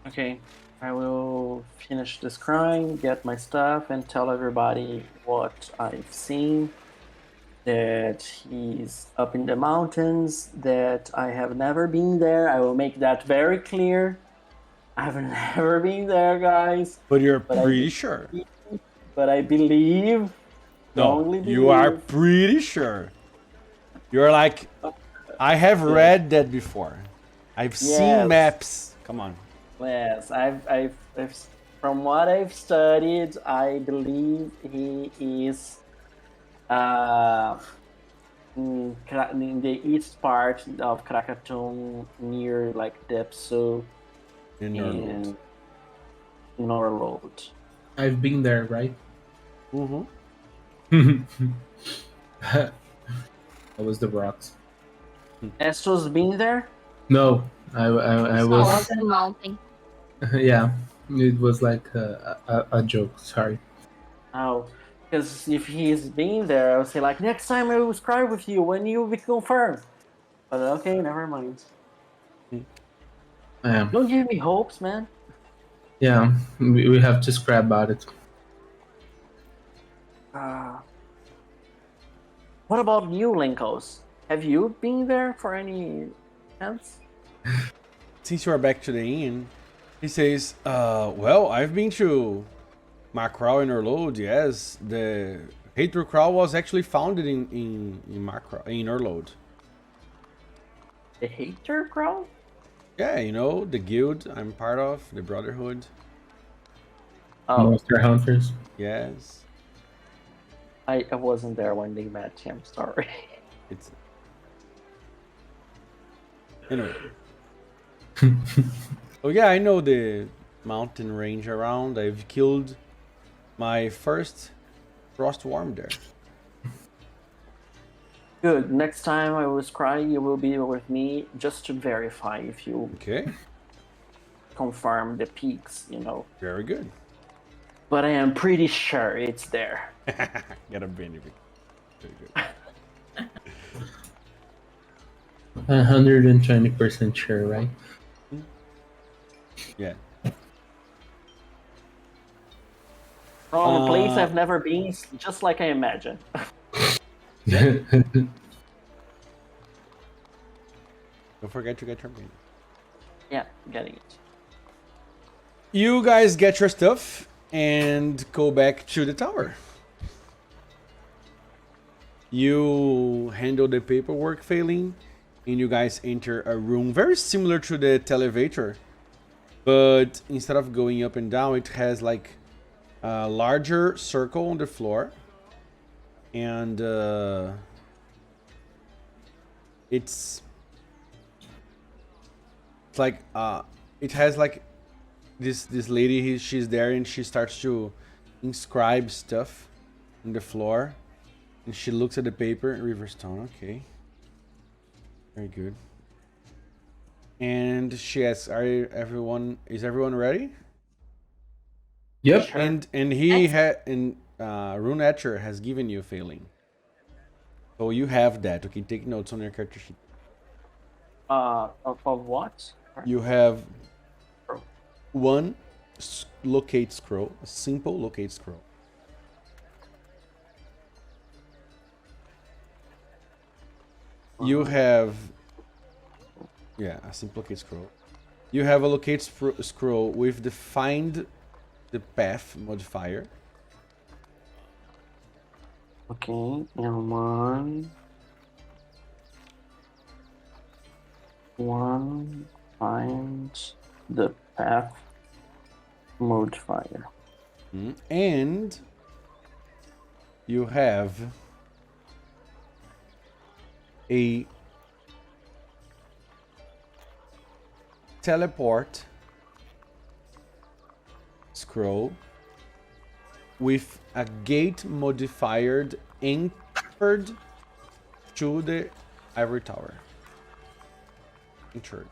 Okay. I will finish this crime, get my stuff, and tell everybody what I've seen. That he's up in the mountains, that I have never been there. I will make that very clear. I've never been there, guys. But you're But pretty sure. But I believe. No, strongly you are believe- pretty sure. You're like, I have read that before. I've seen Yes. maps. Come on. Yes, I've from what I've studied, I believe he is in the east part of Krakatoa, near like Depso In and Norlold. Norlold. I've been there, right? Mm-hmm. That was the rocks. Estos been there? No, I Oh, was. the mountain. Yeah, it was like a joke. Sorry. Oh, because if he's been there, I would say like next time I will scribe with you when you be confirmed. But okay, never mind. Don't give me hopes, man. Yeah, we have to scrap about it. What about you, Linkos? Have you been there for any chance? Since you are back to the inn, he says, well, I've been to Macrao and Norlold, yes. The Hater Crow was actually founded in Macrao, in Norlold. The Hater Crow? Yeah, you know, the guild I'm part of, the Brotherhood. Oh, Monster Hunters. Yes. I wasn't there when they met him, sorry. It's... Anyway. Oh yeah, I know the mountain range around. I've killed my first frost worm there. Good, next time I will scry, you will be with me just to verify if you Okay, confirm the peaks, you know. very good. But I am pretty sure it's there. Got a benefit. Very good. 120% sure, right? Yeah. From a place I've never been, just like I imagine. Don't forget to get your benefit. Yeah, getting it. You guys get your stuff and go back to the tower. You handle the paperwork failing, and you guys enter a room very similar to the televator, but instead of going up and down, it has like a larger circle on the floor, and it's like it has like this lady. She's there and she starts to inscribe stuff on the floor, and she looks at the paper. Riverstone, okay, very good. And she asks, is everyone ready?" Yep. And he had and Rune Etcher has given you a failing, so you have that. Okay, take notes on your character sheet. Of what? You have one locate scroll, a simple locate scroll. You have, yeah, a simple locate scroll. You have a locate scroll with the find the path modifier. Okay, and one find the path modifier. And you have a teleport scroll with a gate modifier anchored to the ivory tower. Entered.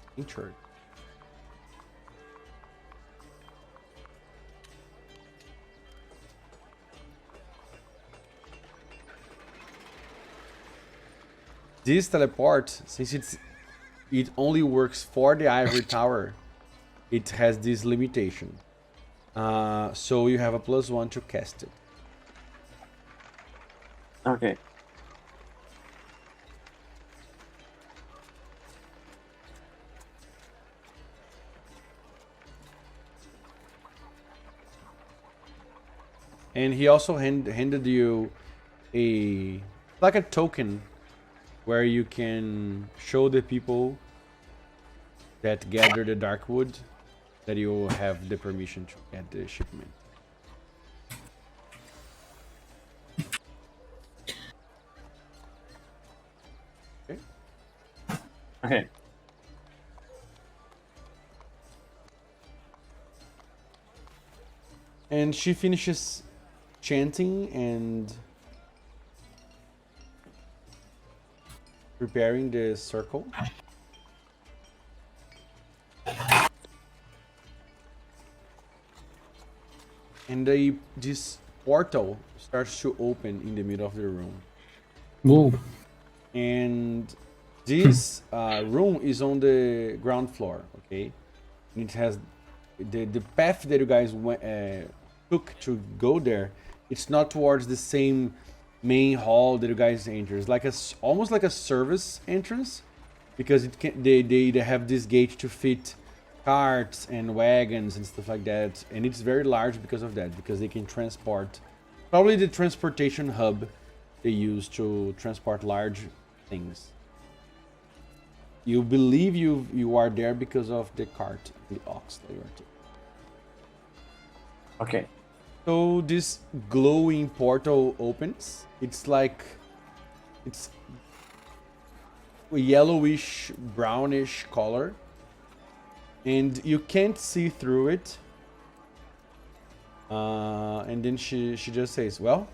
This teleport, since it only works for the ivory tower, it has this limitation. So you have a +1 to cast it. Okay. And he also handed you like a token where you can show the people that gather the dark wood that you have the permission to get the shipment. Okay. Okay. And she finishes chanting and preparing the circle. And this portal starts to open in the middle of the room. Whoa. And this room is on the ground floor, okay? And it has the path that you guys took to go there. It's not towards the same main hall that you guys enter. It's like almost like a service entrance, because they have this gate to fit carts and wagons and stuff like that, and it's very large because of that, because they can transport, probably the transportation hub they use to transport large things. You believe you are there because of the cart, the ox that you are taking. Okay. So this glowing portal opens. It's a yellowish, brownish color, and you can't see through it. And then she just says, "Well,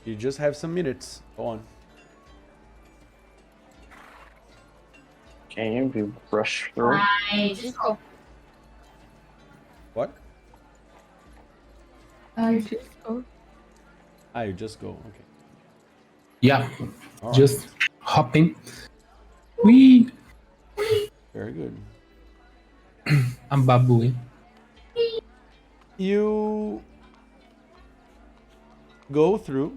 you just have some minutes. Go on." Okay, we brush through. Right. What? You just go. You just go. Okay. Yeah. All right. Just hopping. We. Very good. I'm babooing. You go through,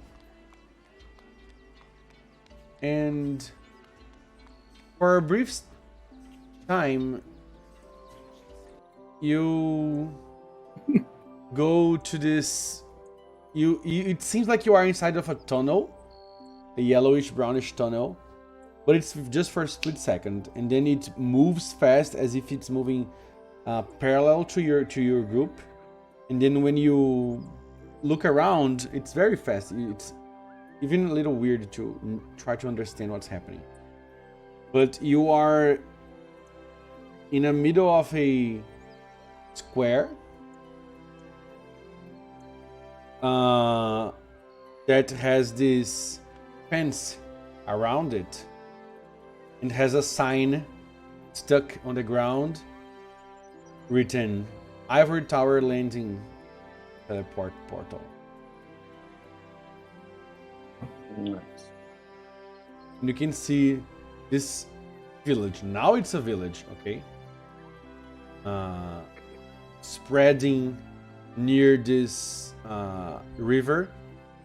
and for a brief time, you go to this. It seems like you are inside of a tunnel, a yellowish brownish tunnel, but it's just for a split second, and then it moves fast as if it's moving parallel to your group, and then when you look around, it's very fast. It's even a little weird to try to understand what's happening. But you are in the middle of a square that has this fence around it and has a sign stuck on the ground written Ivory Tower Landing Teleport Portal. Nice. And you can see this village. Now it's a village, okay? Spreading near this river.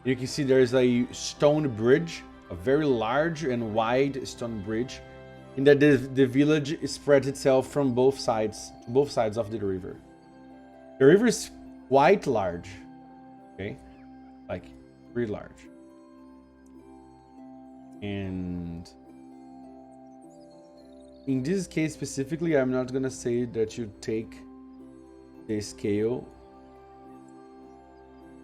You can see there's a stone bridge, a very large and wide stone bridge, and that the village spreads itself from both sides of the river. The river is quite large, okay? Like, pretty large. And in this case specifically, I'm not gonna say that you take the scale,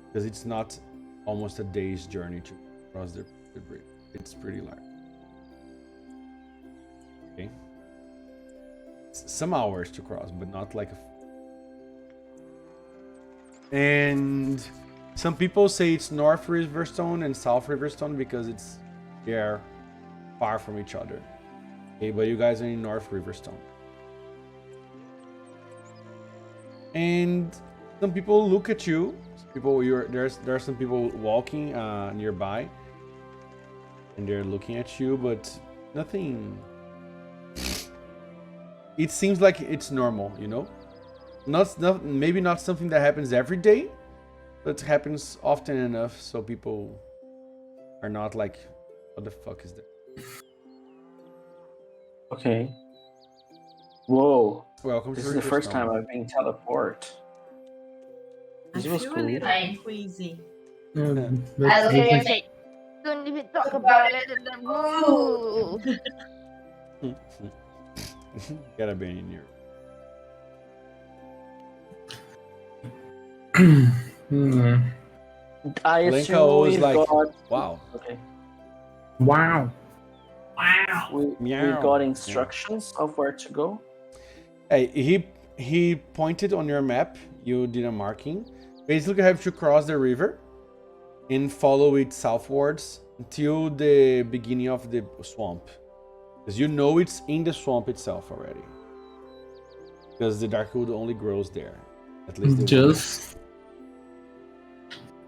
because it's not almost a day's journey to cross the bridge. It's pretty large. Okay. Some hours to cross, but not like And some people say it's North Riverstone and South Riverstone because they're far from each other. Okay, but you guys are in North Riverstone. And some people look at you. There are some people walking nearby, and they're looking at you, but nothing. It seems like it's normal, you know. Maybe not something that happens every day, but happens often enough so people are not like, what the fuck is that? Okay. Whoa. Welcome This to is the first time Riverstone. I've been teleported. I This was feel a cool. little Right. queasy. That's Okay. like, Don't even talk about it. Ooh. Gotta be in here. I Lenka assume always we've like, got... wow. Okay. wow. Wow. We Meow. got instructions of where to go. Hey, he pointed on your map. You did a marking. Basically, you have to cross the river and follow it southwards until the beginning of the swamp, because you know it's in the swamp itself already. Because the Darkwood only grows there, at least. The Just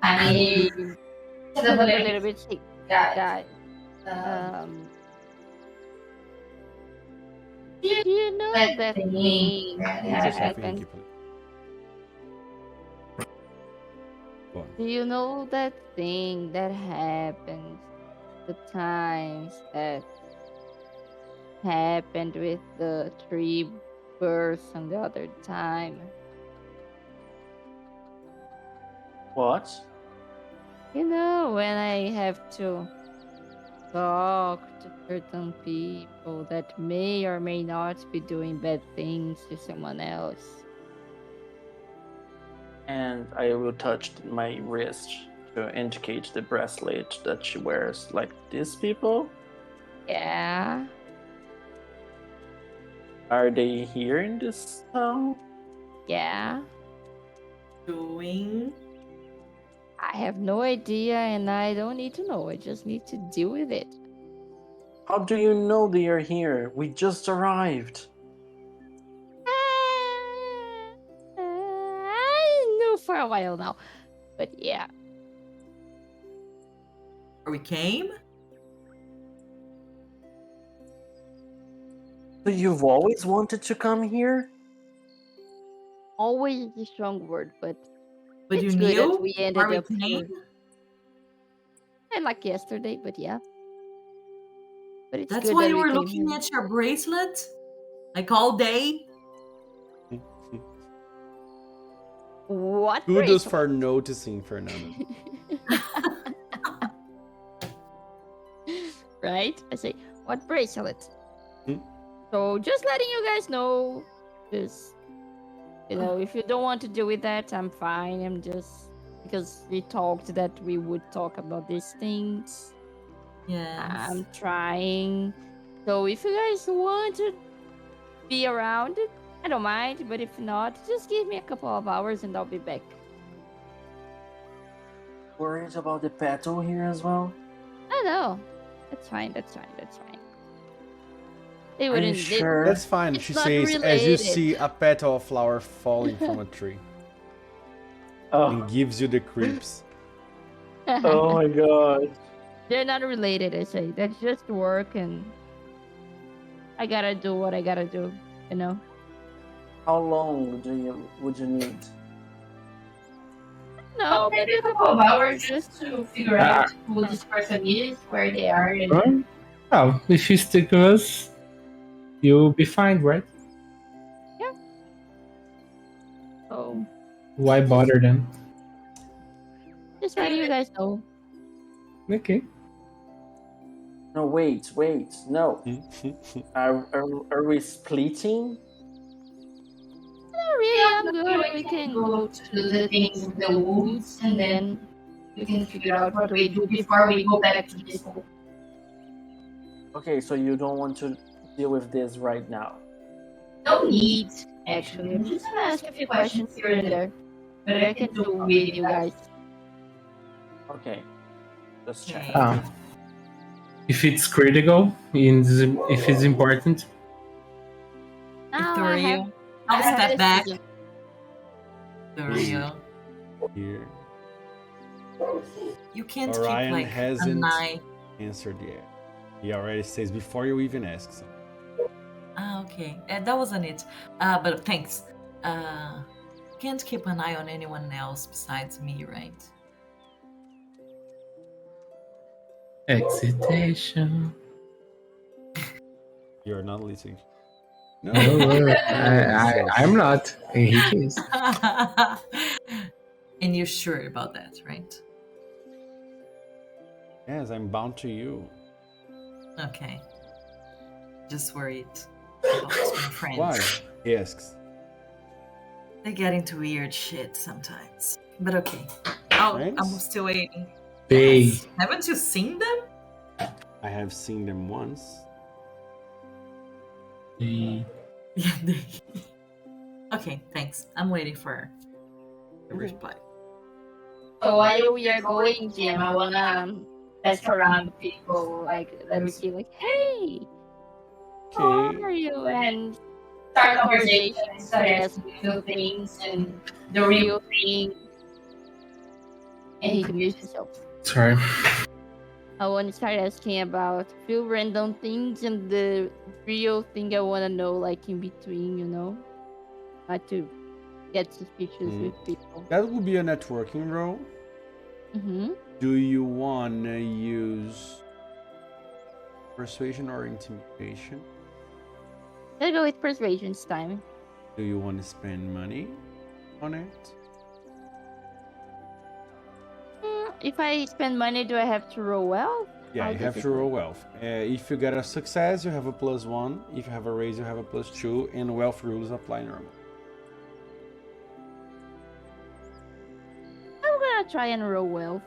I mean, I'm a little bit sick, guys. guys. Do you know that thing that that Just happened. something happened? you keep- Go on. Do you know that thing that happened? The times that happened with the 3 births on the other time. What? You know, when I have to talk to certain people that may or may not be doing bad things to someone else. And I will touch my wrist to indicate the bracelet that she wears. Like these people? Yeah. Are they here in this town? Yeah. Doing. I have no idea and I don't need to know. I just need to deal with it. How do you know they are here? We just arrived. I knew for a while now. But yeah. Or we came? So you've always wanted to come here? Always a strong word, but But it's you good knew that we ended where we up came? and like yesterday, but yeah. But it's That's good why that you we were came looking here. at your bracelet? Like all day? What? Kudos bracelet? for noticing, Fernando. right? I say, what bracelet? Hmm? So just letting you guys know, just if you don't want to deal with that, I'm fine. I'm just because we talked that we would talk about these things. Yes. I'm trying. So if you guys want to be around, I don't mind. But if not, just give me a couple of hours and I'll be back. Worried about the petal here as well? I know. That's fine. That's fine. That's fine. They Are you wouldn't. sure? That's fine. It's She not says as you related. see a petal of flower falling from a tree Oh, and gives you the creeps. oh my god. They're not related. I say that's just work, and I gotta do what I gotta do. You know. How long would you need? No, maybe a couple of hours just to figure out who this person is, where they are, and Well, well, if you stick with us, you'll be fine, right? so Why bother them? just letting you guys know. Okay. No, wait. No. Are we splitting? Not really. I'm good. We can go to the things in the woods, and then we can figure out what we do before we go back to this hole. Okay, so you don't want to deal with this right now. No need, actually. I'm just gonna ask a few questions here and there, but I can do with you guys. Okay. Let's check. Okay. If it's critical, if it's important, Now I Victoria, have- I'll I have step this back. vision. Victoria, Here. you can't Orion keep like a hasn't knife. answered yet. He already says before you even ask. So. Ah, okay. That wasn't it. But thanks. Can't keep an eye on anyone else besides me, right? excitation. You're not listening. No. I'm not. He is. And you're sure about that, right? Yes, I'm bound to you. Okay. Just worried about my friends. Why? He asks. They get into weird shit sometimes. But okay. I'm Friends? still waiting. They. Yes. Haven't you seen them? I have seen them once. they- Yeah, okay, thanks. I'm waiting for a reply. So while we are going, Jim, I wanna ask around people, like, let me see, like, hey, how Okay. are you? And start conversation and start asking few things and the real thing. And introduce yourself. Sorry. I want to start asking about few random things and the real thing I want to know, like in between, not to get suspicious with people. That would be a networking role. Mm-hmm. Do you want to use persuasion or intimidation? Let's go with persuasion this time. Do you want to spend money on it? If I spend money, do I have to roll well? Yeah, How you does have it to work? roll wealth. If you get a success, you have a +1. If you have a raise, you have a +2. And wealth rules apply normally. I'm gonna try and roll well.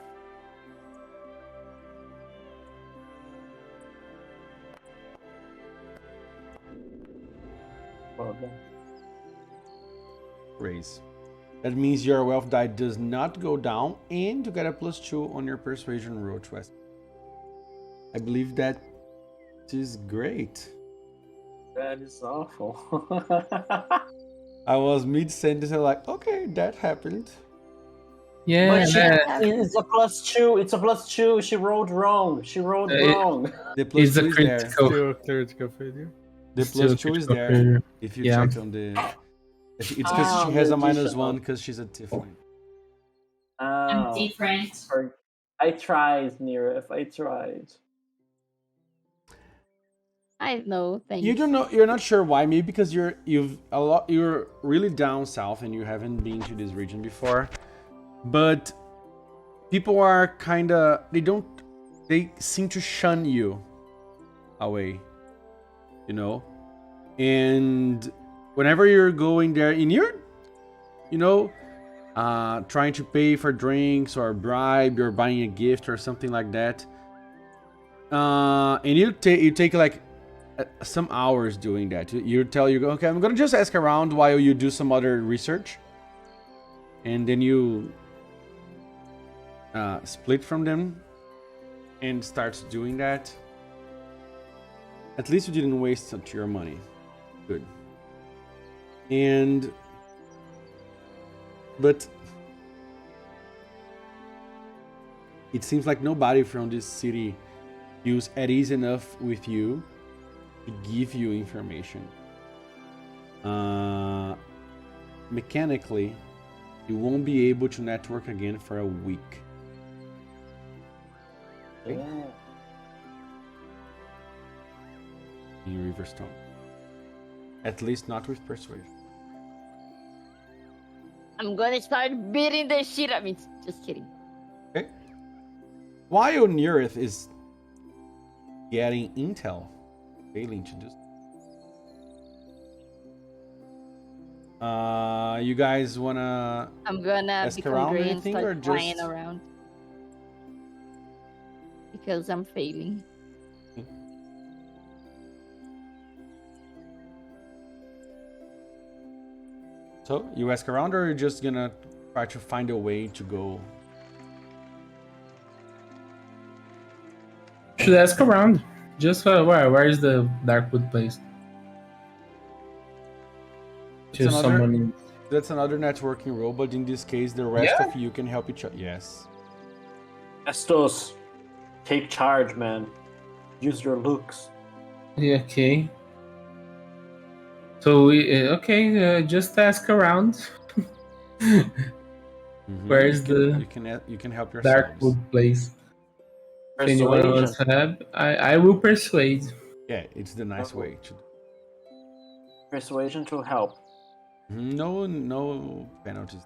Well done. Raise. That means your wealth die does not go down, and you get a +2 on your persuasion roll to West. I believe that is great. That is awful. I was mid-sentence, I'm like, okay, that happened. Yeah. But it's a +2. It's a +2. She rolled wrong. She rolled wrong. The It's a +2 is there. critical. Still critical failure. The Still +2 is critical there. failure. If you Yeah. check on the... It's because she Oh, has the a -1 additional. because she's a tiefling. Oh, different. I tried, Nirif. I tried. I know, thanks. You don't know. You're not sure why. Maybe because you're really down south and you haven't been to this region before. But people are kind of they seem to shun you away, you know. And whenever you're going there, and you're, you know, trying to pay for drinks or a bribe, you're buying a gift or something like that, and you take like some hours doing that. You go, okay, I'm gonna just ask around while you do some other research, and then you split from them and start doing that. At least you didn't waste your money. Good. But it seems like nobody from this city feels at ease enough with you to give you information. Mechanically, you won't be able to network again for a week. Okay? In Riverstone. At least not with persuasion. I'm gonna start beating the shit out of me. Just kidding. Okay. While Neareth is getting intel, failing to do. You guys wanna I'm gonna ask become around gray and anything, or start flying just- around. Because I'm failing. So you ask around, or you're just gonna try to find a way to go? Should ask around. Just where is the Darkwood place? It's To another- someone in... That's another networking role, but in this case, the rest Yeah. of you can help each other. Yes. Estos, take charge, man. Use your looks. Yeah, okay. So we just ask around. Where is the You can help yourselves. Darkwood place? If anyone Persuasion. wants to help, I will persuade. Yeah, it's the nice way to. Persuasion to help. No penalties.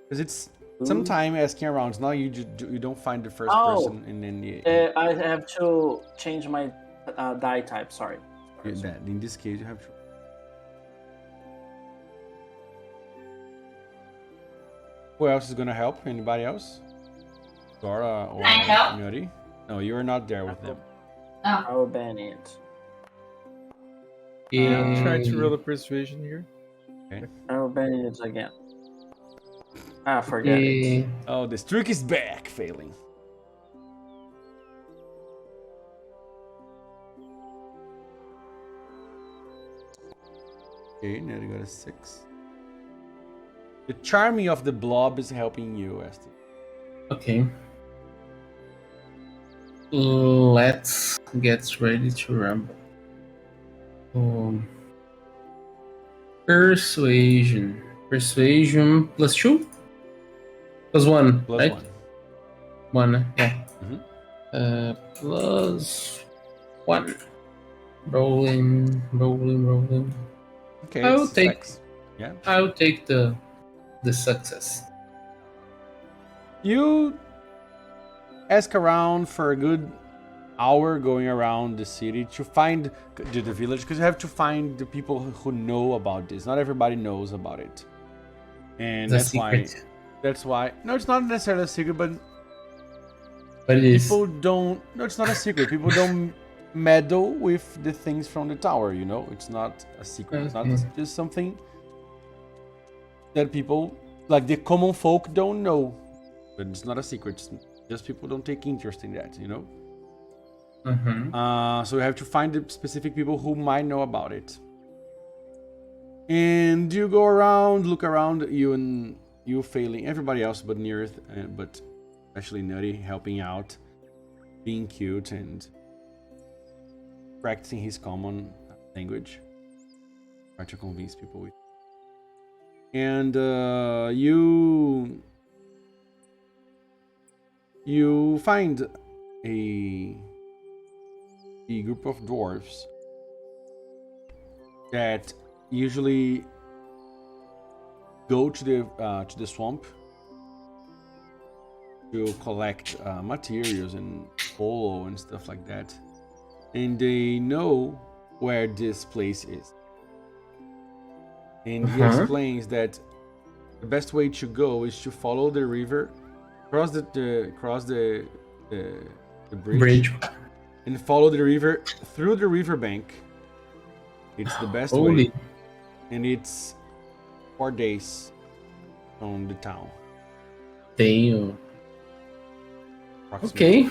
Because it's sometime asking around. Now you don't find the first Oh. person, and then I have to change my die type. Sorry. in this case you have to. Who else is gonna help? Anybody else? Dora or I help. Yuri? No, you are not there with them. I will ban it. Yeah. Try to roll a persuasion here. I will ban it again. Forget it. Oh, the streak is back, failing. Okay, now you got a 6. The charming of the blob is helping you, Esty. Okay. Let's get ready to rumble. Persuasion. Persuasion plus 2? Plus 1, Plus right? 1. 1, yeah. Mhm. Plus 1. Rolling. Okay, I will it's take- 6. Yeah. I'll take the success. You ask around for a good hour going around the city to find the village, because you have to find the people who know about this. Not everybody knows about it. And It's a that's secret. why no, it's not necessarily a secret, but But it is. people don't. No, it's not a secret. People don't meddle with the things from the tower. You know, it's not a secret. It's not Okay. just something that people, like the common folk, don't know. But it's not a secret. It's just people don't take interest in that. You know. Mhm. So you have to find the specific people who might know about it. And you go around, look around, you failing, everybody else but Neareth, but especially Nutty, helping out, being cute and practicing his common language. Try to convince people with. And you find a group of dwarves that usually go to the swamp to collect materials and polo and stuff like that. And they know where this place is. And he explains that the best way to go is to follow the river, cross the bridge, and follow the river through the riverbank. It's the best way. And it's 4 days from the town. Damn. Approximately. Okay.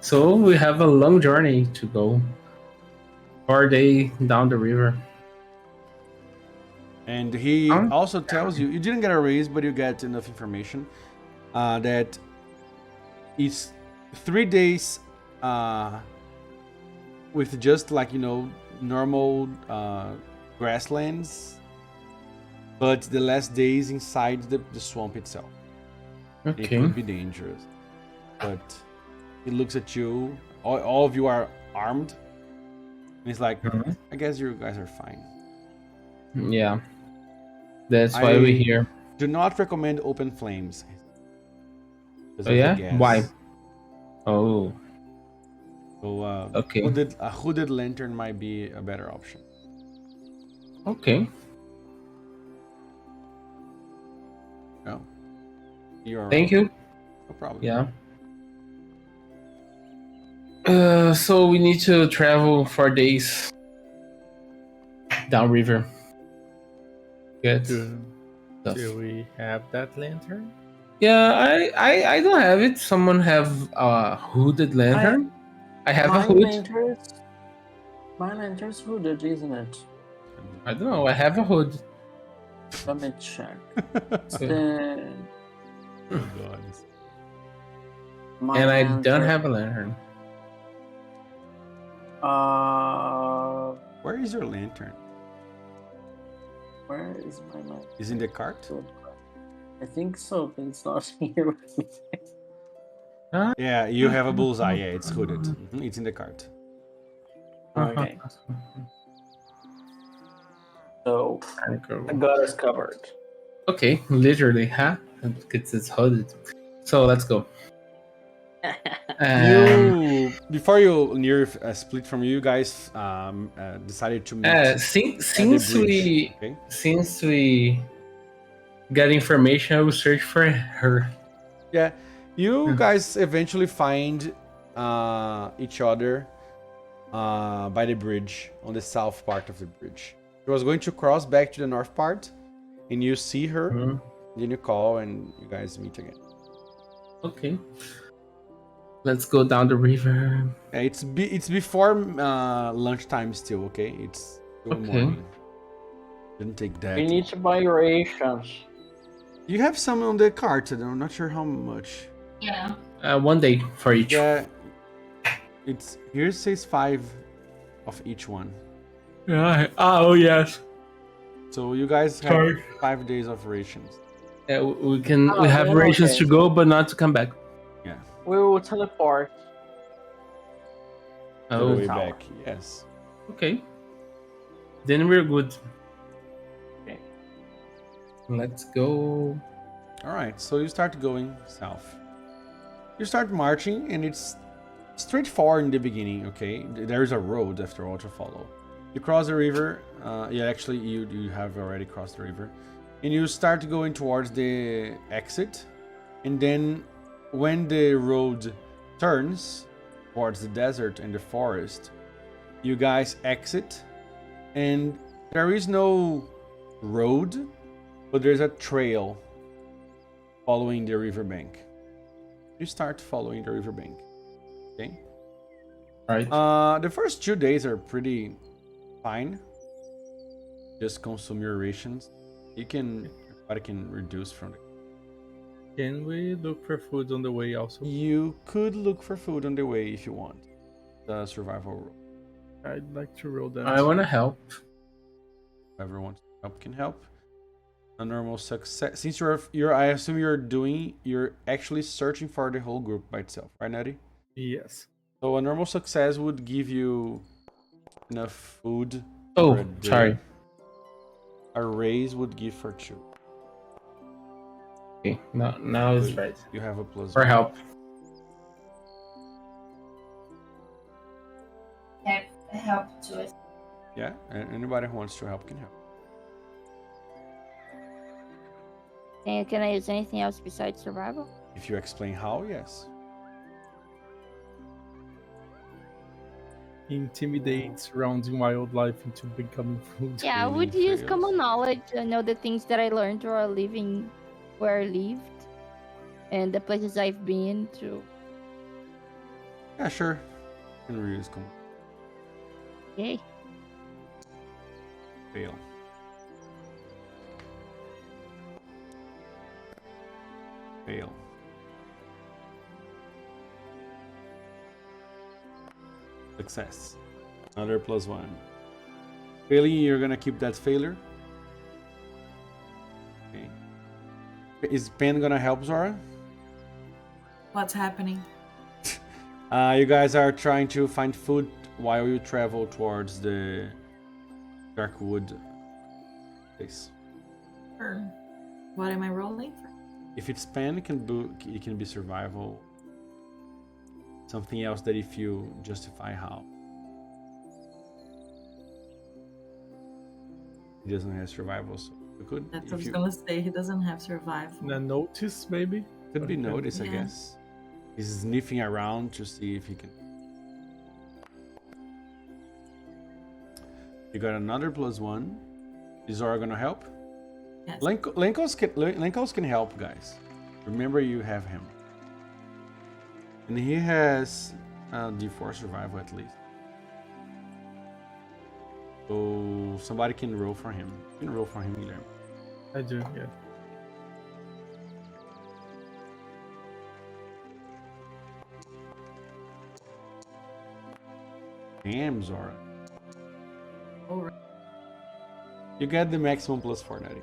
So we have a long journey to go. 4 days down the river. And he also tells you didn't get a raise, but you get enough information that it's 3 days with just like, normal grasslands, but the last days inside the swamp itself. It Okay. could be dangerous. But he looks at you, all of you are armed, and he's like, I guess you guys are fine. Yeah. That's why we're here. Do not recommend open flames. Oh yeah? Why? Oh. So Okay. a hooded lantern might be a better option. Okay. No. You're Thank you. No problem. Yeah. So we need to travel 4 days downriver. Good. stuff. Do we have that lantern? Yeah, I don't have it. Someone have a hooded lantern. I have a hood. My lantern's hooded, isn't it? I don't know. I have a hood. Let me check. Oh, God. And I don't have a lantern. Where is your lantern? Where is my lantern? Is in the cart? I think so, but it's not here with me. Yeah, you have a bullseye. Yeah, it's hooded. Mhm, it's in the cart. Okay. So I got us covered. Okay, literally, huh? It's hooded. So let's go. Before you near split from you guys, decided to meet. Since we okay? since we got information, I will search for her. Yeah, you guys eventually find each other by the bridge on the south part of the bridge. She was going to cross back to the north part, and you see her. Then you call, and you guys meet again. Okay. Let's go down the river. Yeah, it's before lunchtime still. Okay, it's still morning. Didn't take that. We need to buy rations. You have some on the cart. I'm not sure how much. Yeah. 1 day for each. Yeah, it's here. It says 5 of each one. Yeah. Oh yes. So you guys have 5 days of rations. Yeah, we have rations to go, but not to come back. Yeah. We will teleport. To the way back. Yes. Okay. Then we're good. Okay. Let's go. All right. So you start going south. You start marching, and it's straightforward in the beginning. Okay. There is a road after all to follow. You cross the river. Yeah, actually, you have already crossed the river, and you start going towards the exit, and then when the road turns towards the desert and the forest, you guys exit, and there is no road, but there's a trail following the riverbank. You start following the riverbank. Okay. All right. The first 2 days are pretty fine. Just consume your rations. Everybody can reduce from the. Can we look for food on the way also? You could look for food on the way if you want. The survival roll. I'd like to roll that. I want to help. Whoever wants to help can help. A normal success. Since you're I assume you're actually searching for the whole group by itself, right, Natty? Yes. So a normal success would give you enough food. Oh, for a day. sorry. A raise would give for 2. Okay, now it's right. You have a plus For one. help. Can I help to us? Yeah, anybody who wants to help can help. And can I use anything else besides survival? If you explain how, yes. Intimidate surrounding wildlife into becoming food. Yeah, I Failing would use fails. common knowledge. I know the things that I learned or living where I lived and the places I've been to. Yeah, sure. You can reuse command. Yay. Fail. Fail. Success. Another plus one. Failing, you're gonna keep that failure. Okay. Is Pen gonna help Zora? What's happening? You guys are trying to find food while you travel towards the Darkwood place. Or what am I rolling for? If it's Pen, it can be survival. Something else that if you justify how. He doesn't have survival, so you could. That's if what I was you- gonna say. He doesn't have survival. A notice, maybe? Could be Okay. notice, I Yeah. guess. He's sniffing around to see if he can. You got another plus one. Is Zora gonna help? Yes. Lenkos can help, guys. Remember, you have him, and he has D4 survival at least. So somebody can roll for him. You can roll for him, Guilherme. I do, yeah. Damn, Zora. Alright. You get the maximum plus 4, Natty.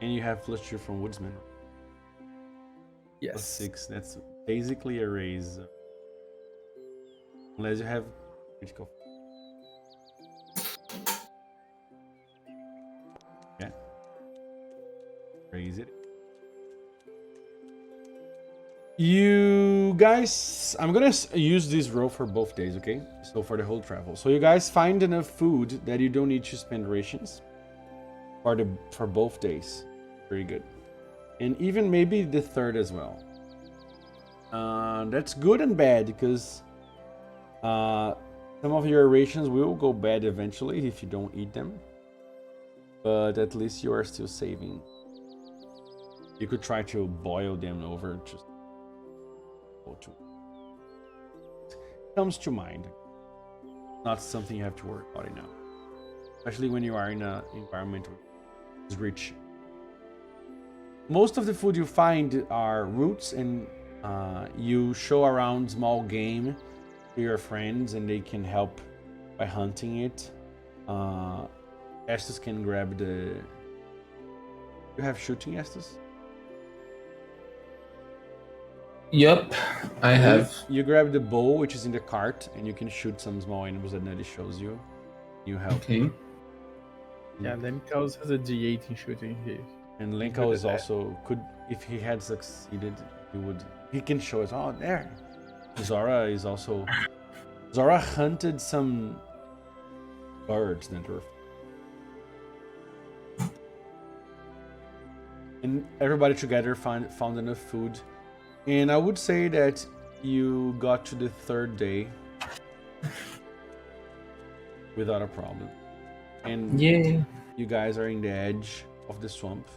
And you have plus 2 from Woodsman. Yes. Plus 6. That's basically a raise. Unless you have critical. Yeah. Raise it. You guys, I'm gonna use this roll for both days, okay? So for the whole travel. So you guys find enough food that you don't need to spend rations for both days. Very good. And even maybe the third as well. That's good and bad because some of your rations will go bad eventually if you don't eat them. But at least you are still saving. You could try to boil them over just comes to mind. Not something you have to worry about it now. Especially when you are in an environment which is rich. Most of the food you find are roots, and you show around small game to your friends and they can help by hunting it. Estes can grab the... You have shooting, Estes? Yep, I have. You grab the bow, which is in the cart, and you can shoot some small animals that Nelly shows you. You help. Okay. Yeah, Lemkaus has a D8 in shooting here. And Good Lenko at is that. also could, if he had succeeded, he can show us. Oh, there. Zora is also. Zora hunted some birds that were. And everybody together found enough food. And I would say that you got to the third day without a problem. And Yeah. you guys are in the edge of the swamp.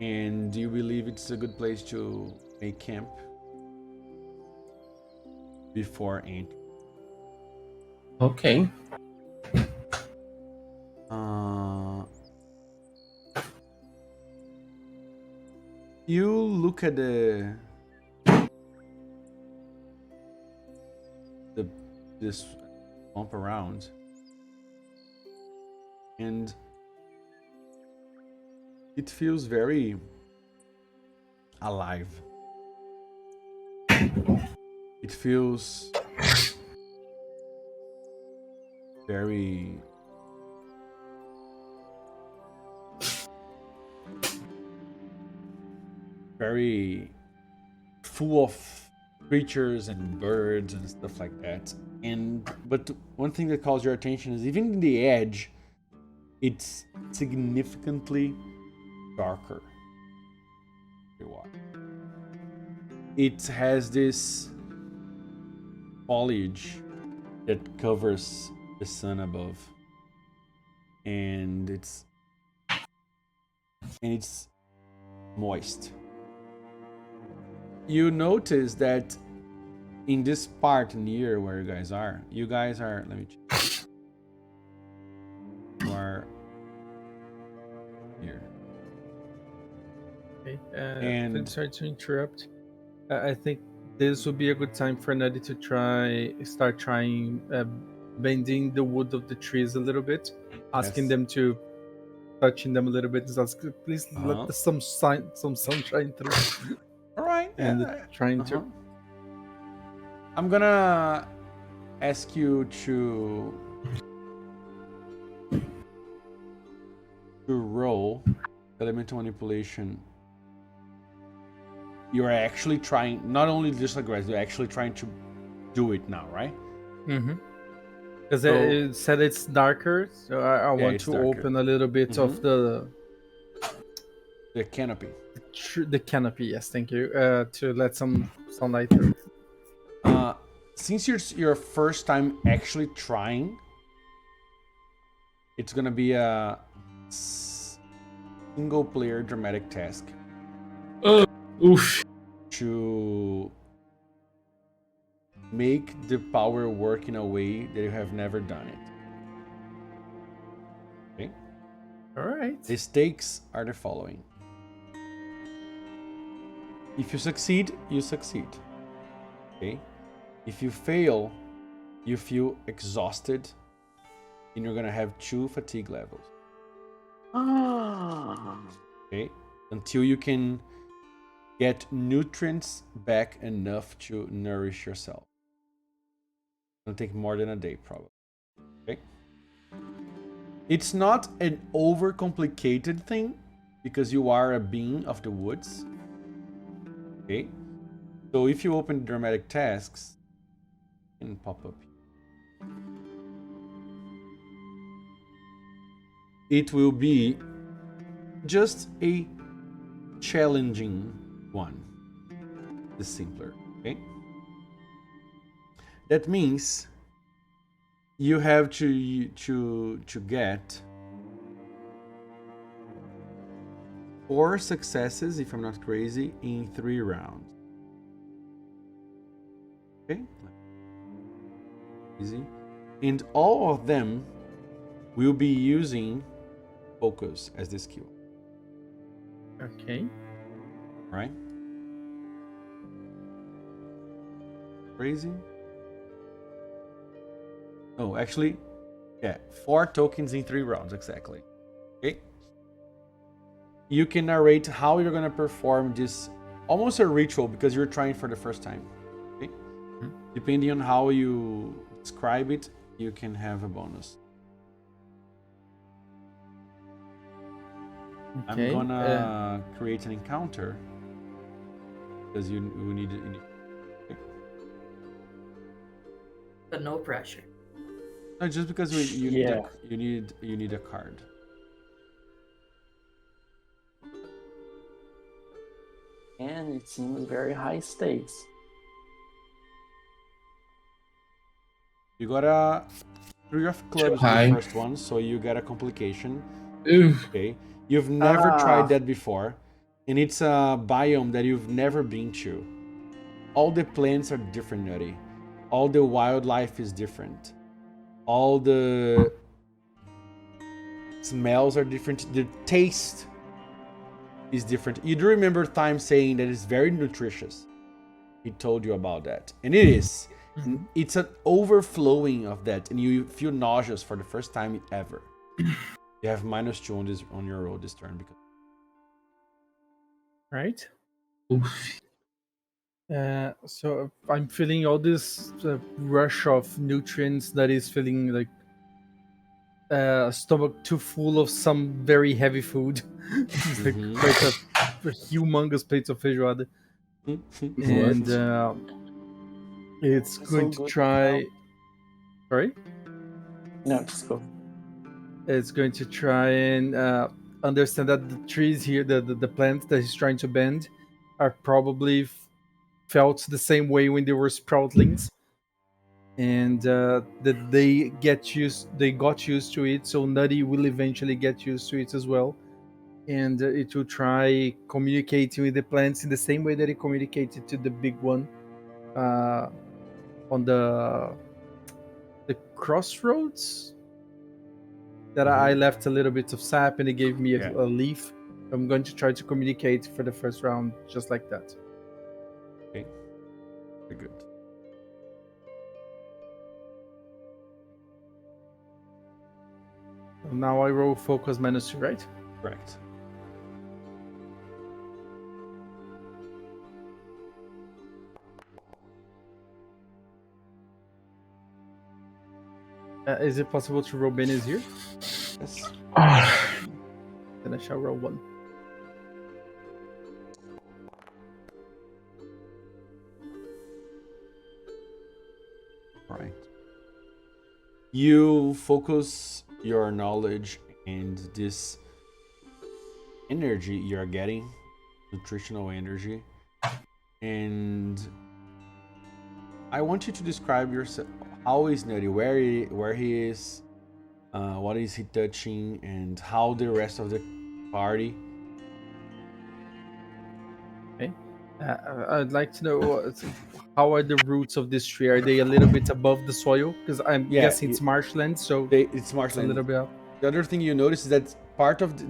And do you believe it's a good place to make camp before entering? Okay. You look at this swamp around, and it feels very alive. It feels very very full of creatures and birds and stuff like that. But one thing that calls your attention is even in the edge, it's significantly darker. It has this foliage that covers the sun above, and it's moist. You notice that in this part near where you guys are, let me check. You are here. Okay. And- Sorry to interrupt. I think this would be a good time for Nutty to start trying bending the wood of the trees a little bit, asking Yes. them to touching them a little bit. Just ask, please Uh-huh. let some sunshine through. All right. And yeah, trying uh-huh. to. I'm gonna ask you to roll elemental manipulation. You're actually trying, not only just aggressive, you're actually trying to do it now, right? Mm-hmm. Because So- it said it's darker, so I want it's to darker. open a little bit of the canopy. the canopy. Yes, thank you. To let some sunlight through. Since you're your first time actually trying, it's gonna be a single player dramatic task Oof. to make the power work in a way that you have never done it. Okay? All right. The stakes are the following. If you succeed, you succeed. Okay? If you fail, you feel exhausted and you're gonna have 2 fatigue levels. Okay? Until you can get nutrients back enough to nourish yourself. It'll take more than a day, probably. Okay? It's not an overcomplicated thing because you are a being of the woods. Okay? So if you open dramatic tasks, it can pop up. It will be just a challenging one. The simpler, okay? That means you have to get 4 successes, if I'm not crazy, in 3 rounds. Okay? Easy. And all of them will be using focus as the skill. Okay. Right? Crazy? Oh, actually, yeah, 4 tokens in 3 rounds, exactly. Okay? You can narrate how you're gonna perform this, almost a ritual, because you're trying for the first time. Okay? Depending on how you describe it, you can have a bonus. Okay. I'm gonna create an encounter because you need it. But no pressure. No, just because you need a card. And it seems very high stakes. You got a 3 of clubs in high. the first one, so you get a complication. Oof. Okay, you've never tried that before, and it's a biome that you've never been to. All the plants are different, Nutty. All the wildlife is different. All the smells are different. The taste is different. You do remember Time saying that it's very nutritious. He told you about that, and it is. It's an overflowing of that, and you feel nauseous for the first time ever. You have -2 on your roll this turn because. Right. Oof. So I'm feeling all this rush of nutrients that is feeling like stomach too full of some very heavy food. It's like Mhm. quite humongous plates of feijoada, and it's It's going so to good try. now. Sorry, No, just go. it's going to try and understand that the trees here, the plants that he's trying to bend, are probably felt the same way when they were sproutlings, and that they got used to it. So Nutty will eventually get used to it as well, and it will try communicating with the plants in the same way that it communicated to the big one on the crossroads that I left a little bit of sap and it gave me Yeah. a leaf. I'm going to try to communicate for the first round just like that. Okay. Very good. So now I roll focus -2, right? Correct. Is it possible to roll Benny's here? Yes. Then I shall roll 1. Right. You focus your knowledge and this energy you're getting, nutritional energy, and I want you to describe yourself. How is Nutty? Where he is? What is he touching? And how the rest of the party? Okay. I'd like to know how are the roots of this tree? Are they a little bit above the soil? Because I'm Yeah, guessing it's marshland, so It's it's a marshland. little bit up. The other thing you notice is that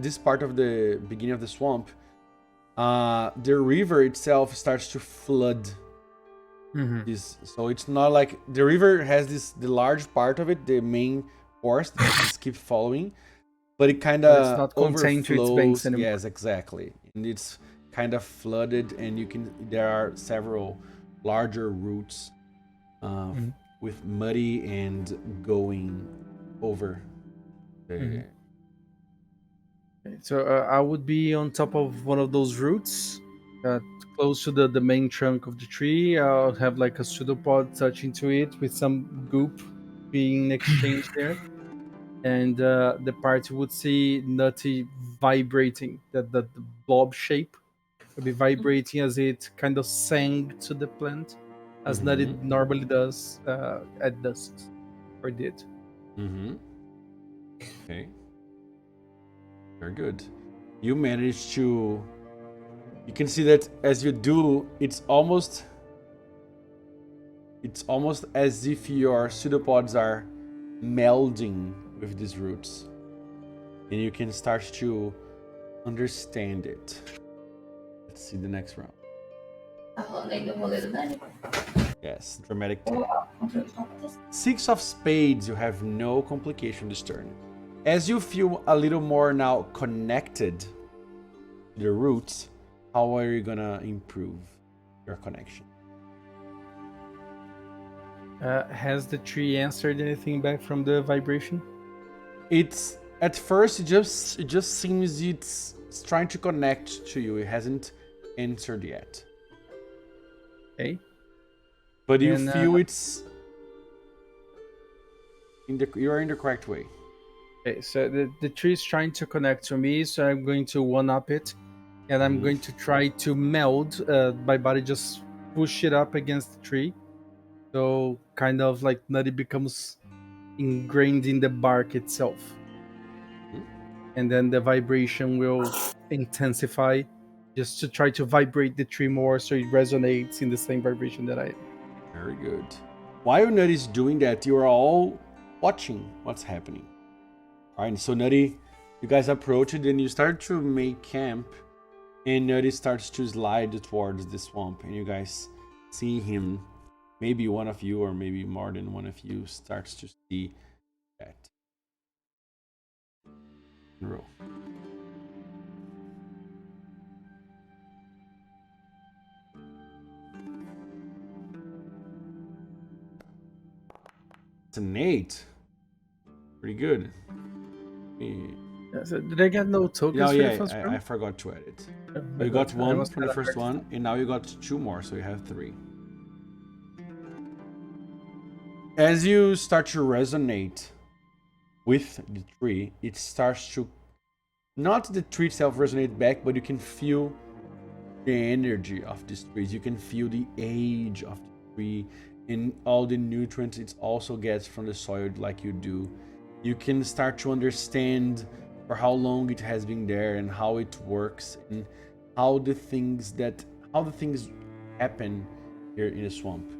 this part of the beginning of the swamp, the river itself starts to flood. This, so it's not like the river has the large part of it, the main forest that just keep following, but it kind But it's of not contained to its banks anymore. Yes, exactly, and it's kind of flooded, and there are several larger roots with muddy and going over. Okay, so I would be on top of one of those roots, close to the main trunk of the tree. I'll have like a pseudopod touching to it with some goop being exchanged there. And the party would see Nutty vibrating, the blob shape would be vibrating as it kind of sang to the plant, as Nutty normally does at dusk, or did. Okay. Very good. You managed to. You can see that as you do, it's almost as if your pseudopods are melding with these roots, and you can start to understand it. Let's see the next round. Yes, dramatic. 6 of spades. You have no complication this turn. As you feel a little more now connected to the roots, how are you gonna improve your connection? Has the tree answered anything back from the vibration? It's at first it just seems it's trying to connect to you. It hasn't answered yet. Okay. But you feel it's you are in the correct way. Okay, so the tree is trying to connect to me, so I'm going to one-up it, and I'm going to try to meld my body, just push it up against the tree, so kind of like Nutty becomes ingrained in the bark itself, and then the vibration will intensify, just to try to vibrate the tree more, so it resonates in the same vibration that I am. Very good. While Nutty is doing that, you are all watching what's happening. All right, so Nutty, you guys approach it and you start to make camp, and Nutty starts to slide towards the swamp, and you guys see him. Maybe one of you, or maybe more than one of you, starts to see that. Roll. It's an 8. Pretty good. So did I get no tokens Yeah, for the yeah, first I round? forgot to add it. Oh, So you got I one must from the have first heard one, and now you got 2 more, so you have 3. As you start to resonate with the tree, it starts to, not the tree itself resonate back, but you can feel the energy of this tree. You can feel the age of the tree and all the nutrients it also gets from the soil like you do. You can start to understand for how long it has been there and how it works and how the things happen here in the swamp.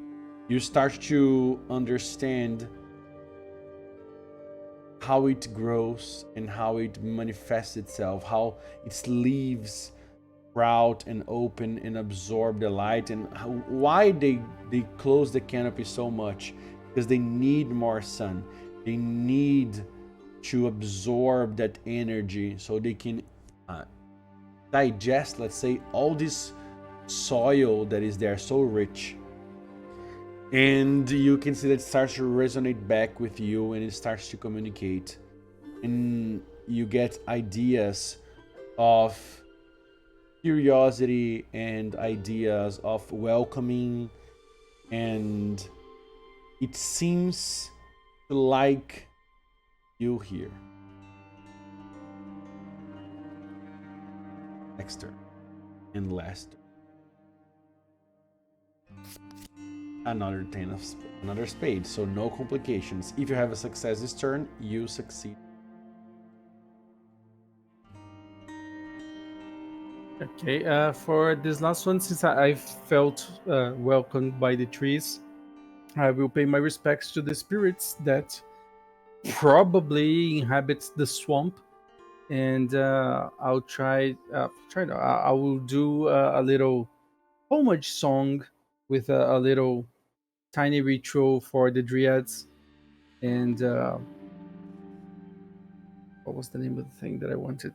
You start to understand how it grows and how it manifests itself, how its leaves sprout and open and absorb the light, and why they close the canopy so much, because they need more sun. They need to absorb that energy so they can digest, let's say, all this soil that is there so rich. And you can see that it starts to resonate back with you and it starts to communicate, and you get ideas of curiosity and ideas of welcoming, and it seems to like you here. Next turn and last turn. Another spade, so no complications. If you have a success this turn, you succeed. Okay, for this last one, since I felt welcomed by the trees, I will pay my respects to the spirits that probably inhabits the swamp, and I'll I will do a little homage song with a little tiny ritual for the dryads, and what was the name of the thing that I wanted?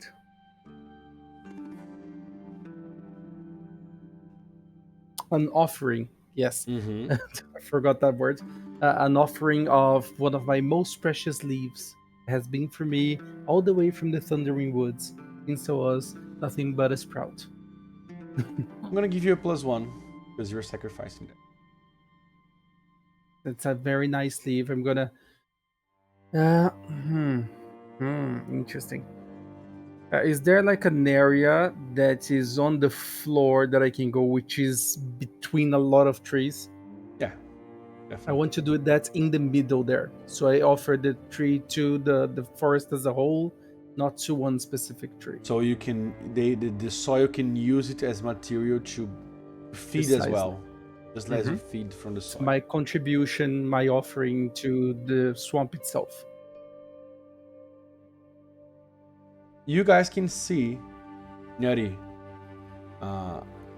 An offering. Yes, Mm-hmm. I forgot that word. An offering of one of my most precious leaves. It has been for me all the way from the Thundering Woods, since I was nothing but a sprout. I'm gonna give you a +1 because you're sacrificing that. It's a very nice leaf. I'm gonna. Interesting. Is there like an area that is on the floor that I can go, which is between a lot of trees? Yeah, I definitely. want to do that in the middle there. So I offer the tree to the forest as a whole, not to one specific tree. So you can the soil can use it as material to feed as Precisely. well, just as you feed from the It's soil. my contribution, my offering to the swamp itself. You guys can see Nutty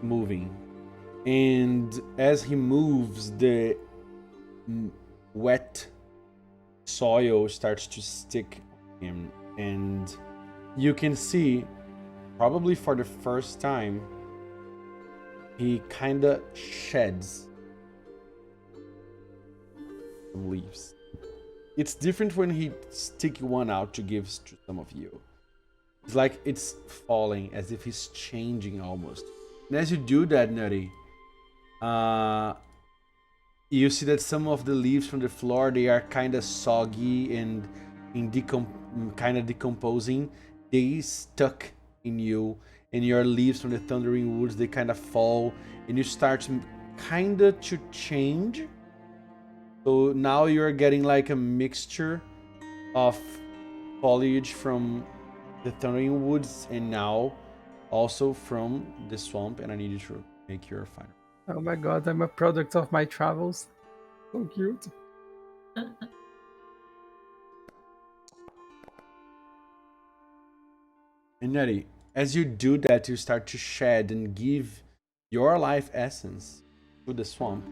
moving, and as he moves, the wet soil starts to stick on him, and you can see, probably for the first time, he kind of sheds some leaves. It's different when he stick one out to give to some of you. It's like it's falling, as if he's changing almost. And as you do that, Nutty, you see that some of the leaves from the floor, they are kind of soggy and kind of decomposing. They stuck in you, and your leaves from the Thundering Woods, they kind of fall, and you start kind of to change. So now you're getting like a mixture of foliage from the Thundering Woods and now also from the swamp, and I need you to make your final. Oh my god, I'm a product of my travels. So cute. And Nettie, as you do that, you start to shed and give your life essence to the swamp.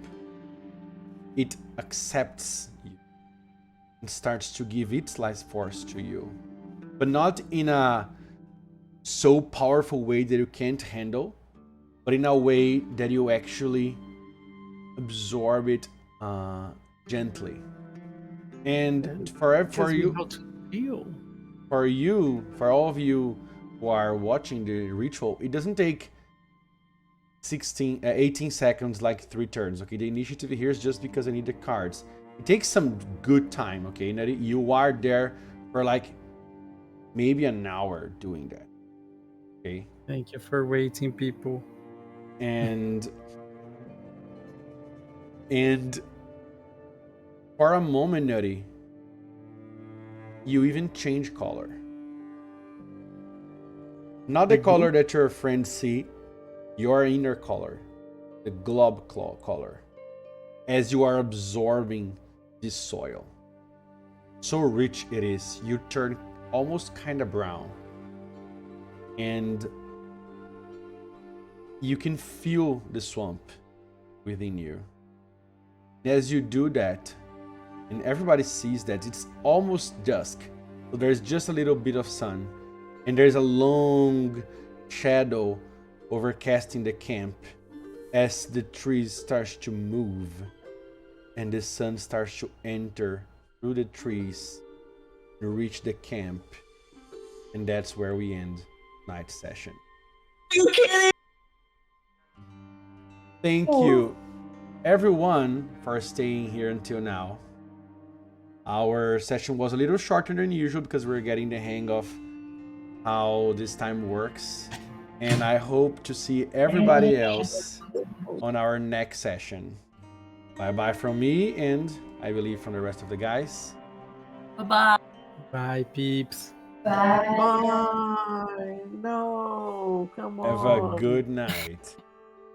It accepts you and starts to give its life force to you, but not in a so powerful way that you can't handle, but in a way that you actually absorb it gently. And for you, How to feel? for you, for all of you who are watching the ritual, it doesn't take 18 seconds like 3 turns. Okay, the initiative here is just because I need the cards. It takes some good time. Okay, now you are there for like maybe an hour doing that. Okay. Thank you for waiting, people. And for a moment, Nutty, you even change color. Not the color that your friends see, your inner color, the glob claw color, as you are absorbing this soil. So rich it is, you turn almost kind of brown. And you can feel the swamp within you. As you do that, and everybody sees that it's almost dusk, so there's just a little bit of sun, and there's a long shadow overcasting the camp as the trees starts to move and the sun starts to enter through the trees to reach the camp, and that's where we end night session. Thank you everyone for staying here until now. Our session was a little shorter than usual because we're getting the hang of how this time works, and I hope to see everybody else on our next session. Bye bye from me, and I believe from the rest of the guys. Bye-bye. Bye, peeps. Bye. Bye. No, come on. Have a good night.